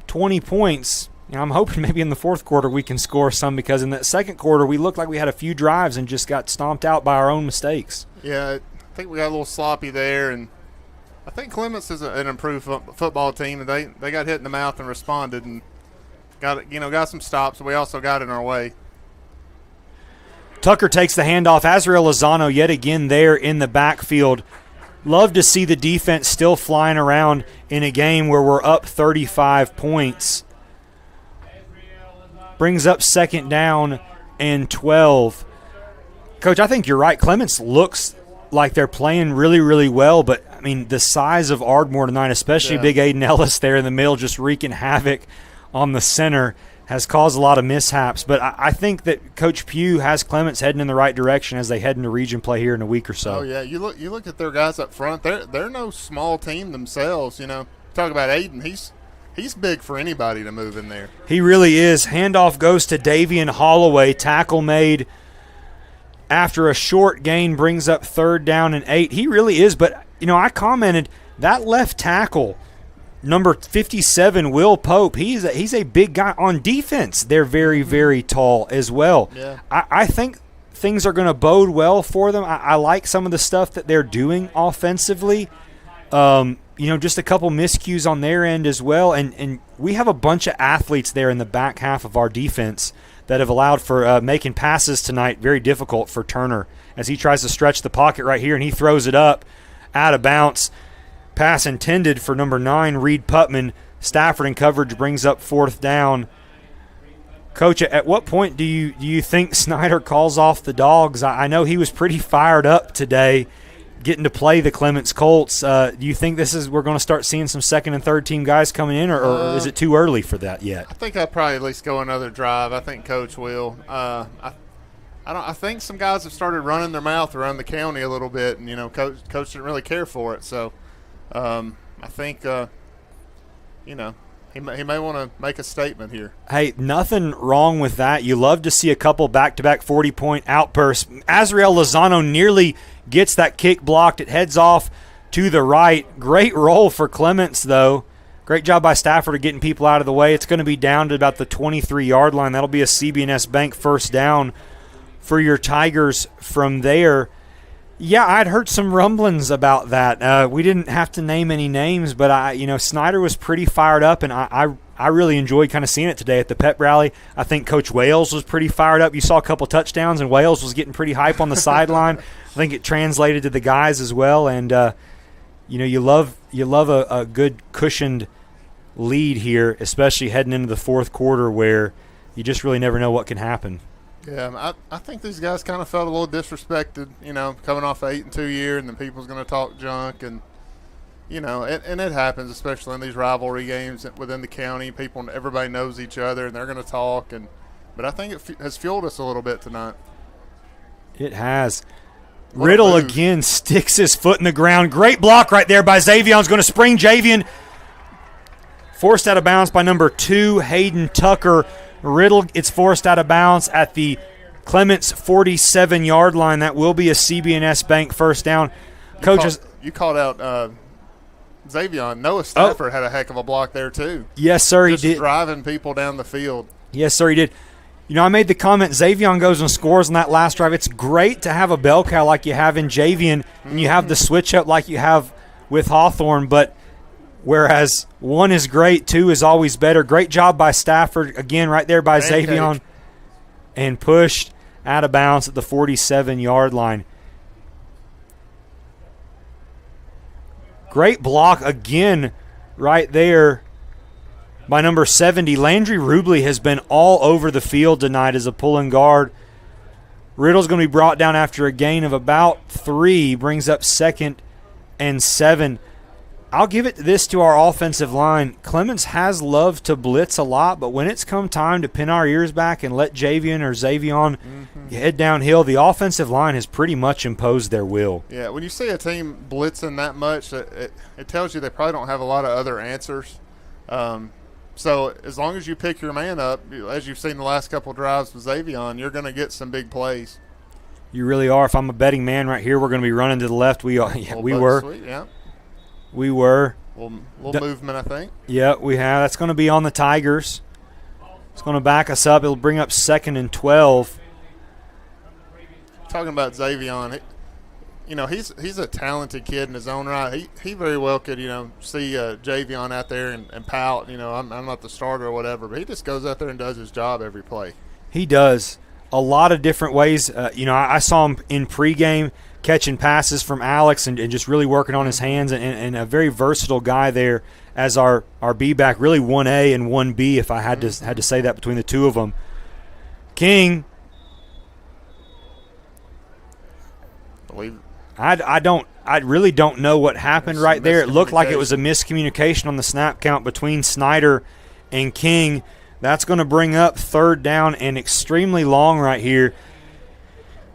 20 points. And I'm hoping maybe in the fourth quarter we can score some, because in that second quarter we looked like we had a few drives and just got stomped out by our own mistakes. Yeah, I think we got a little sloppy there, and I think Clements is an improved football team, and they got hit in the mouth and responded and got some stops. We also got in our way. Tucker takes the handoff. Azrael Lozano yet again there in the backfield. Love to see the defense still flying around in a game where we're up 35 points. Brings up second down and 12. Coach, I think you're right. Clements looks like they're playing really, really well, but, I mean, the size of Ardmore tonight, especially big Aiden Ellis there in the middle, just wreaking havoc on the center, has caused a lot of mishaps. But I think that Coach Pugh has Clements heading in the right direction as they head into region play here in a week or so. Oh, yeah. You look at their guys up front. They're no small team themselves, you know. Talk about Aiden. He's big for anybody to move in there. He really is. Handoff goes to Davian Holloway. Tackle made after a short gain, brings up third down and 8. He really is. But, you know, I commented that left tackle, number 57, Will Pope, he's a big guy. On defense, they're very, very tall as well. Yeah. I think things are going to bode well for them. I like some of the stuff that they're doing offensively. You know, just a couple miscues on their end as well. And we have a bunch of athletes there in the back half of our defense that have allowed for making passes tonight very difficult for Turner as he tries to stretch the pocket right here, and he throws it up out of bounds. Pass intended for number 9, Reed Putman. Stafford in coverage brings up fourth down. Coach, at what point do you think Snyder calls off the Dogs? I know he was pretty fired up today getting to play the Clements Colts. Do you think we're going to start seeing some second and third team guys coming in, or is it too early for that yet? I think I'll probably at least go another drive. I think Coach will. I think some guys have started running their mouth around the county a little bit, and, you know, Coach didn't really care for it. So I think, you know, he may want to make a statement here. Hey, nothing wrong with that. You love to see a couple back-to-back 40-point outbursts. Azrael Lozano nearly gets that kick blocked. It heads off to the right. Great roll for Clements, though. Great job by Stafford of getting people out of the way. It's going to be down to about the 23-yard line. That'll be a CB&S Bank first down for your Tigers from there. Yeah, I'd heard some rumblings about that. We didn't have to name any names, but Snyder was pretty fired up, and I really enjoyed kind of seeing it today at the pep rally. I think Coach Wales was pretty fired up. You saw a couple touchdowns, and Wales was getting pretty hype on the sideline. I think it translated to the guys as well, and you love a good cushioned lead here, especially heading into the fourth quarter where you just really never know what can happen. Yeah, I think these guys kind of felt a little disrespected, coming off an 8-2 year, and then people's going to talk junk, and and it happens, especially in these rivalry games within the county. Everybody knows each other, and they're going to talk, but I think it has fueled us a little bit tonight. It has. Riddle again sticks his foot in the ground. Great block right there by Xavion's going to spring Javion. Forced out of bounds by number 2, Hayden Tucker. Riddle gets forced out of bounds at the Clements 47-yard line. That will be a CB&S Bank first down. You called out Xavion. Noah Stafford had a heck of a block there too. Yes, sir, he did. Just driving people down the field. Yes, sir, he did. I made the comment, Xavion goes and scores on that last drive. It's great to have a bell cow like you have in Javion, and you have the switch up like you have with Hawthorne, but whereas 1 is great, 2 is always better. Great job by Stafford, again, right there by Xavion, and pushed out of bounds at the 47-yard line. Great block again right there by number 70. Landry Rubley has been all over the field tonight as a pulling guard. Riddle's going to be brought down after a gain of about 3, brings up 2nd and 7. I'll give it this to our offensive line. Clements has loved to blitz a lot, but when it's come time to pin our ears back and let Javion or Xavion head downhill, the offensive line has pretty much imposed their will. Yeah, when you see a team blitzing that much, it tells you they probably don't have a lot of other answers. So as long as you pick your man up, as you've seen the last couple of drives with Xavion, you're going to get some big plays. You really are. If I'm a betting man right here, we're going to be running to the left. We were. Sweet, yeah. We were. Little movement, I think. Yeah, we have. That's going to be on the Tigers. It's going to back us up. It'll bring up 2nd and 12. Talking about Xavion, he's a talented kid in his own right. He very well could, see Javion out there and pout. I'm not the starter or whatever, but he just goes out there and does his job every play. He does. A lot of different ways. I saw him in pregame catching passes from Alex and just really working on his hands, and a very versatile guy there as our B-back, really 1A and 1B if I had to say that between the two of them. King, I really don't know what happened right there. It looked like it was a miscommunication on the snap count between Snyder and King. That's going to bring up 3rd down and extremely long right here.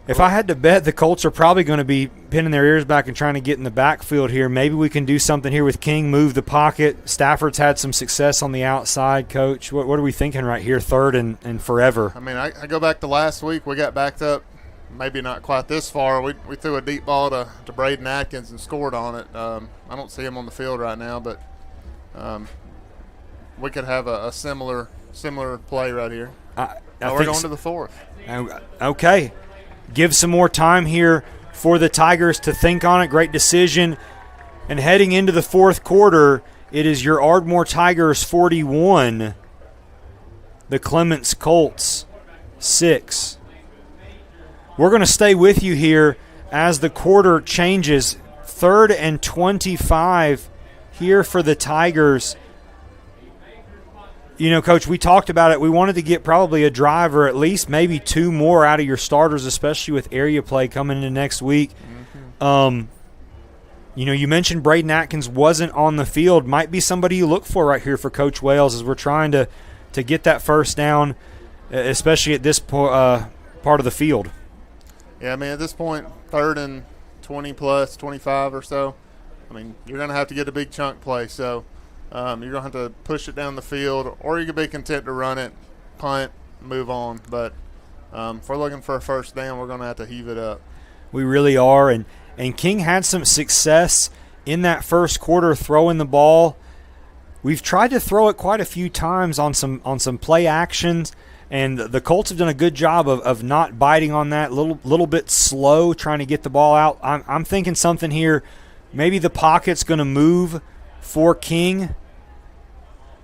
If I had to bet, the Colts are probably going to be pinning their ears back and trying to get in the backfield here. Maybe we can do something here with King, move the pocket. Stafford's had some success on the outside, Coach. What are we thinking right here, 3rd and forever? I mean, I go back to last week. We got backed up, maybe not quite this far. We threw a deep ball to Braden Atkins and scored on it. I don't see him on the field right now, but we could have a similar play right here. We're going to the 4th. Okay. Give some more time here for the Tigers to think on it. Great decision. And heading into the 4th quarter, it is your Ardmore Tigers 41, the Clements Colts 6. We're going to stay with you here as the quarter changes. 3rd and 25 here for the Tigers. Coach, we talked about it. We wanted to get probably a drive or at least maybe 2 more out of your starters, especially with area play coming into next week. You mentioned Braden Atkins wasn't on the field. Might be somebody you look for right here for Coach Wales as we're trying to get that first down, especially at this part of the field. Yeah, I mean, at this point, 3rd and 20 plus, 25 or so, I mean, you're going to have to get a big chunk play. So you're going to have to push it down the field, or you could be content to run it, punt, move on. But if we're looking for a first down, we're going to have to heave it up. We really are. And King had some success in that first quarter throwing the ball. We've tried to throw it quite a few times on some play actions, and the Colts have done a good job of not biting on that, little bit slow trying to get the ball out. I'm thinking something here. Maybe the pocket's going to move for King.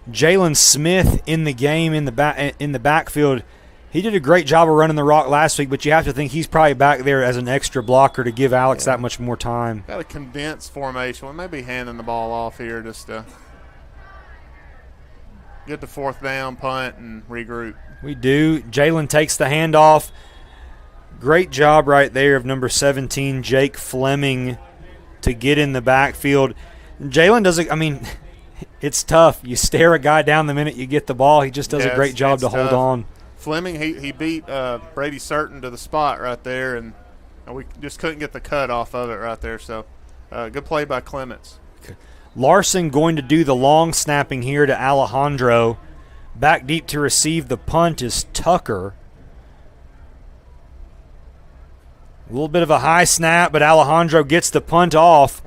Jalen Smith in the game in the backfield. He did a great job of running the rock last week, but you have to think he's probably back there as an extra blocker to give Alex that much more time. Got a condensed formation. We may be handing the ball off here just to get the fourth down, punt, and regroup. We do. Jalen takes the handoff. Great job right there of number 17, Jake Fleming, to get in the backfield. Jalen does it. I mean, it's tough. You stare a guy down the minute you get the ball. He just does a great job to hold on. Fleming, he beat Brady Certain to the spot right there, and we just couldn't get the cut off of it right there. So good play by Clements. Okay. Larson going to do the long snapping here to Alejandro. Back deep to receive the punt is Tucker. A little bit of a high snap, but Alejandro gets the punt off.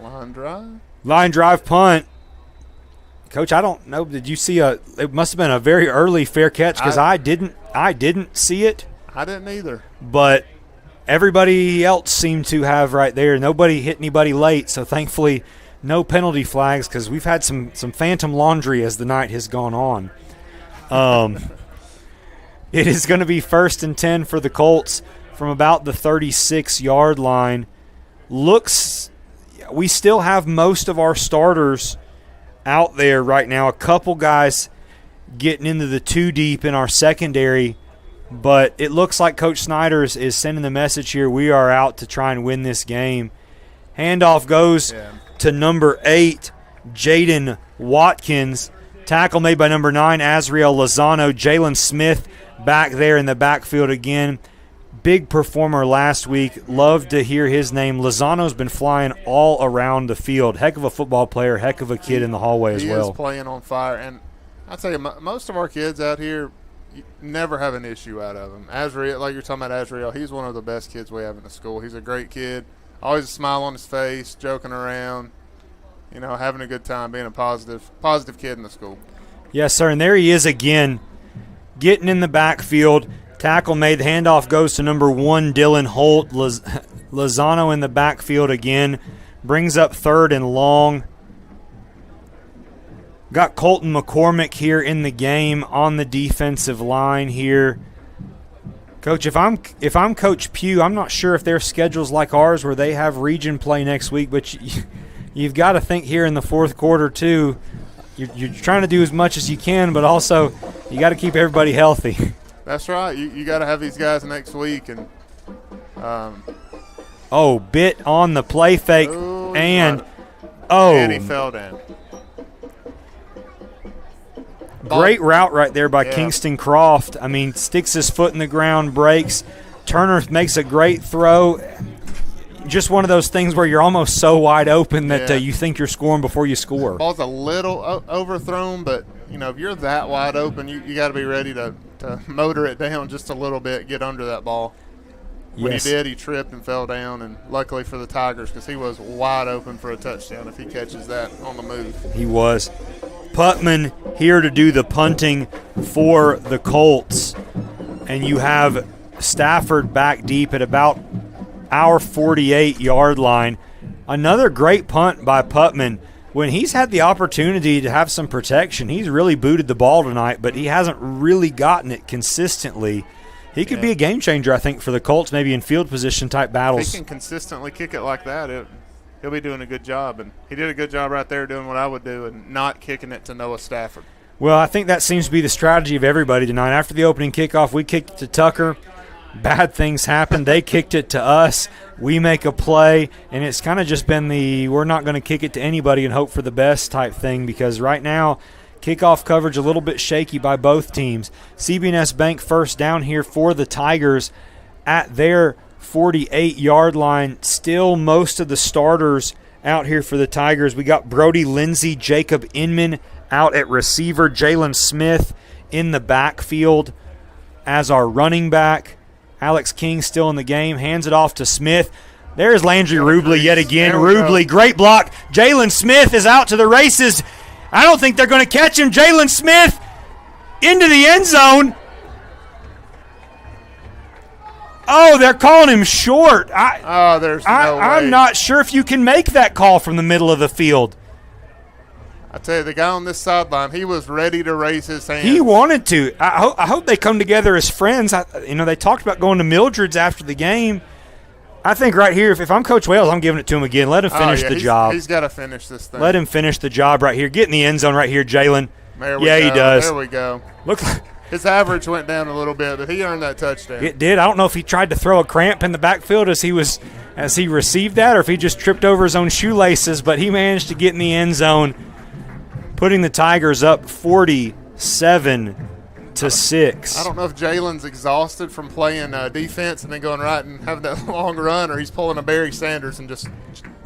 Line drive punt. Coach, I don't know. Did you see it must have been a very early fair catch because I didn't see it. I didn't either. But everybody else seemed to have right there. Nobody hit anybody late, so thankfully no penalty flags because we've had some phantom laundry as the night has gone on. It is going to be 1st and 10 for the Colts from about the 36-yard line. We still have most of our starters out there right now. A couple guys getting into the 2 deep in our secondary, but it looks like Coach Snyder is sending the message here, we are out to try and win this game. Handoff goes to number 8, Jaden Watkins. Tackle made by number 9, Azriel Lozano. Jalen Smith back there in the backfield again. Big performer last week. Love to hear his name. Lozano's been flying all around the field. Heck of a football player, heck of a kid in the hallway as well. He is playing on fire. And I'll tell you, most of our kids out here, you never have an issue out of him. Azriel, like you're talking about Azriel, he's one of the best kids we have in the school. He's a great kid. Always a smile on his face, joking around, having a good time, being a positive kid in the school. Yes, sir. And there he is again, getting in the backfield. Tackle made. The handoff goes to number 1, Dylan Holt. Lozano in the backfield again. Brings up 3rd and long. Got Colton McCormick here in the game on the defensive line here. Coach, if I'm Coach Pugh, I'm not sure if their schedule's like ours where they have region play next week, but you've got to think here in the 4th quarter too. You're trying to do as much as you can, but also you got to keep everybody healthy. That's right. You got to have these guys next week. And bit on the play fake, and he fell down. Great route right there by Kingston Croft. I mean, sticks his foot in the ground, breaks. Turner makes a great throw. Just one of those things where you're almost so wide open that you think you're scoring before you score. Ball's a little overthrown, but if you're that wide open, you got to be ready to motor it down just a little bit, get under that ball. When he did, he tripped and fell down, and luckily for the Tigers, because he was wide open for a touchdown if he catches that on the move. He was. Putman here to do the punting for the Colts, and you have Stafford back deep at about our 48-yard line. Another great punt by Putman. When he's had the opportunity to have some protection, he's really booted the ball tonight, but he hasn't really gotten it consistently. He could be a game changer, I think, for the Colts, maybe in field position type battles. If he can consistently kick it like that, he'll be doing a good job. And he did a good job right there doing what I would do and not kicking it to Noah Stafford. Well, I think that seems to be the strategy of everybody tonight. After the opening kickoff, we kicked it to Tucker. Bad things happened. They kicked it to us. We make a play, and it's kind of just been we're not going to kick it to anybody and hope for the best type thing, because right now kickoff coverage a little bit shaky by both teams. CB&S Bank first down here for the Tigers at their 48-yard line. Still most of the starters out here for the Tigers. We got Brody Lindsay, Jacob Inman out at receiver, Jalen Smith in the backfield as our running back. Alex King still in the game, hands it off to Smith. There's Landry Rubley yet again. Rubley, great block. Jalen Smith is out to the races. I don't think they're going to catch him. Jalen Smith into the end zone. Oh, they're calling him short. There's no way. I'm not sure if you can make that call from the middle of the field. I tell you, the guy on this sideline, he was ready to raise his hand. He wanted to. I hope they come together as friends. They talked about going to Mildred's after the game. I think right here, if I'm Coach Wales, I'm giving it to him again. Let him finish the job. He's got to finish this thing. Let him finish the job right here. Get in the end zone right here, Jalen. There we go. He does. There we go. Look, his average went down a little bit, but he earned that touchdown. It did. I don't know if he tried to throw a cramp in the backfield as he received that, or if he just tripped over his own shoelaces, but he managed to get in the end zone, putting the Tigers up 47-6. I don't know if Jalen's exhausted from playing defense and then going right and having that long run, or he's pulling a Barry Sanders and just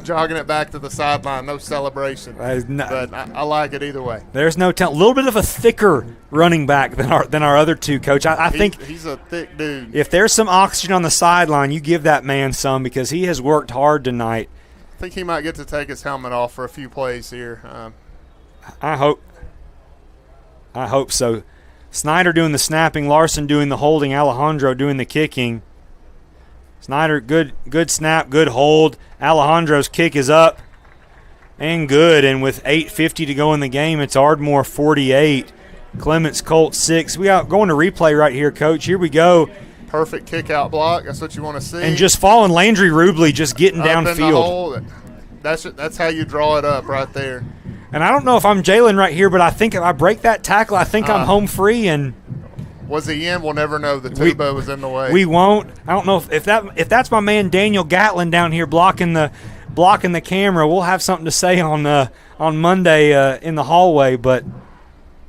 jogging it back to the sideline. No celebration. But I like it either way. There's no telling. A little bit of a thicker running back than our other two, Coach. I think he's a thick dude. If there's some oxygen on the sideline, you give that man some, because he has worked hard tonight. I think he might get to take his helmet off for a few plays here. I hope so. Snyder doing the snapping, Larson doing the holding, Alejandro doing the kicking. Snyder, good snap, good hold. Alejandro's kick is up and good. And with 8:50 to go in the game, it's Ardmore 48, Clements Colts 6. We got going to replay right here, Coach. Here we go. Perfect kick out block. That's what you want to see. And just following Landry Rubley, just getting downfield. That's how you draw it up right there. And I don't know if I'm Jalen right here, but I think if I break that tackle, I think I'm home free. And was he in? We'll never know. The tuba was in the way. We won't. I don't know if that's my man Daniel Gatlin down here blocking the camera. We'll have something to say on Monday in the hallway. But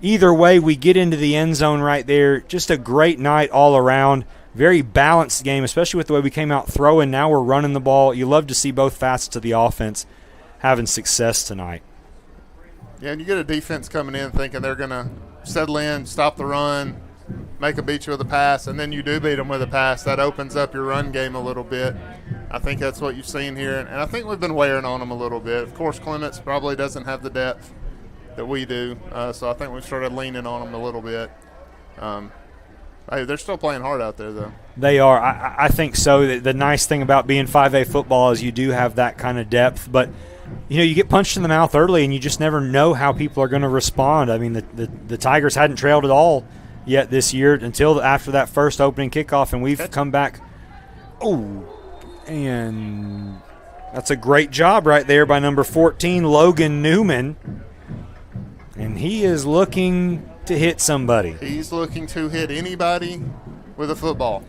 either way, we get into the end zone right there. Just a great night all around. Very balanced game, especially with the way we came out throwing. Now we're running the ball. You love to see both facets of the offense having success tonight. Yeah, and you get a defense coming in thinking they're going to settle in, stop the run, make them beat you with a pass, and then you do beat them with a pass. That opens up your run game a little bit. I think that's what you've seen here, and I think we've been wearing on them a little bit. Of course, Clements probably doesn't have the depth that we do, so I think we've started leaning on them a little bit. Hey, they're still playing hard out there, though. They are. I think so. The nice thing about being 5A football is you do have that kind of depth, but you get punched in the mouth early, and you just never know how people are going to respond. I mean, the Tigers hadn't trailed at all yet this year until after that first opening kickoff, and we've come back. Oh, and that's a great job right there by number 14, Logan Newman. And he is looking to hit somebody. He's looking to hit anybody with a football.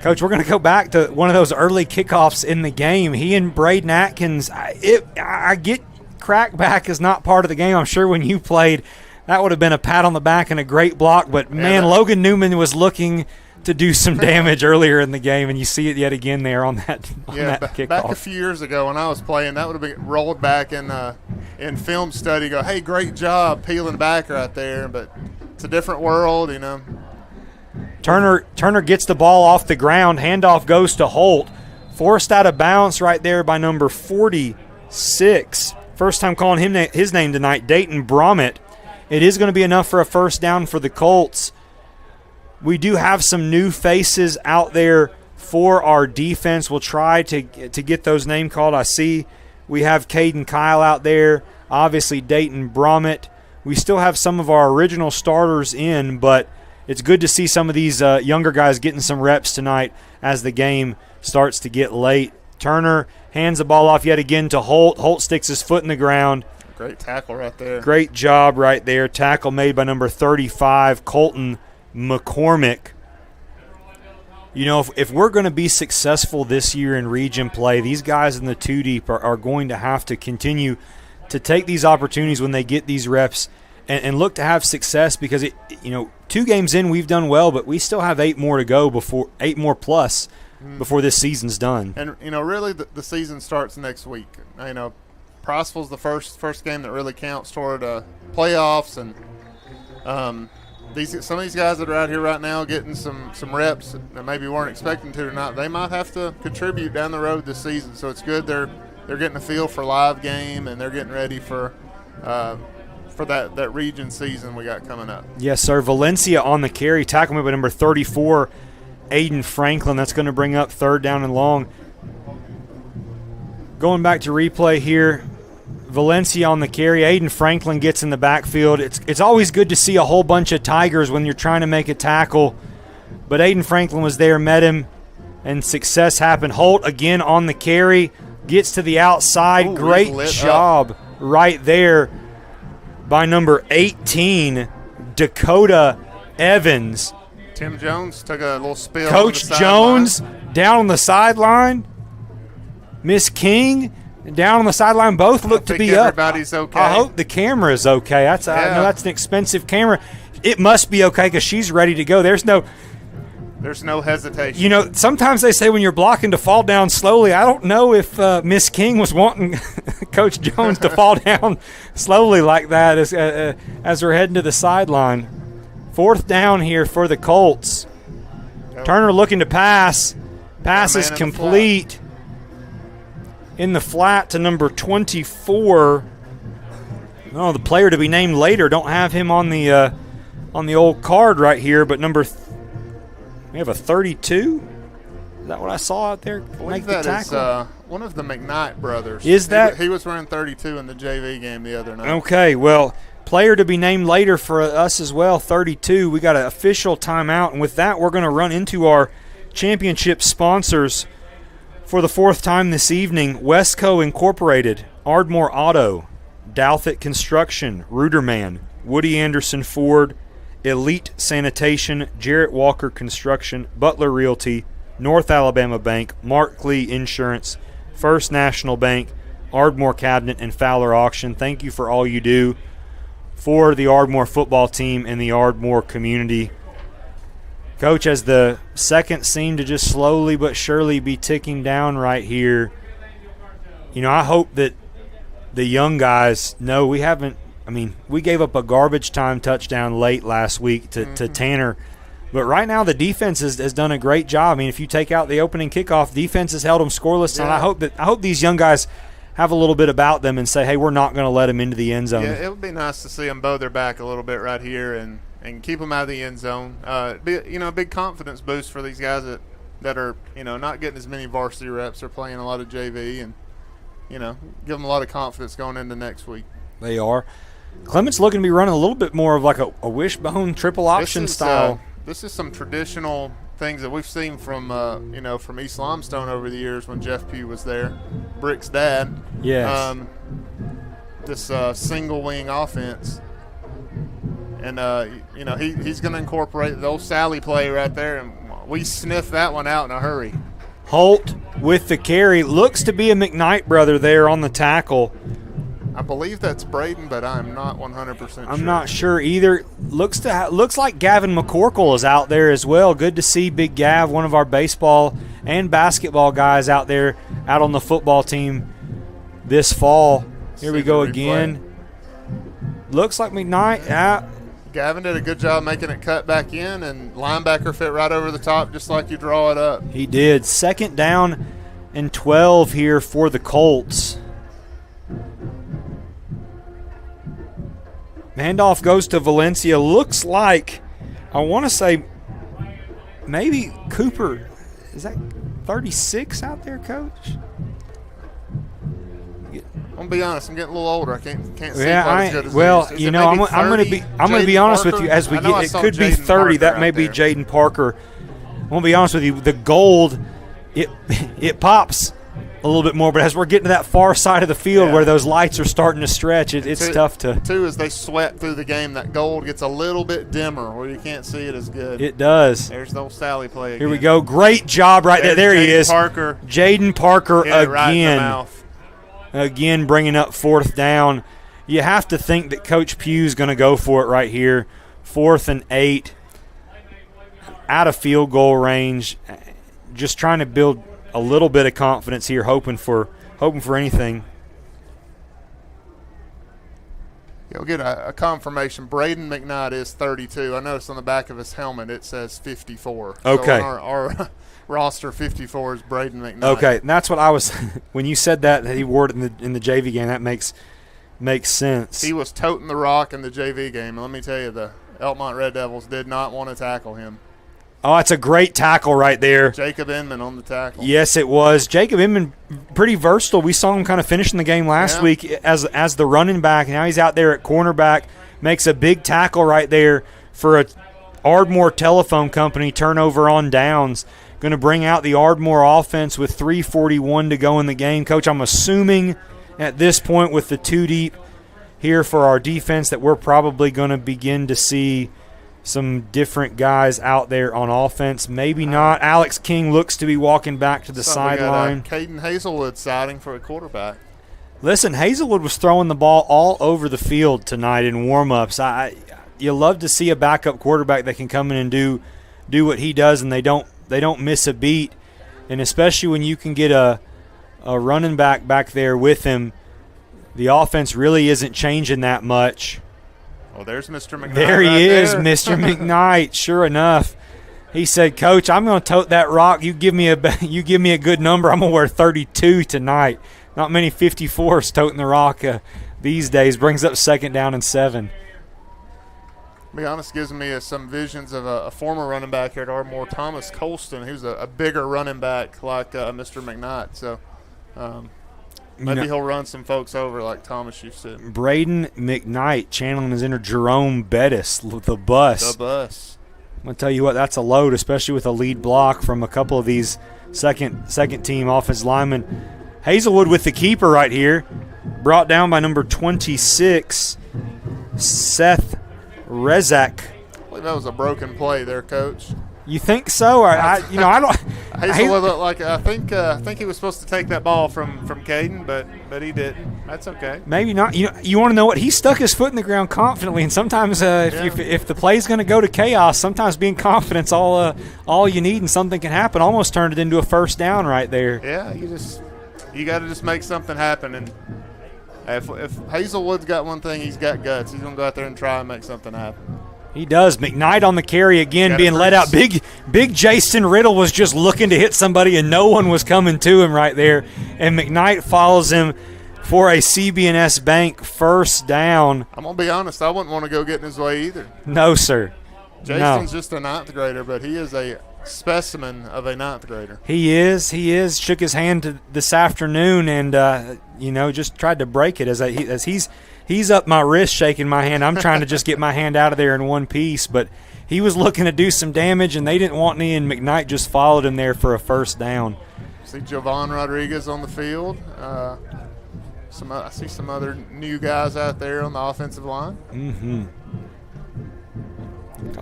Coach, we're going to go back to one of those early kickoffs in the game. He and Braden Atkins, I get crackback is not part of the game. I'm sure when you played, that would have been a pat on the back and a great block. But, man, Logan Newman was looking to do some damage earlier in the game, and you see it yet again there on that kickoff. Back a few years ago when I was playing, that would have been rolled back in film study. Go, hey, great job peeling back right there. But it's a different world, Turner gets the ball off the ground. Handoff goes to Holt. Forced out of bounds right there by number 46. First time calling his name tonight, Dayton Bromett. It is going to be enough for a first down for the Colts. We do have some new faces out there for our defense. We'll try to get those name called. I see we have Caden Kyle out there. Obviously, Dayton Bromett. We still have some of our original starters in, but it's good to see some of these younger guys getting some reps tonight as the game starts to get late. Turner hands the ball off yet again to Holt. Holt sticks his foot in the ground. Great tackle right there. Great job right there. Tackle made by number 35, Colton McCormick. If we're going to be successful this year in region play, these guys in the 2 deep are going to have to continue to take these opportunities when they get these reps and look to have success, because 2 games in we've done well, but we still have 8 more to go before this season's done. And really the season starts next week. Prosper's the first game that really counts toward playoffs, and some of these guys that are out here right now getting some reps that maybe weren't expecting to or not, they might have to contribute down the road this season. So it's good they're getting a feel for live game, and they're getting ready for that region season we got coming up. Yes, sir. Valencia on the carry, tackle by number 34, Aiden Franklin. That's going to bring up 3rd down and long. Going back to replay here, Valencia on the carry. Aiden Franklin gets in the backfield. It's always good to see a whole bunch of Tigers when you're trying to make a tackle. But Aiden Franklin was there, met him, and success happened. Holt again on the carry. Gets to the outside. Ooh, great job right there by number 18, Dakota Evans. Tim Jones took a little spill. Coach Jones down on the sideline. Miss King down on the sideline. Both look to be up. Everybody's okay. I hope the camera is okay. I know that's an expensive camera. It must be okay because she's ready to go. There's no hesitation. You know, sometimes they say when you're blocking to fall down slowly. I don't know if Miss King was wanting Coach Jones to fall down slowly like that as we're heading to the sideline. 4th down here for the Colts. Turner looking to pass. Pass is complete. In the flat to number 24. Oh, the player to be named later. Don't have him on the old card right here, but we have a 32. Is that what I saw out there? I believe that is one of the McKnight brothers. Is that? He was wearing 32 in the JV game the other night. Okay, well, player to be named later for us as well, 32. We got an official timeout, and with that, we're going to run into our championship sponsors for the 4th time this evening. Westco Incorporated, Ardmore Auto, Douthit Construction, Ruderman, Woody Anderson Ford, Elite Sanitation, Jarrett Walker Construction, Butler Realty, North Alabama Bank, Mark Lee Insurance, First National Bank, Ardmore Cabinet, and Fowler Auction. Thank you for all you do for the Ardmore football team and the Ardmore community. Coach, as the seconds seem to just slowly but surely be ticking down right here, you know, I hope that the young guys know we haven't – I mean, we gave up a garbage time touchdown late last week to Tanner. But right now the defense has done a great job. I mean, if you take out the opening kickoff, defense has held them scoreless. Yeah. And I hope these young guys have a little bit about them and say, hey, we're not going to let them into the end zone. Yeah, it would be nice to see them bow their back a little bit right here and keep them out of the end zone. A big confidence boost for these guys that are, not getting as many varsity reps. They're playing a lot of JV and, give them a lot of confidence going into next week. They are. Clements looking to be running a little bit more of like a wishbone triple option style. This is some traditional things that we've seen from from East Limestone over the years when Jeff Pugh was there, Brick's dad. Yes. This single wing offense, and he's going to incorporate the old Sally play right there, and we sniffed that one out in a hurry. Holt with the carry. Looks to be a McKnight brother there on the tackle. I believe that's Braden, but I'm not 100% sure. I'm not sure either. Looks like Gavin McCorkle is out there as well. Good to see Big Gav, one of our baseball and basketball guys out there, out on the football team this fall. Here we go again. Looks like McKnight. Yeah. Gavin did a good job making it cut back in, and linebacker fit right over the top just like you draw it up. He did. 2nd down and 12 here for the Colts. Handoff goes to Valencia. Looks like, I want to say, maybe Cooper. Is that 36 out there, Coach? I'm gonna be honest. I'm getting a little older. I can't see quite as good as well, these. I'm gonna be honest with you. As we get, it could be 30. That may be Jaden Parker. I'm gonna be honest with you. The gold, it pops a little bit more, but as we're getting to that far side of the field where those lights are starting to stretch, it's tough to. Two, as they sweat through the game, that gold gets a little bit dimmer where you can't see it as good. It does. There's the old Sally play again. Here we go. Great job right there. There he is. Jaden Parker again. Right in the mouth. Again, bringing up 4th down. You have to think that Coach Pugh's going to go for it right here. 4th and 8. Out of field goal range. Just trying to build a little bit of confidence here, hoping for anything. You'll get a confirmation. Braden McKnight is 32. I noticed on the back of his helmet it says 54. Okay. So on our roster, 54 is Braden McKnight. Okay, and that's what I was – when you said that he wore it in the JV game, that makes sense. He was toting the rock in the JV game. Let me tell you, the Elkmont Red Devils did not want to tackle him. Oh, it's a great tackle right there. Jacob Inman on the tackle. Yes, it was. Jacob Inman, pretty versatile. We saw him kind of finishing the game last week as the running back. Now he's out there at cornerback, makes a big tackle right there for a Ardmore Telephone Company turnover on downs. Going to bring out the Ardmore offense with 3:41 to go in the game. Coach, I'm assuming at this point with the 2 deep here for our defense that we're probably going to begin to see some different guys out there on offense. Maybe not. Alex King looks to be walking back to the sideline. Caden Hazelwood siding for a quarterback. Listen, Hazelwood was throwing the ball all over the field tonight in warm-ups. You love to see a backup quarterback that can come in and do what he does, and they don't miss a beat. And especially when you can get a running back there with him, the offense really isn't changing that much. Oh, there's Mr. McKnight. There he is, Mr. McKnight. Sure enough, he said, "Coach, I'm going to tote that rock. You give me a good number. I'm going to wear 32 tonight." Not many 54s toting the rock these days. Brings up 2nd down and 7. To be honest, gives me some visions of a former running back here at Ardmore, Thomas Colston, who's a bigger running back like Mr. McKnight. So maybe he'll run some folks over like Thomas used to. Braden McKnight channeling his inner Jerome Bettis, the bus. The bus. I'm going to tell you what, that's a load, especially with a lead block from a couple of these second team offensive linemen. Hazelwood with the keeper right here, brought down by number 26, Seth Rezak. I believe that was a broken play there, Coach. You think so? I don't. Hazelwood looked like I think he was supposed to take that ball from Caden, but he didn't. That's okay. Maybe not. You want to know what? He stuck his foot in the ground confidently, and sometimes if the play's going to go to chaos, sometimes being confident's all you need, and something can happen. Almost turned it into a 1st down right there. Yeah, you got to just make something happen, and if Hazelwood's got one thing, he's got guts. He's going to go out there and try and make something happen. He does. McKnight on the carry again, being let out. Big Jason Riddle was just looking to hit somebody, and no one was coming to him right there. And McKnight follows him for a CB&S Bank 1st down. I'm going to be honest. I wouldn't want to go get in his way either. No, sir. Just a 9th grader, but he is a specimen of a 9th grader. He is. Shook his hand this afternoon and, just tried to break it as he's up my wrist shaking my hand. I'm trying to just get my hand out of there in one piece, but he was looking to do some damage, and they didn't want any, and McKnight just followed him there for a 1st down. See Jovan Rodriguez on the field. I see some other new guys out there on the offensive line. Mm-hmm.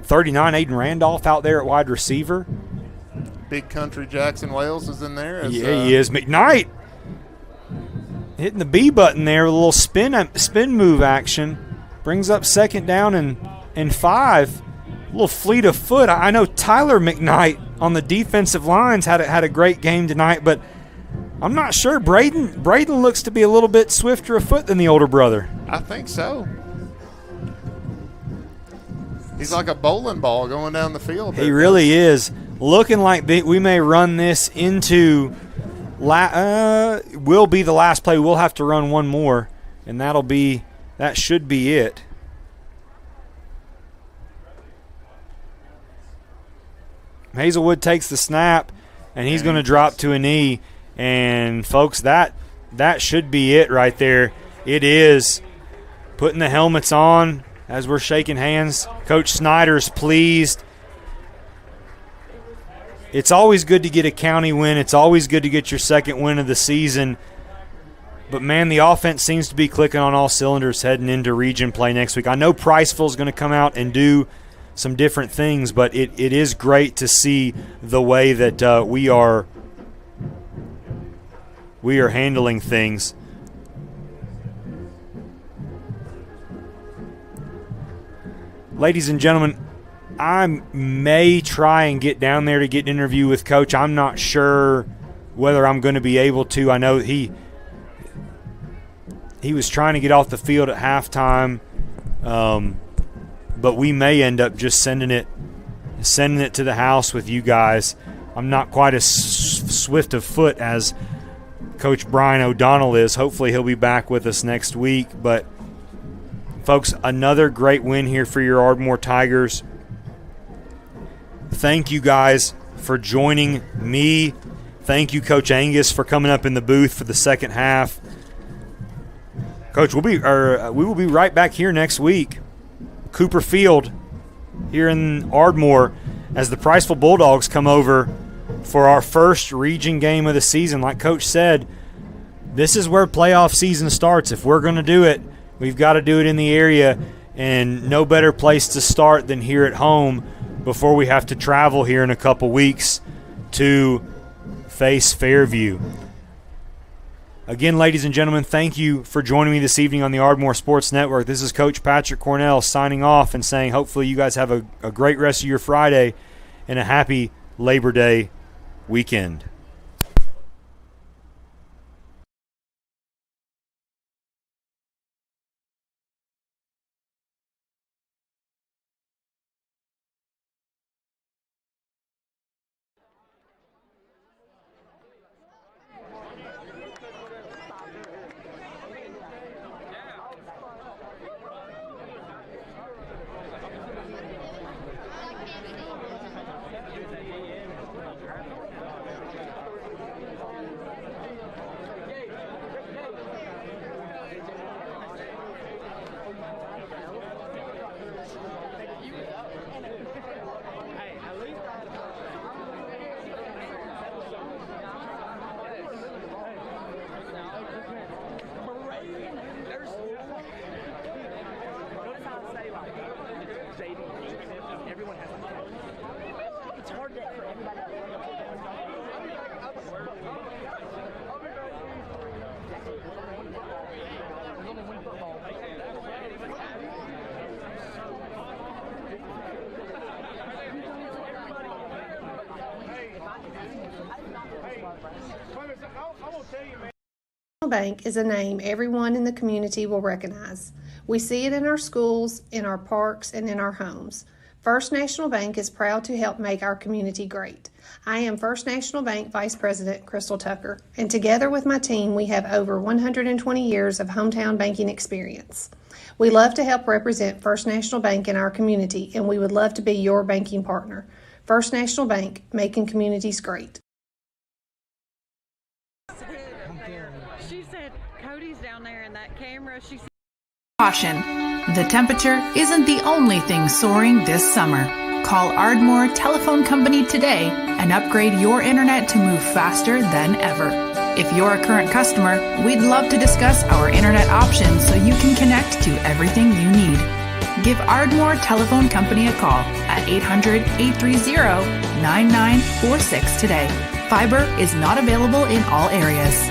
39, Aiden Randolph out there at wide receiver. Big Country Jackson Wales is in there. He is. McKnight hitting the B button there with a little spin move action. Brings up 2nd down and 5. A little fleet of foot. I know Tyler McKnight on the defensive lines had a great game tonight, but I'm not sure. Braden looks to be a little bit swifter of foot than the older brother. I think so. He's like a bowling ball going down the field. He really is. Looking like we may run this into will be the last play. We'll have to run one more, and that should be it. Hazelwood takes the snap, and he's going to drop to a knee. And, folks, that should be it right there. It is. Putting the helmets on as we're shaking hands. Coach Snyder's pleased. It's always good to get a county win. It's always good to get your 2nd win of the season. But, man, the offense seems to be clicking on all cylinders heading into region play next week. I know Priceville's going to come out and do some different things, but it is great to see the way that we are handling things. Ladies and gentlemen, I may try and get down there to get an interview with Coach. I'm not sure whether I'm going to be able to. I know he was trying to get off the field at halftime, but we may end up just sending it to the house with you guys. I'm not quite as swift of foot as Coach Brian O'Donnell is. Hopefully he'll be back with us next week. But, folks, another great win here for your Ardmore Tigers. Thank you guys for joining me. Thank you, Coach Angus, for coming up in the booth for the second half. Coach, we will be right back here next week. Cooper Field here in Ardmore as the Priceville Bulldogs come over for our first region game of the season. Like Coach said, this is where playoff season starts. If we're going to do it, we've got to do it in the area, and no better place to start than here at home before we have to travel here in a couple weeks to face Fairview. Again, ladies and gentlemen, thank you for joining me this evening on the Ardmore Sports Network. This is Coach Patrick Cornell signing off and saying hopefully you guys have a great rest of your Friday and a happy Labor Day weekend. Bank is a name everyone in the community will recognize. We see it in our schools, in our parks, and in our homes. First National Bank is proud to help make our community great. I am First National Bank Vice President Crystal Tucker, and together with my team, we have over 120 years of hometown banking experience. We love to help represent First National Bank in our community, and we would love to be your banking partner. First National Bank, making communities great. She said, Cody's down there in that camera. She said, Caution. The temperature isn't the only thing soaring this summer. Call Ardmore Telephone Company today and upgrade your internet to move faster than ever. If you're a current customer, we'd love to discuss our internet options so you can connect to everything you need. Give Ardmore Telephone Company a call at 800-830-9946 today. Fiber is not available in all areas.